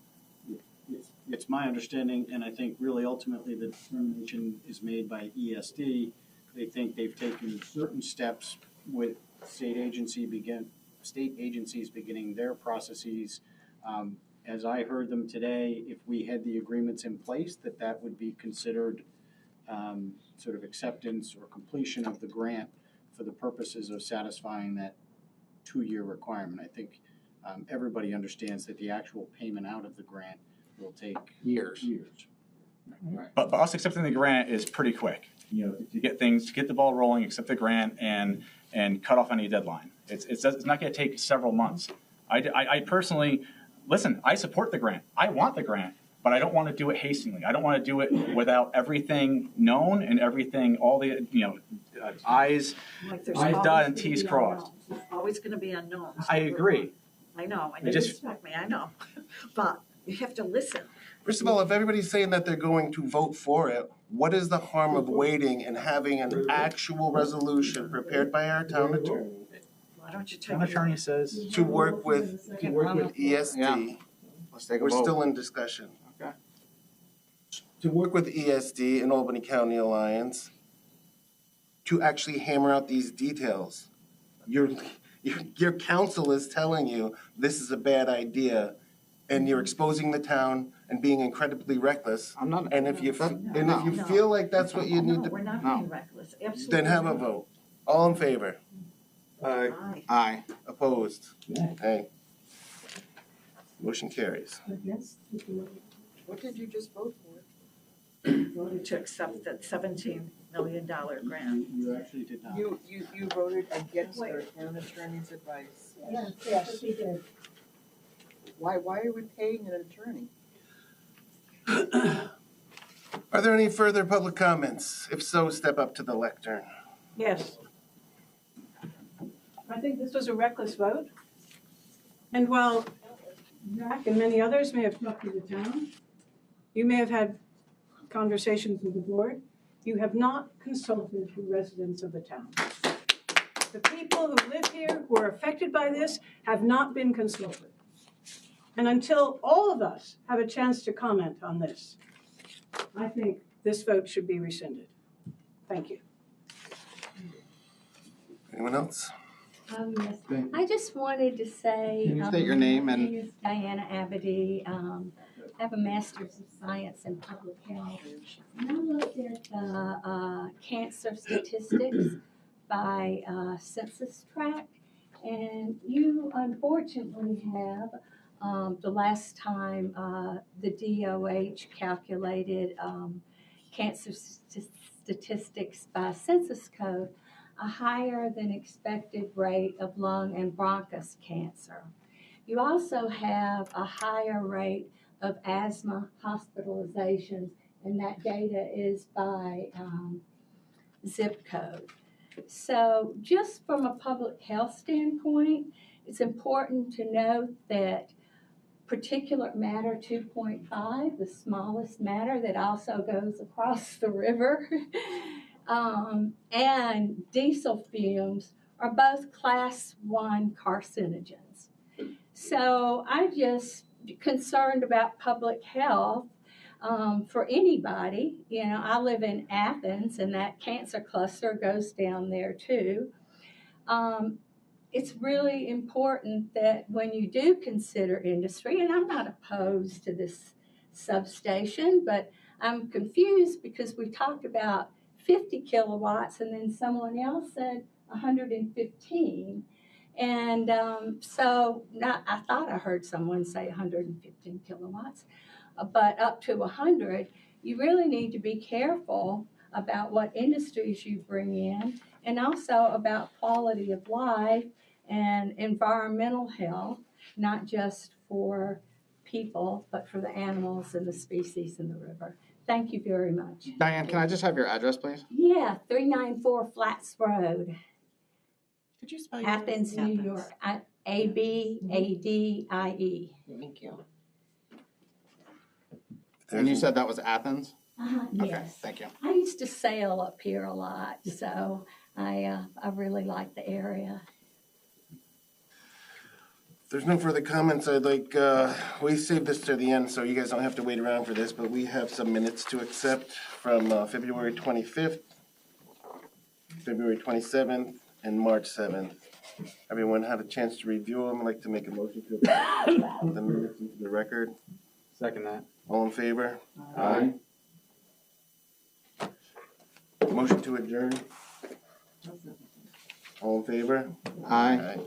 It's my understanding, and I think really ultimately the determination is made by ESD. They think they've taken certain steps with state agencies beginning their processes. As I heard them today, if we had the agreements in place, that would be considered sort of acceptance or completion of the grant for the purposes of satisfying that 2-year requirement. I think everybody understands that the actual payment out of the grant will take years. But us accepting the grant is pretty quick. To get the ball rolling, accept the grant, and cut off any deadline. It's not going to take several months. I personally, listen, I support the grant. I want the grant, but I don't want to do it hastily. I don't want to do it without everything known and everything, all the, I's dotted and T's crossed. There's always going to be unknowns. I agree. I know, and you respect me, I know. But you have to listen. First of all, if everybody's saying that they're going to vote for it, what is the harm of waiting and having an actual resolution prepared by our town attorney? Why don't you take Town attorney says to work with ESD. Yeah. Let's take a We're vote. still in discussion. Okay. To work with ESD and Albany County Alliance to actually hammer out these details. Your council is telling you this is a bad idea, and you're exposing the town and being incredibly reckless. I'm not. And if you feel like that's what you need to, We're not being reckless, absolutely. then have a vote. All in favor? Aye. Aye. Opposed? Nay. Motion carries. What did you just vote for? Voted to accept that $17 million grant. You actually did not. You voted against our town attorney's advice. Yes, we did. Why are we paying an attorney? Are there any further public comments? If so, step up to the lectern. Yes. I think this was a reckless vote. And while Zach and many others may have talked to the town, you may have had conversations with the board, you have not consulted the residents of the town. The people who live here, who are affected by this, have not been consulted. And until all of us have a chance to comment on this, I think this vote should be rescinded. Thank you. Anyone else? Yes. I just wanted to say. Can you state your name my and? name is Diana Abedy. I have a master's of science in public health. And I looked at the cancer statistics by census tract, And you unfortunately have, the last time the DOH calculated cancer statistics by census code, a higher than expected rate of lung and bronchus cancer. You also have a higher rate of asthma hospitalizations, and that data is by zip code. So just from a public health standpoint, it's important to note that particulate matter 2.5, the smallest matter that also goes across the river, and diesel fumes are both class 1 carcinogens. So I'm just concerned about public health for anybody. You know, I live in Athens, and that cancer cluster goes down there too. It's really important that when you do consider industry, and I'm not opposed to this substation, but I'm confused because we talked about 50 kilowatts and then someone else said 115. And I thought I heard someone say 115 kilowatts, but up to 100, you really need to be careful about what industries you bring in, and also about quality of life and environmental health, not just for people, but for the animals and the species in the river. Thank you very much. Diane, can I just have your address, please? Yeah, 394 Flats Road, Could you spell Athens, New York. Abadie. Thank you. And you said that was Athens? Yes. Okay, thank you. I used to sail up here a lot, so I really like the area. If there's no further comments, I'd like, we saved this to the end, so you guys don't have to wait around for this, but we have some minutes to accept from February 25th, February 27th, and March 7th. Everyone had a chance to review them. I'd like to make a motion to approve the minutes into the record. Second that. All in favor? Aye. Motion to adjourn. All in favor? Aye. Aye.